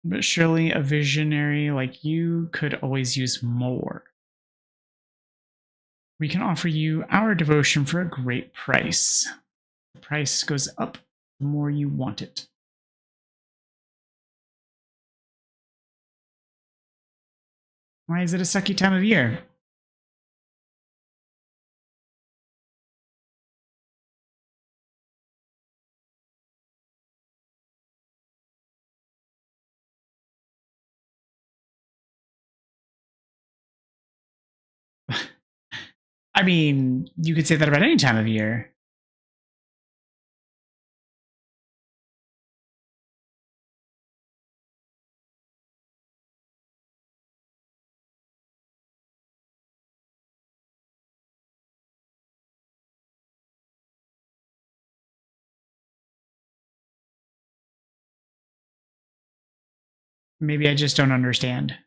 But surely a visionary like you could always use more. We can offer you our devotion for a great price. The price goes up the more you want it. Why is it a sucky time of year? I mean, you could say that about any time of year. Maybe I just don't understand.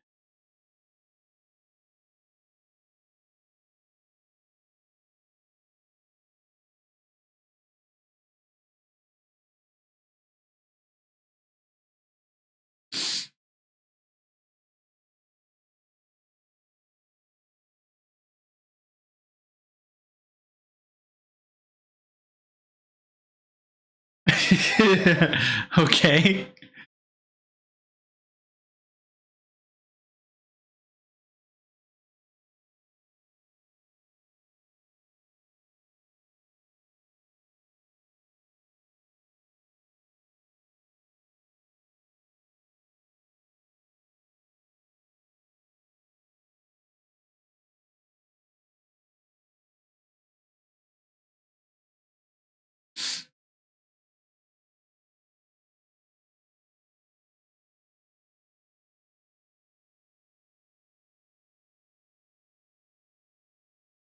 Okay.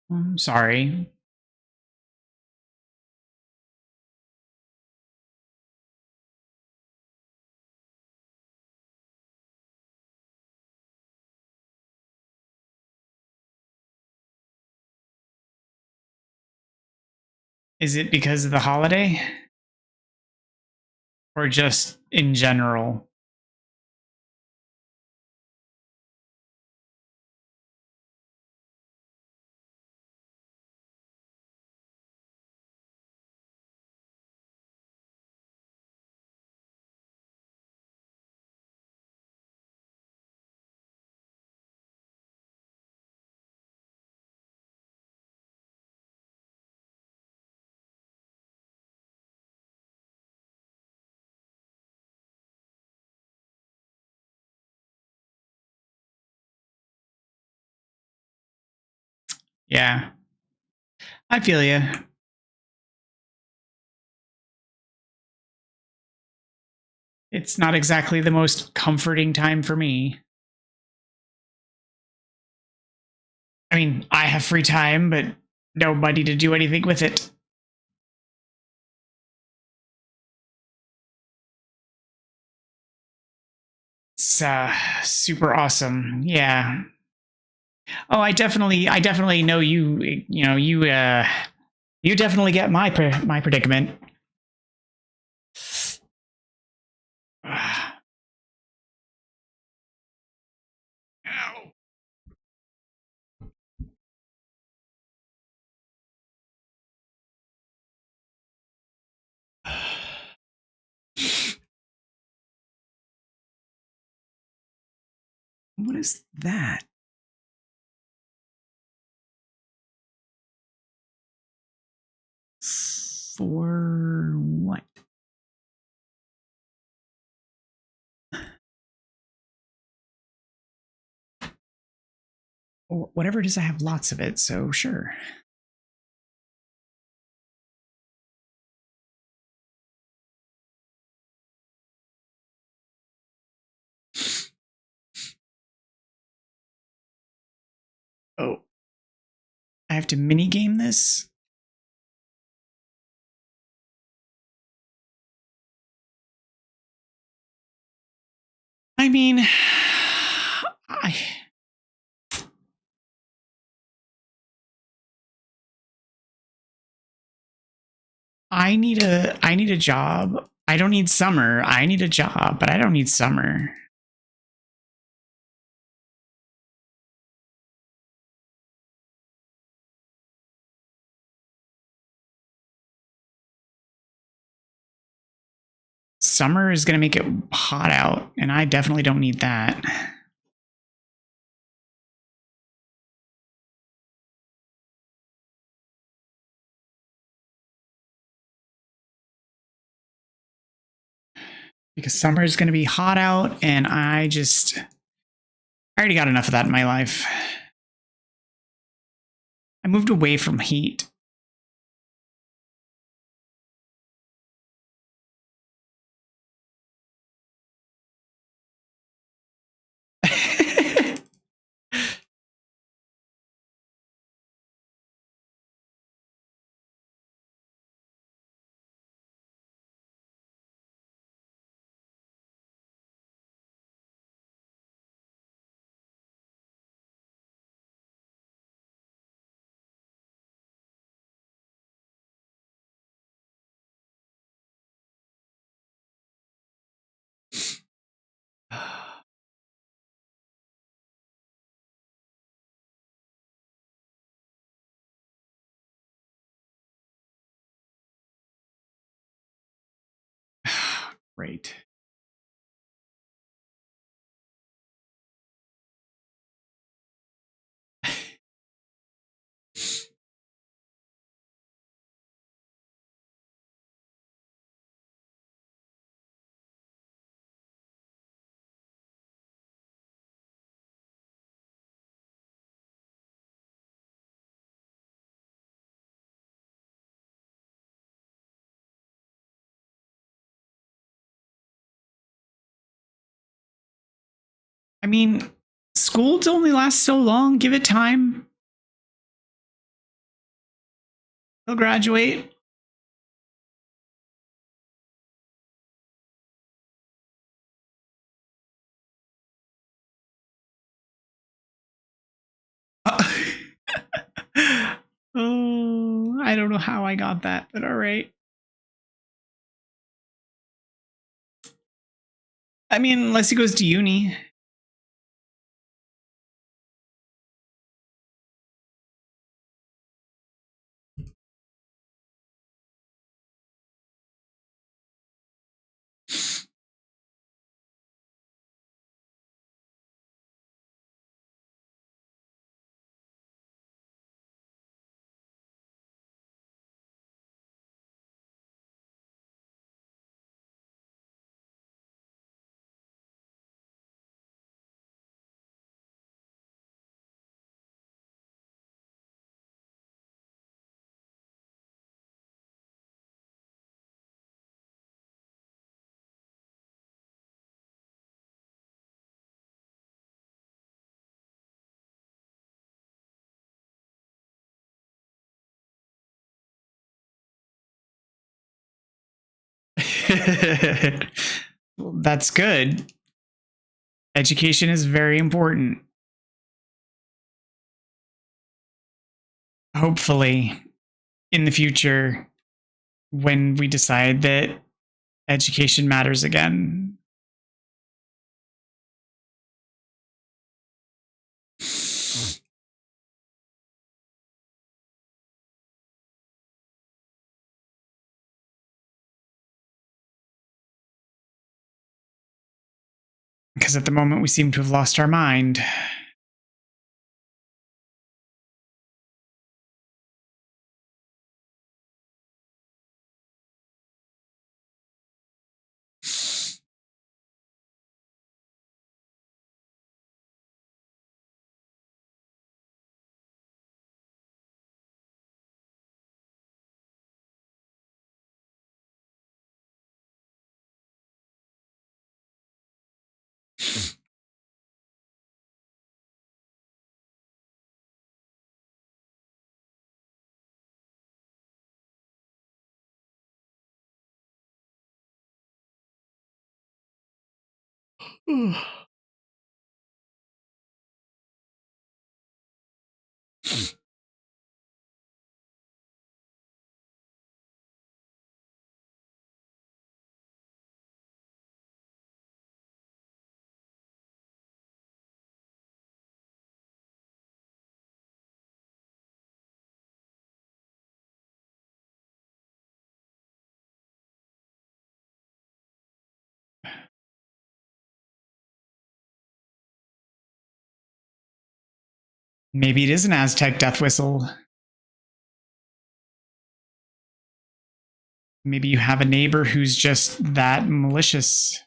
I'm sorry. Is it because of the holiday? Or just in general? Yeah. I feel you. It's not exactly the most comforting time for me. I mean, I have free time, but nobody to do anything with it. It's super awesome. Yeah. Oh, I definitely know you. You know, you definitely get my predicament. Ow. What is that? For what? Whatever it is, I have lots of it, so sure. Oh, I have to mini game this? I mean, I I need a job. I don't need summer. I need a job, but I don't need summer. Summer is going to make it hot out, and I definitely don't need that. Because summer is going to be hot out, and I already got enough of that in my life. I moved away from heat. Great. I mean, school only lasts so long. Give it time. He'll graduate. Oh, I don't know how I got that, but all right. I mean, unless he goes to uni. Well, that's good. Education is very important. Hopefully, in the future, when we decide that education matters again. Because at the moment we seem to have lost our mind. Maybe it is an Aztec death whistle. Maybe you have a neighbor who's just that malicious.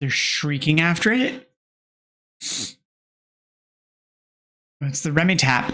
They're shrieking after it. It's the Remy tap.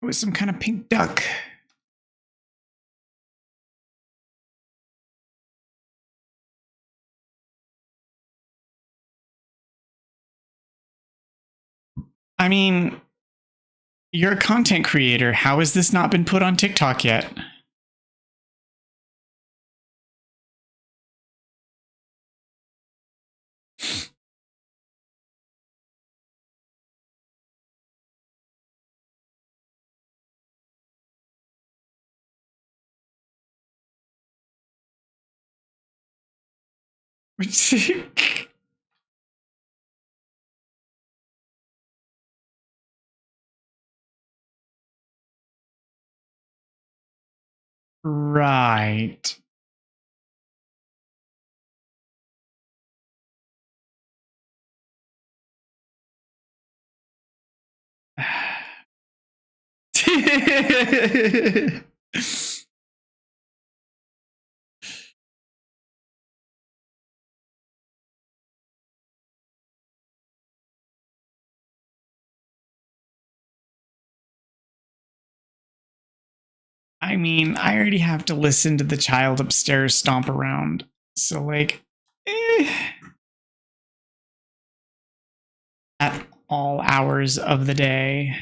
with some kind of pink duck. I mean, you're a content creator. How has this not been put on TikTok yet? Right. I mean, I already have to listen to the child upstairs stomp around. So, like, at all hours of the day.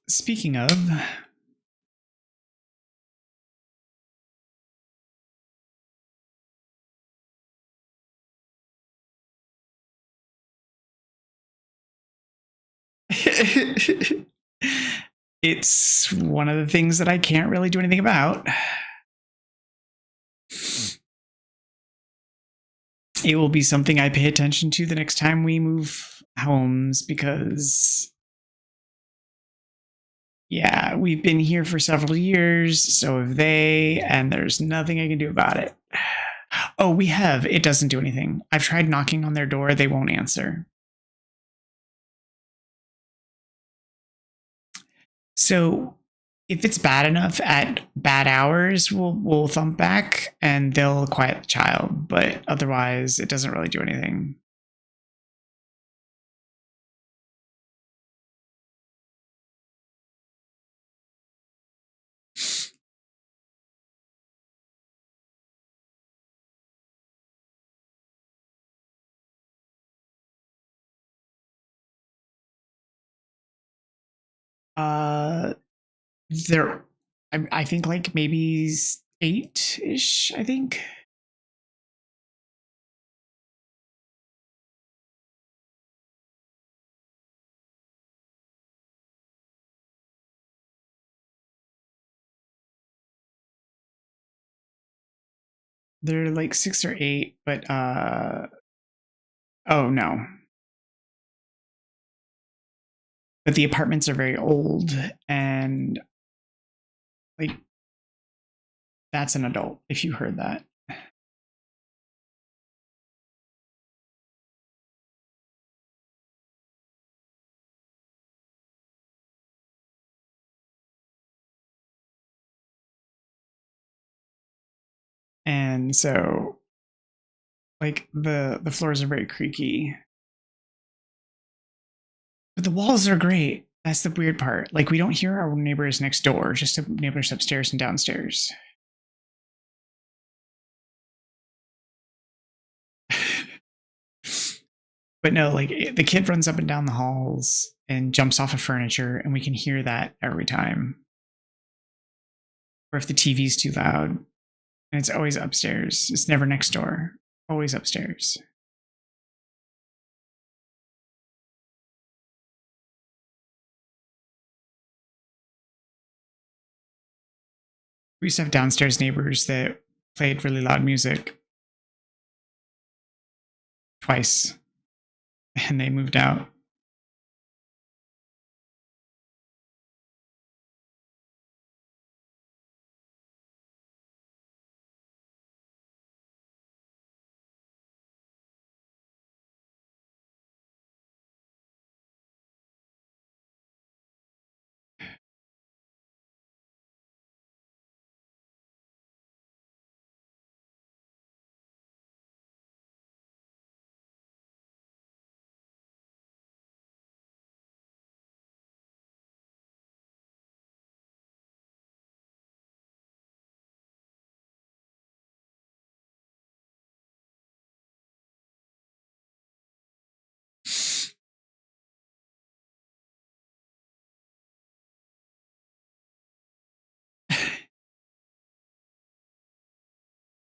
Speaking of, it's one of the things that I can't really do anything about. It will be something I pay attention to the next time we move homes because, yeah, we've been here for several years, so have they, and there's nothing I can do about it. Oh, we have. It doesn't do anything. I've tried knocking on their door, they won't answer. So if it's bad enough at bad hours, we'll thump back and they'll quiet the child. But otherwise, it doesn't really do anything. Uh, there, I think like maybe 8-ish. I think. They're like 6 or 8, but oh no. But the apartments are very old and like that's an adult if you heard that. And so like the floors are very creaky. But the walls are great. That's the weird part. Like we don't hear our neighbors next door, just the neighbors upstairs and downstairs. But no, like the kid runs up and down the halls and jumps off of furniture, and we can hear that every time. Or if the TV's too loud, and it's always upstairs. It's never next door. Always upstairs. We used to have downstairs neighbors that played really loud music twice, and they moved out.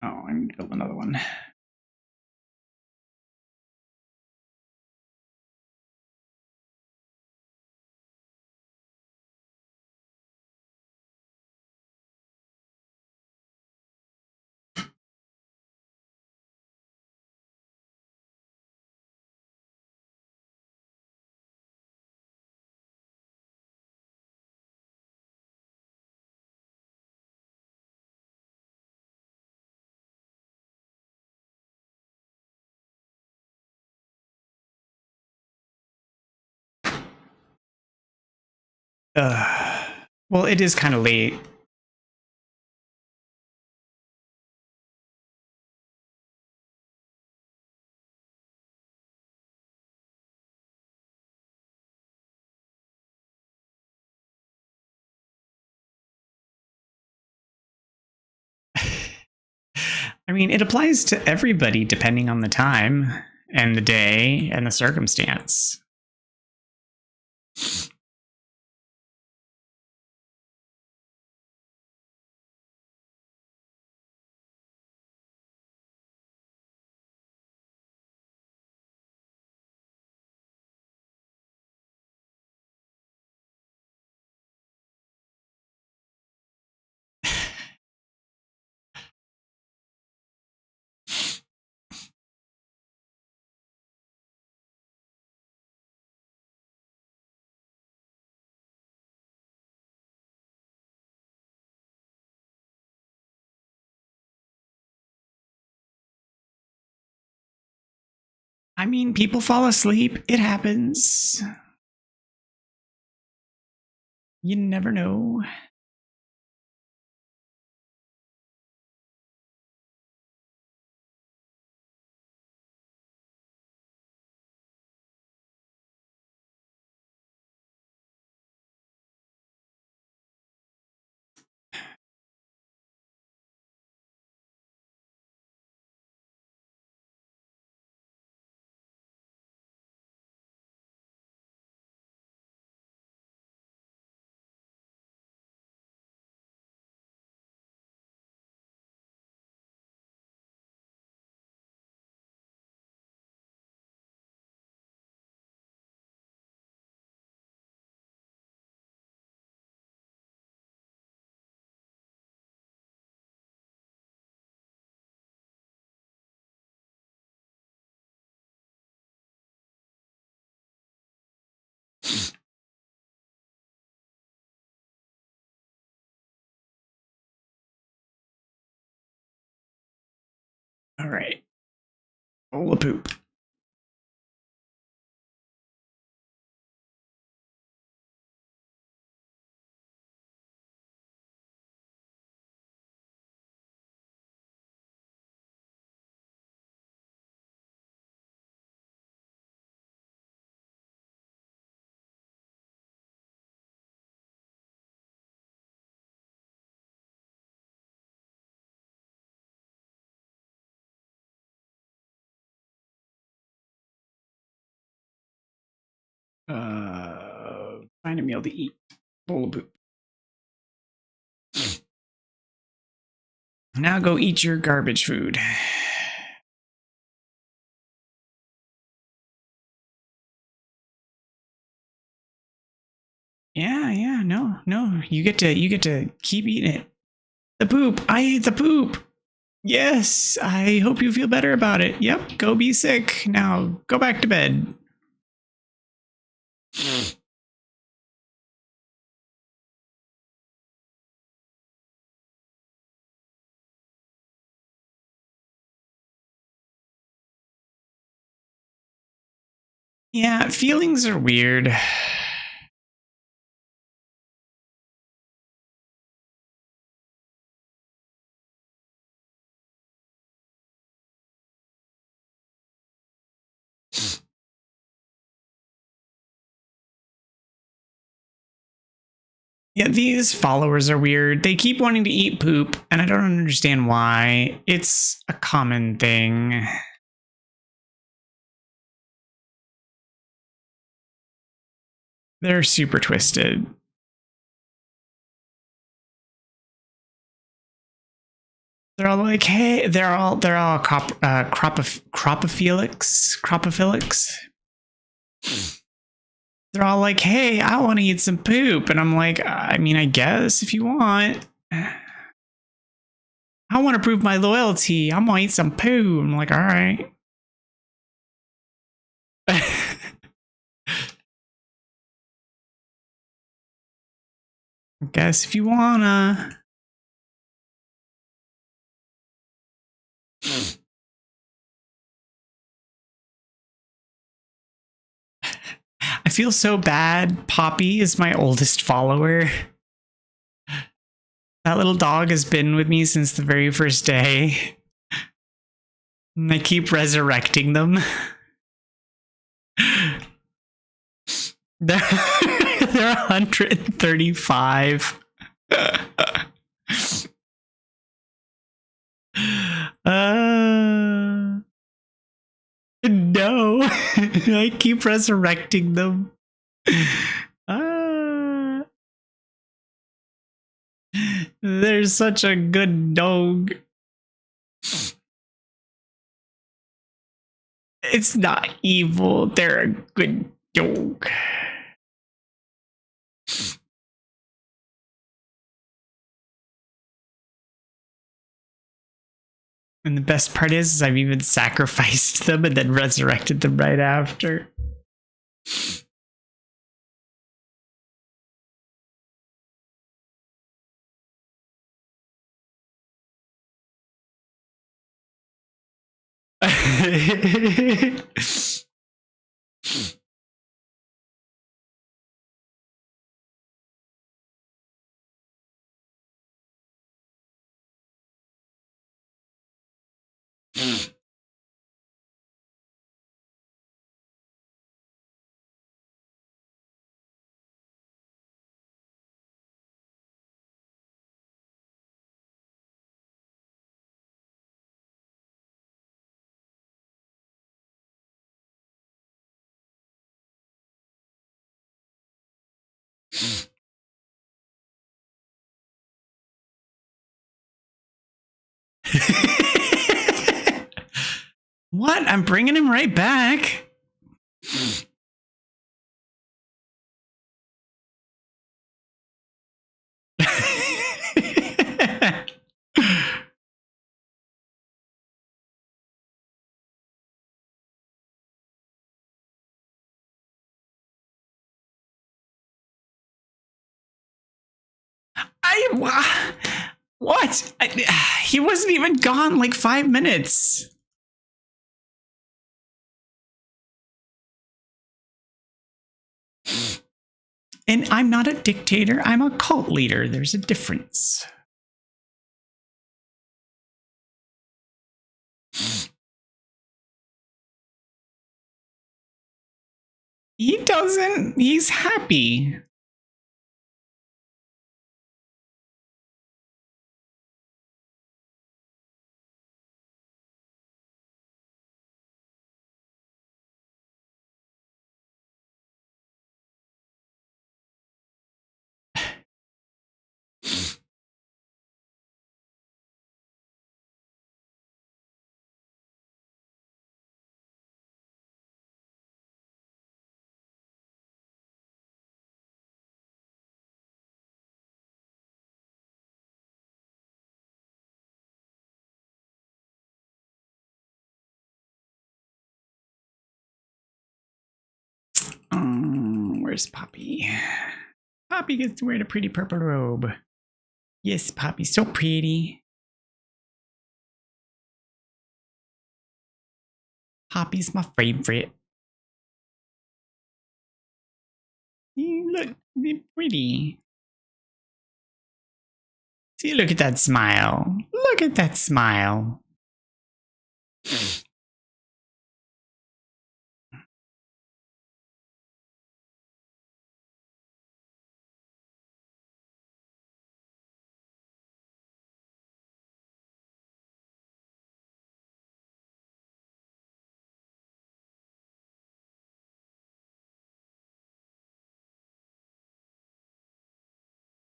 Oh, I need to build another one. Well, it is kind of late. I mean, it applies to everybody depending on the time and the day and the circumstance. I mean, people fall asleep. It happens. You never know. All right. Bowl of poop. Find a meal to eat. Bowl of poop. Now go eat your garbage food. Yeah, no. You get to keep eating it. The poop. I ate the poop. Yes, I hope you feel better about it. Yep, go be sick. Now go back to bed. Yeah, feelings are weird. Yeah, these followers are weird. They keep wanting to eat poop, and I don't understand why. It's a common thing. They're super twisted. They're all like, hey, cropophilics. They're all like, hey, I want to eat some poop. And I'm like, I mean, I guess if you want. I want to prove my loyalty. I'm going to eat some poo. I'm like, all right. I guess if you wanna. I feel so bad. Poppy is my oldest follower. That little dog has been with me since the very first day. And I keep resurrecting them. They're 135. No. I keep resurrecting them. They're such a good dog. It's not evil. They're a good dog. And the best part is I've even sacrificed them and then resurrected them right after. What? I'm bringing him right back. What? He wasn't even gone like 5 minutes. And I'm not a dictator. I'm a cult leader. There's a difference. He doesn't. He's happy. Where's Poppy? Poppy gets to wear the pretty purple robe. Yes, Poppy, so pretty. Poppy's my favorite. You look pretty. See, look at that smile. Look at that smile.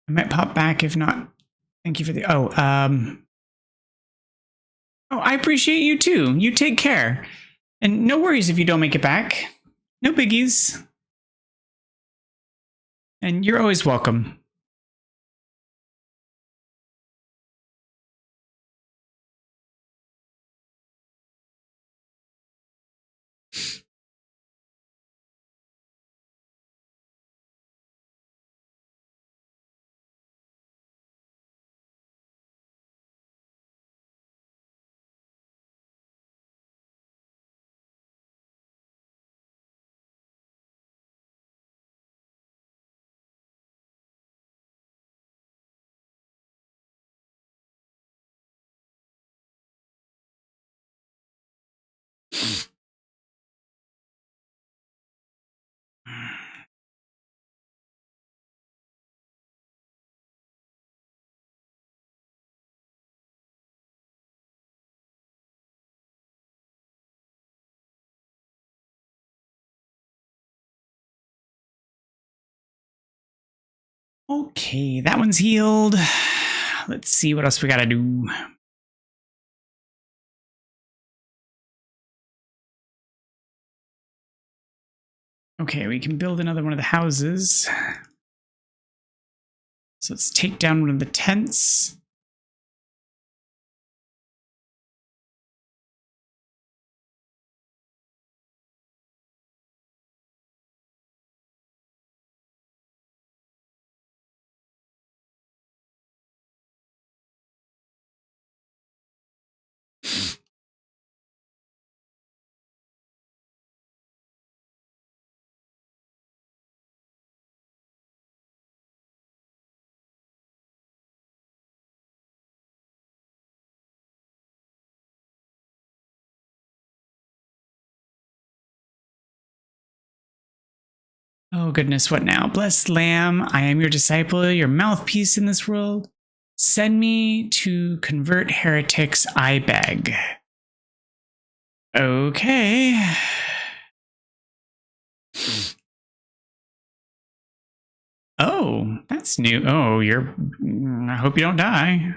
I might pop back if not. Thank you for the Oh, I appreciate you too. You take care. And no worries if you don't make it back. No biggies. And you're always welcome. Okay, that one's healed. Let's see what else we gotta do. Okay, we can build another one of the houses. So let's take down one of the tents. Oh goodness, what now? Blessed Lamb, I am your disciple, your mouthpiece in this world. Send me to convert heretics, I beg. Okay. Oh, that's new. Oh, I hope you don't die.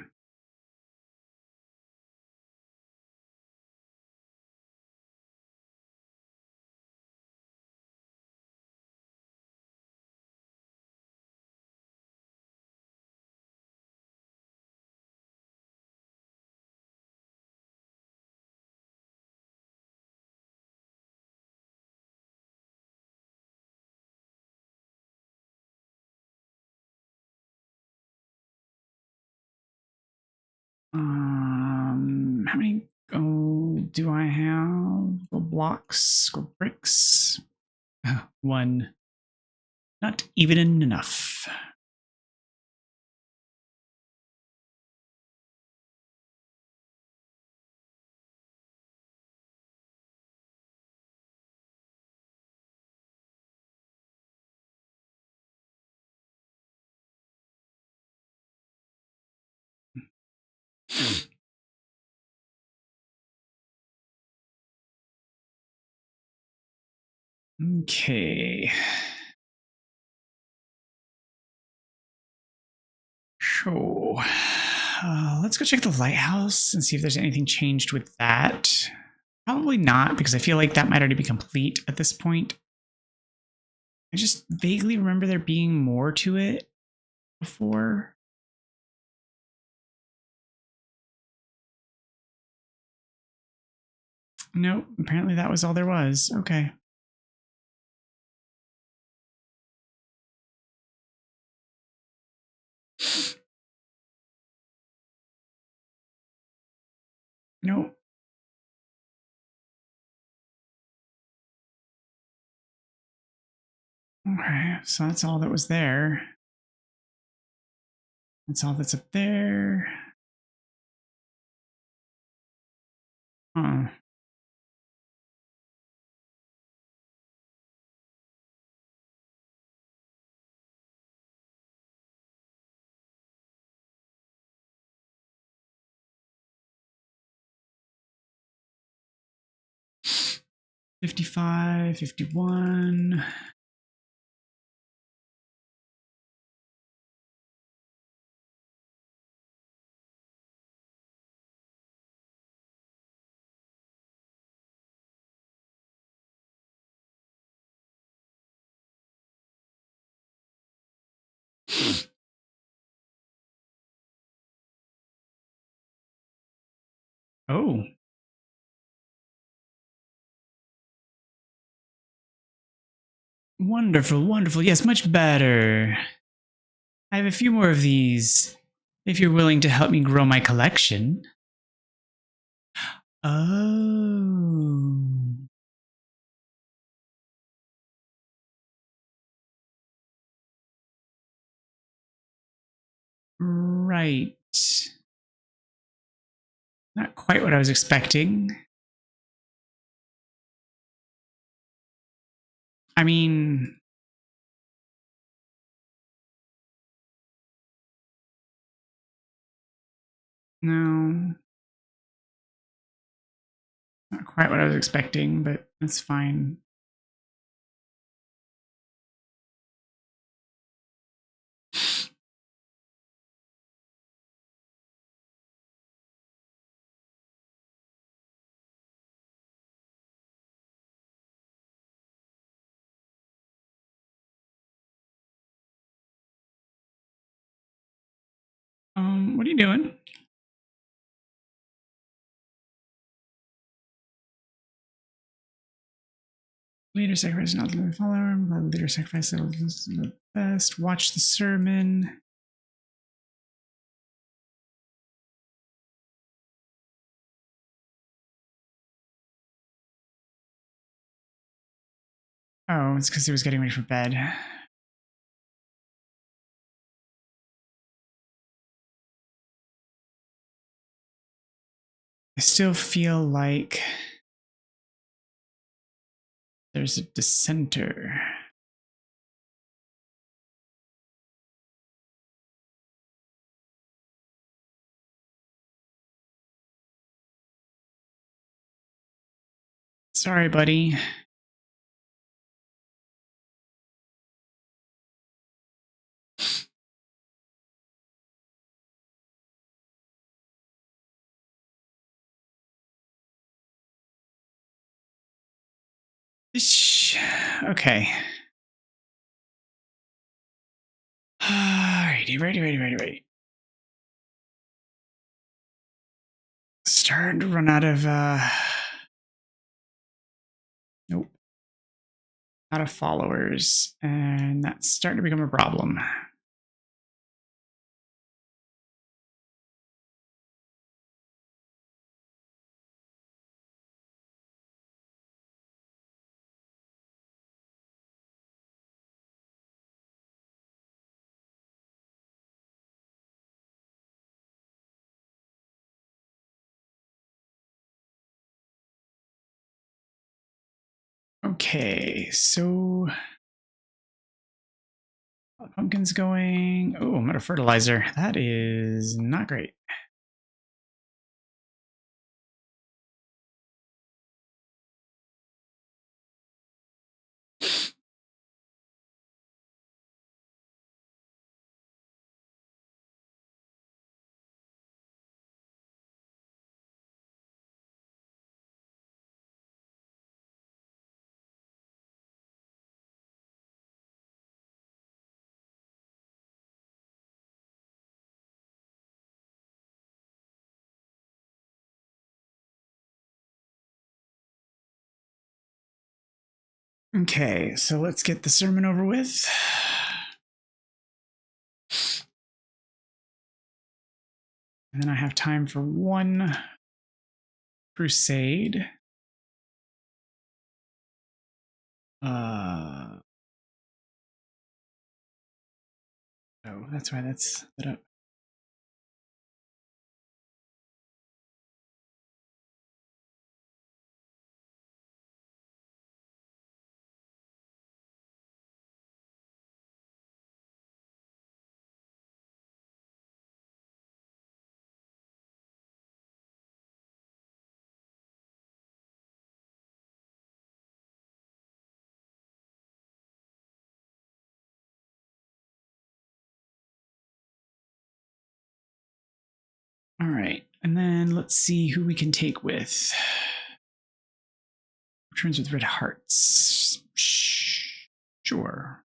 How many do I have? Go blocks, go bricks. One. Not even enough. Okay. So, let's go check the lighthouse and see if there's anything changed with that. Probably not, because I feel like that might already be complete at this point. I just vaguely remember there being more to it before. Nope, apparently that was all there was. Okay. Nope. Okay, so that's all that was there. That's all that's up there. Huh. $55, $51. Oh. Wonderful, wonderful. Yes, much better. I have a few more of these. If you're willing to help me grow my collection. Oh. Right. Not quite what I was expecting. I mean, no. Not quite what I was expecting, but that's fine. What are you doing? Leader sacrifice not the follower. Leader sacrifice is the best. Watch the sermon. Oh, it's because he was getting ready for bed. I still feel like there's a dissenter. Sorry, buddy. Okay. Alrighty, ready. Starting to run out of nope. Out of followers, and that's starting to become a problem. Okay, so pumpkin's going. Oh, I'm out of fertilizer. That is not great. Okay, so let's get the sermon over with. And then I have time for one crusade. Oh, that's why that's set up. All right, and then let's see who we can take with. Returns with red hearts. Sure.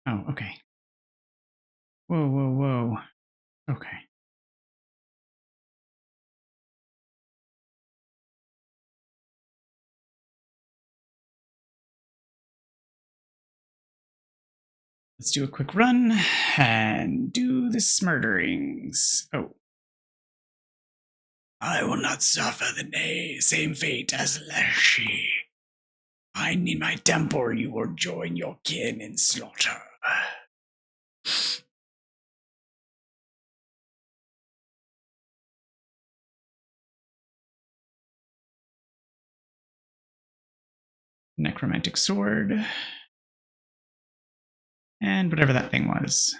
Oh, okay. Whoa, whoa, whoa. Okay. Let's do a quick run and do the smurderings. Oh. I will not suffer the same fate as Leshy. Find in my temple, you will join your kin in slaughter. Necromantic sword. And whatever that thing was.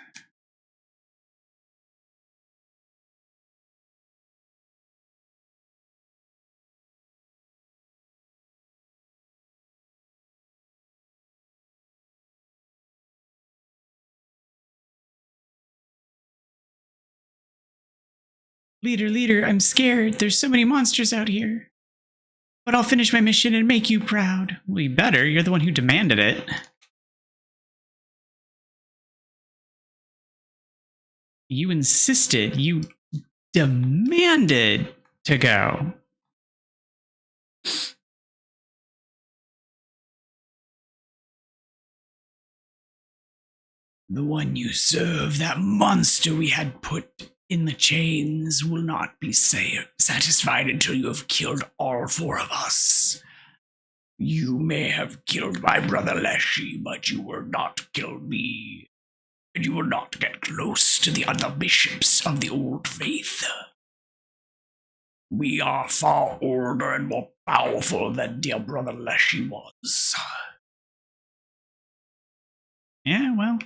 Leader, I'm scared. There's so many monsters out here. But I'll finish my mission and make you proud. Well, you better. You're the one who demanded it. You insisted. You demanded to go. The one you serve, that monster we had put in the chains, will not be satisfied until you have killed all four of us. You may have killed my brother Leshy, but you will not kill me. And you will not get close to the other bishops of the old faith. We are far older and more powerful than dear brother Leshy was. Yeah, well.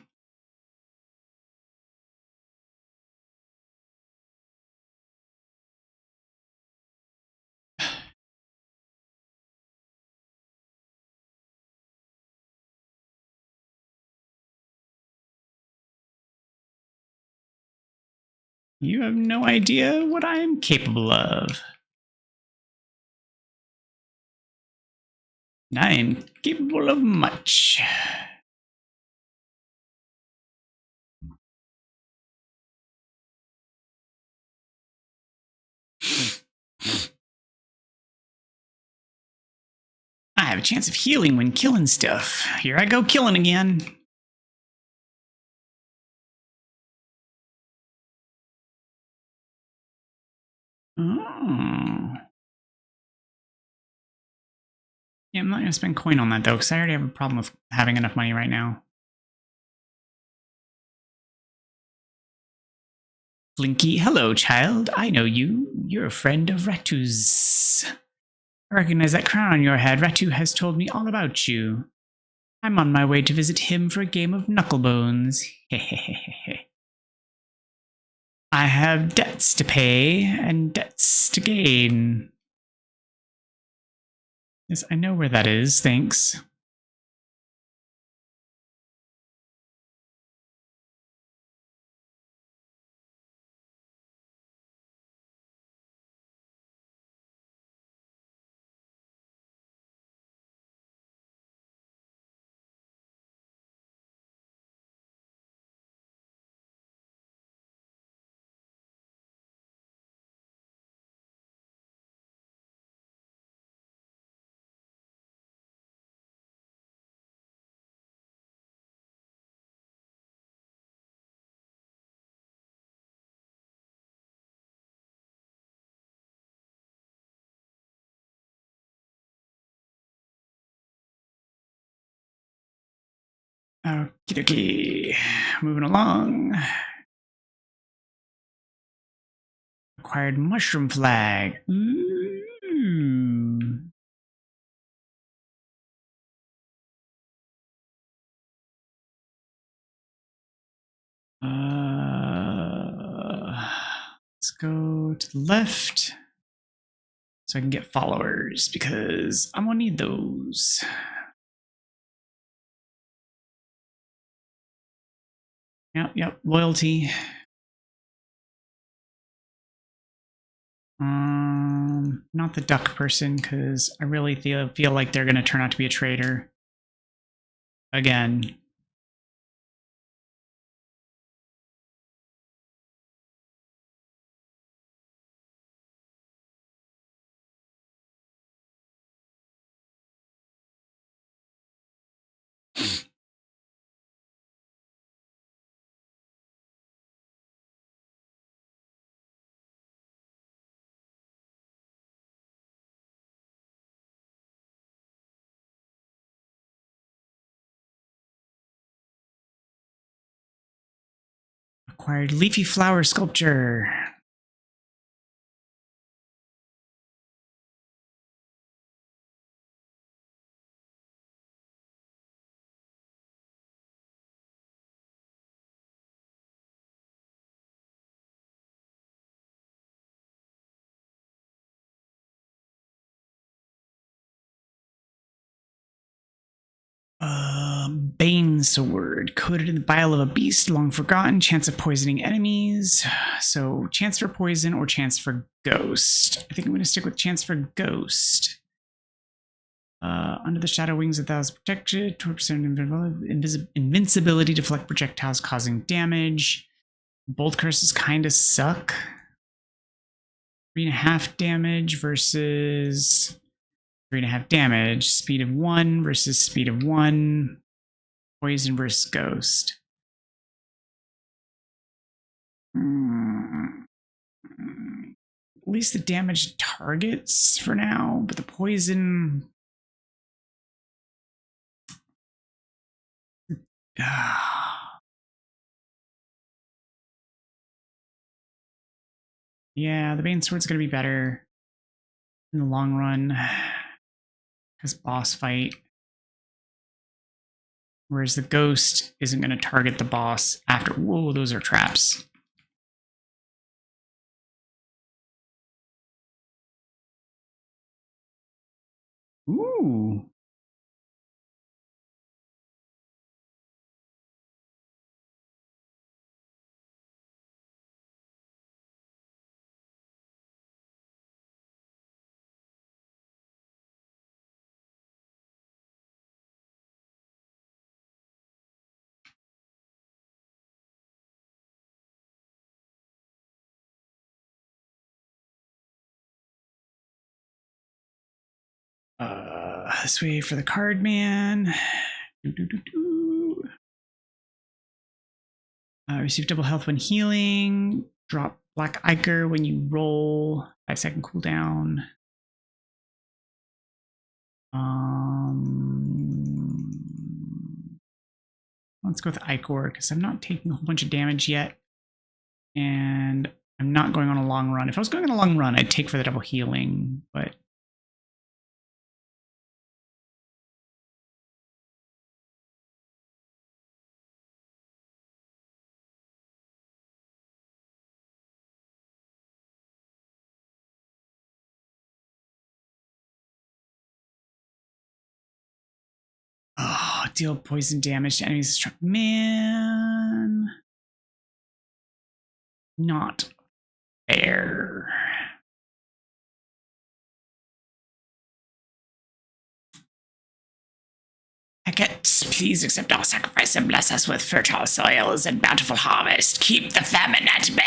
You have no idea what I am capable of. I am capable of much. I have a chance of healing when killing stuff. Here I go killing again. Oh. Yeah, I'm not going to spend coin on that, though, because I already have a problem with having enough money right now. Blinky, hello, child. I know you. You're a friend of Ratu's. I recognize that crown on your head. Ratu has told me all about you. I'm on my way to visit him for a game of knucklebones. I have debts to pay and debts to gain. Yes, I know where that is, thanks. Okie dokie. Moving along. Acquired mushroom flag. Ooh. Let's go to the left so I can get followers because I'm gonna need those. Yep, loyalty. Not the duck person because I really feel like they're gonna turn out to be a traitor again. acquired leafy flower sculpture. Bane sword, coated in the bile of a beast, long forgotten, chance of poisoning enemies. So chance for poison or chance for ghost. I think I'm going to stick with chance for ghost. Under the shadow wings of Thou's protection, 20% invincibility, deflect projectiles causing damage. Bolt curses kind of suck. 3.5 damage versus 3.5 damage. Speed of 1 versus speed of 1. Poison versus ghost. At least the damage targets for now, but the poison. Yeah, the Bane Sword's going to be better in the long run as boss fight. Whereas the Ghost isn't going to target the boss after. Whoa, those are traps. Ooh. This way for the card man. Receive double health when healing. Drop Black Ichor when you roll. 5-second cooldown. Let's go with Ichor because I'm not taking a whole bunch of damage yet. And I'm not going on a long run. If I was going on a long run, I'd take for the double healing, but deal poison damage to enemies struck. Man, not fair. Hecate, please accept our sacrifice and bless us with fertile soils and bountiful harvest. Keep the famine at bay.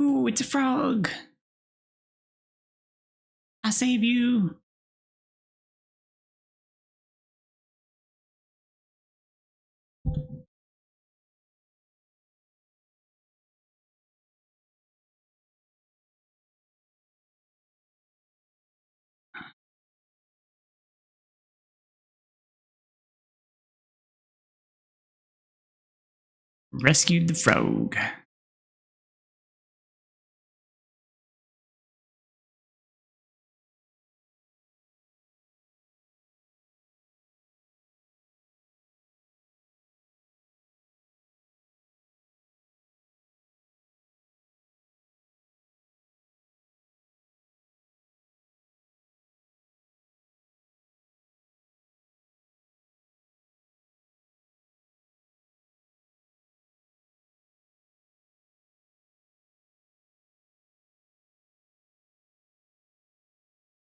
Ooh, it's a frog. I'll save you. Rescued the frog.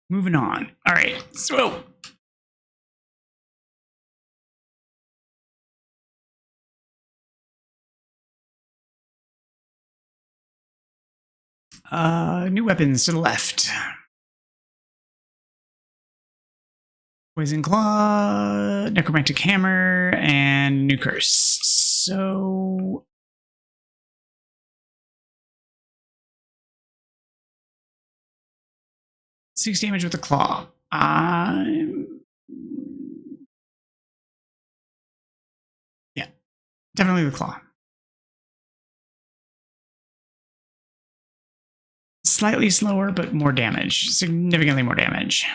Moving on. All right, so New weapons to the left. Poison Claw, Necromantic Hammer, and New Curse. So 6 damage with the claw. Yeah, definitely the claw. Slightly slower, but more damage. Significantly more damage.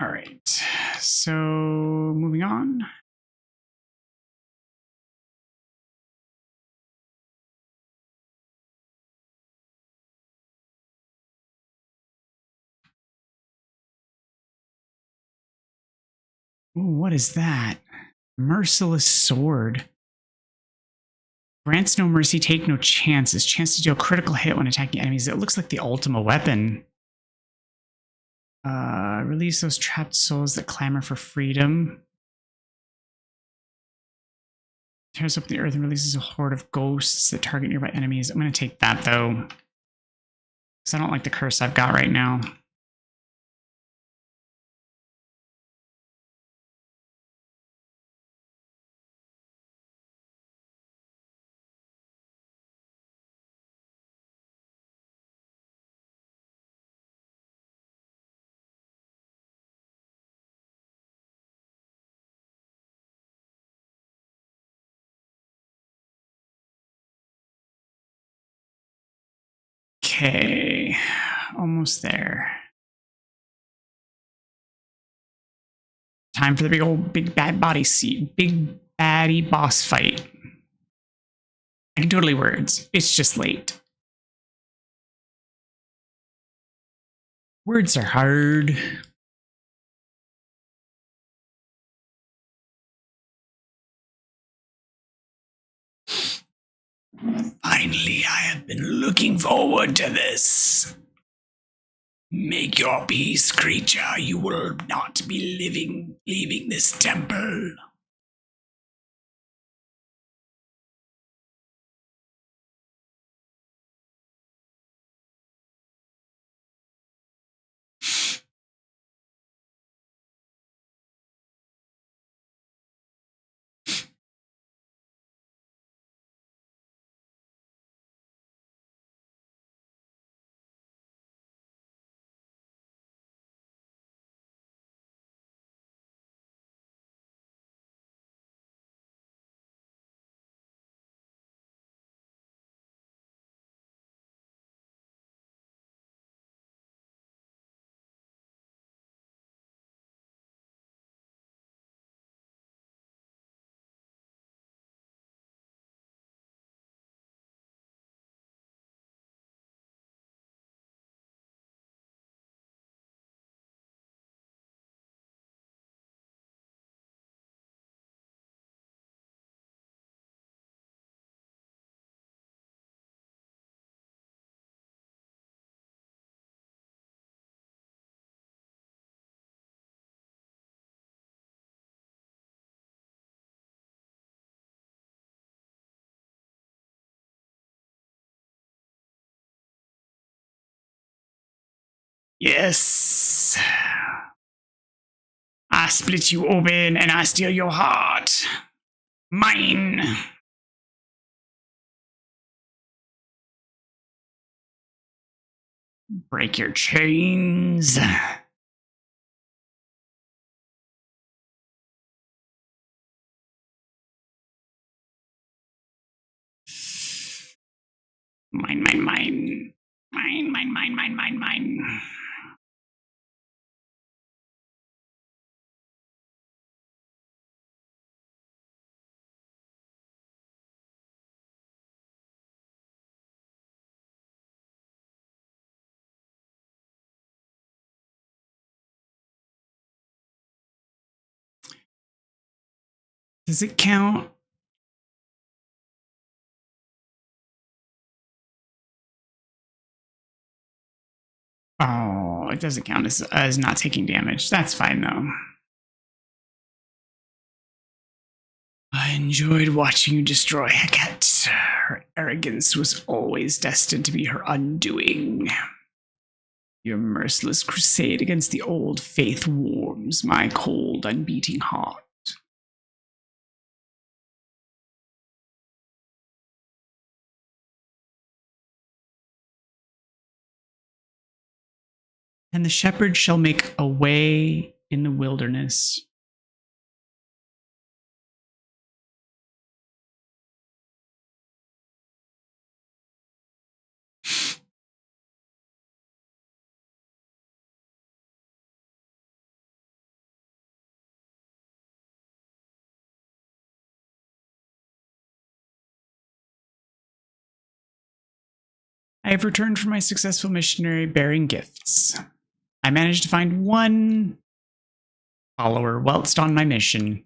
All right, so moving on. Ooh, what is that? Merciless Sword. Grants no mercy, take no chances. Chance to deal critical hit when attacking enemies. It looks like the ultimate weapon. Release those trapped souls that clamor for freedom. Tears up the earth and releases a horde of ghosts that target nearby enemies. I'm going to take that, though, because I don't like the curse I've got right now. Okay, almost there. Time for the big bad body seat, big baddie boss fight. I can totally words. It's just late. Words are hard. Finally, I have been looking forward to this. Make your peace, creature. You will not be leaving this temple. Yes. I split you open and I steal your heart. Mine. Break your chains. Mine, mine, mine. Mine, mine, mine, mine, mine, mine. Does it count? Oh, it doesn't count as not taking damage. That's fine, though. I enjoyed watching you destroy Heket. Her arrogance was always destined to be her undoing. Your merciless crusade against the old faith warms my cold, unbeating heart. And the shepherd shall make a way in the wilderness. I have returned from my successful missionary bearing gifts. I managed to find one follower whilst on my mission.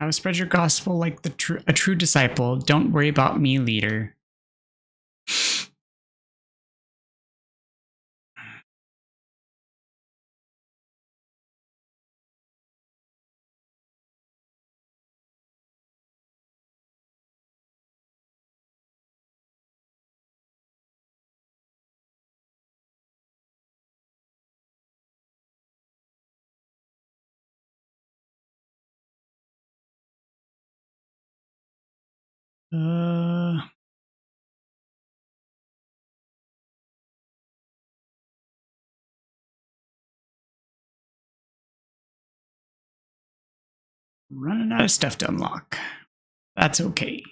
I will spread your gospel like a true disciple. Don't worry about me, leader. Running out of stuff to unlock. That's okay.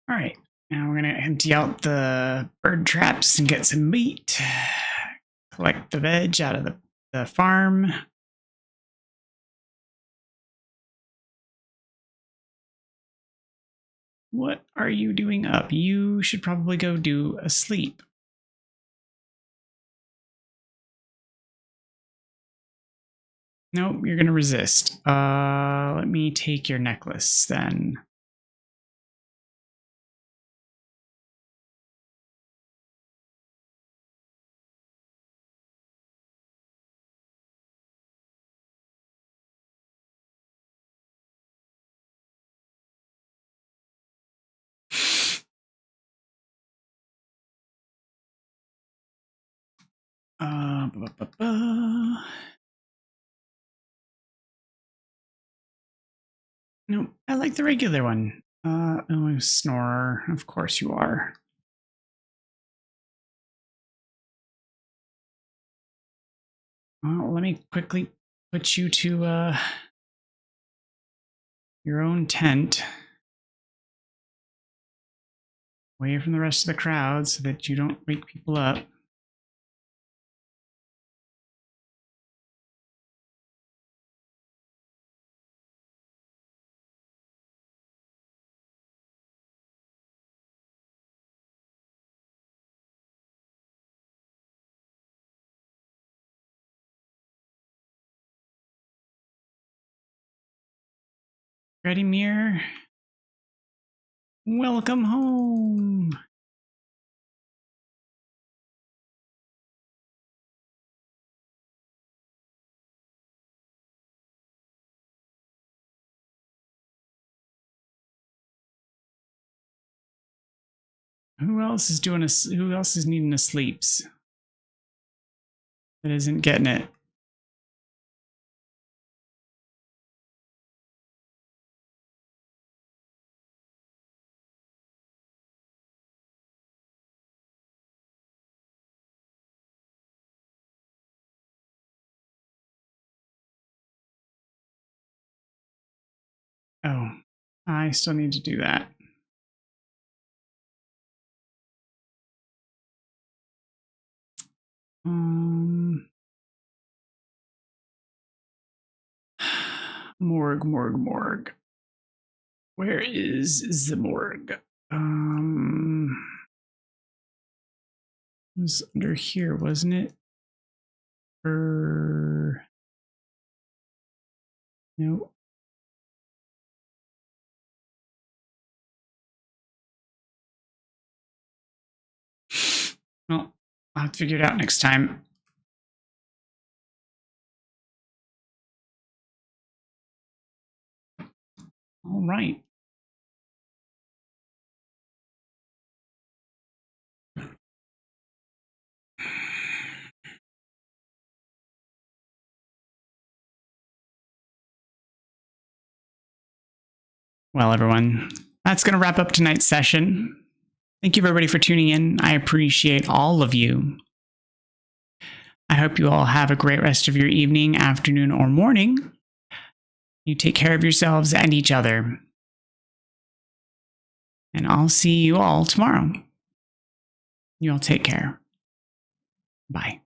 All right, now we're gonna empty out the bird traps and get some meat. Collect the veg out of the farm. What are you doing up? You should probably go do a sleep. Nope, you're gonna resist. Let me take your necklace then. Nope, I like the regular one. Oh, Snorer. Of course you are. Well, let me quickly put you to your own tent, away from the rest of the crowd so that you don't wake people up. Ready, Mir? Welcome home. Who else is doing who else is needing a sleeps? That isn't getting it. Oh, I still need to do that. Morgue. Where is the morgue? It was under here, wasn't it? No. Well, I'll have to figure it out next time. All right. Well, everyone, that's going to wrap up tonight's session. Thank you, everybody, for tuning in. I appreciate all of you. I hope you all have a great rest of your evening, afternoon, or morning. You take care of yourselves and each other. And I'll see you all tomorrow. You all take care. Bye.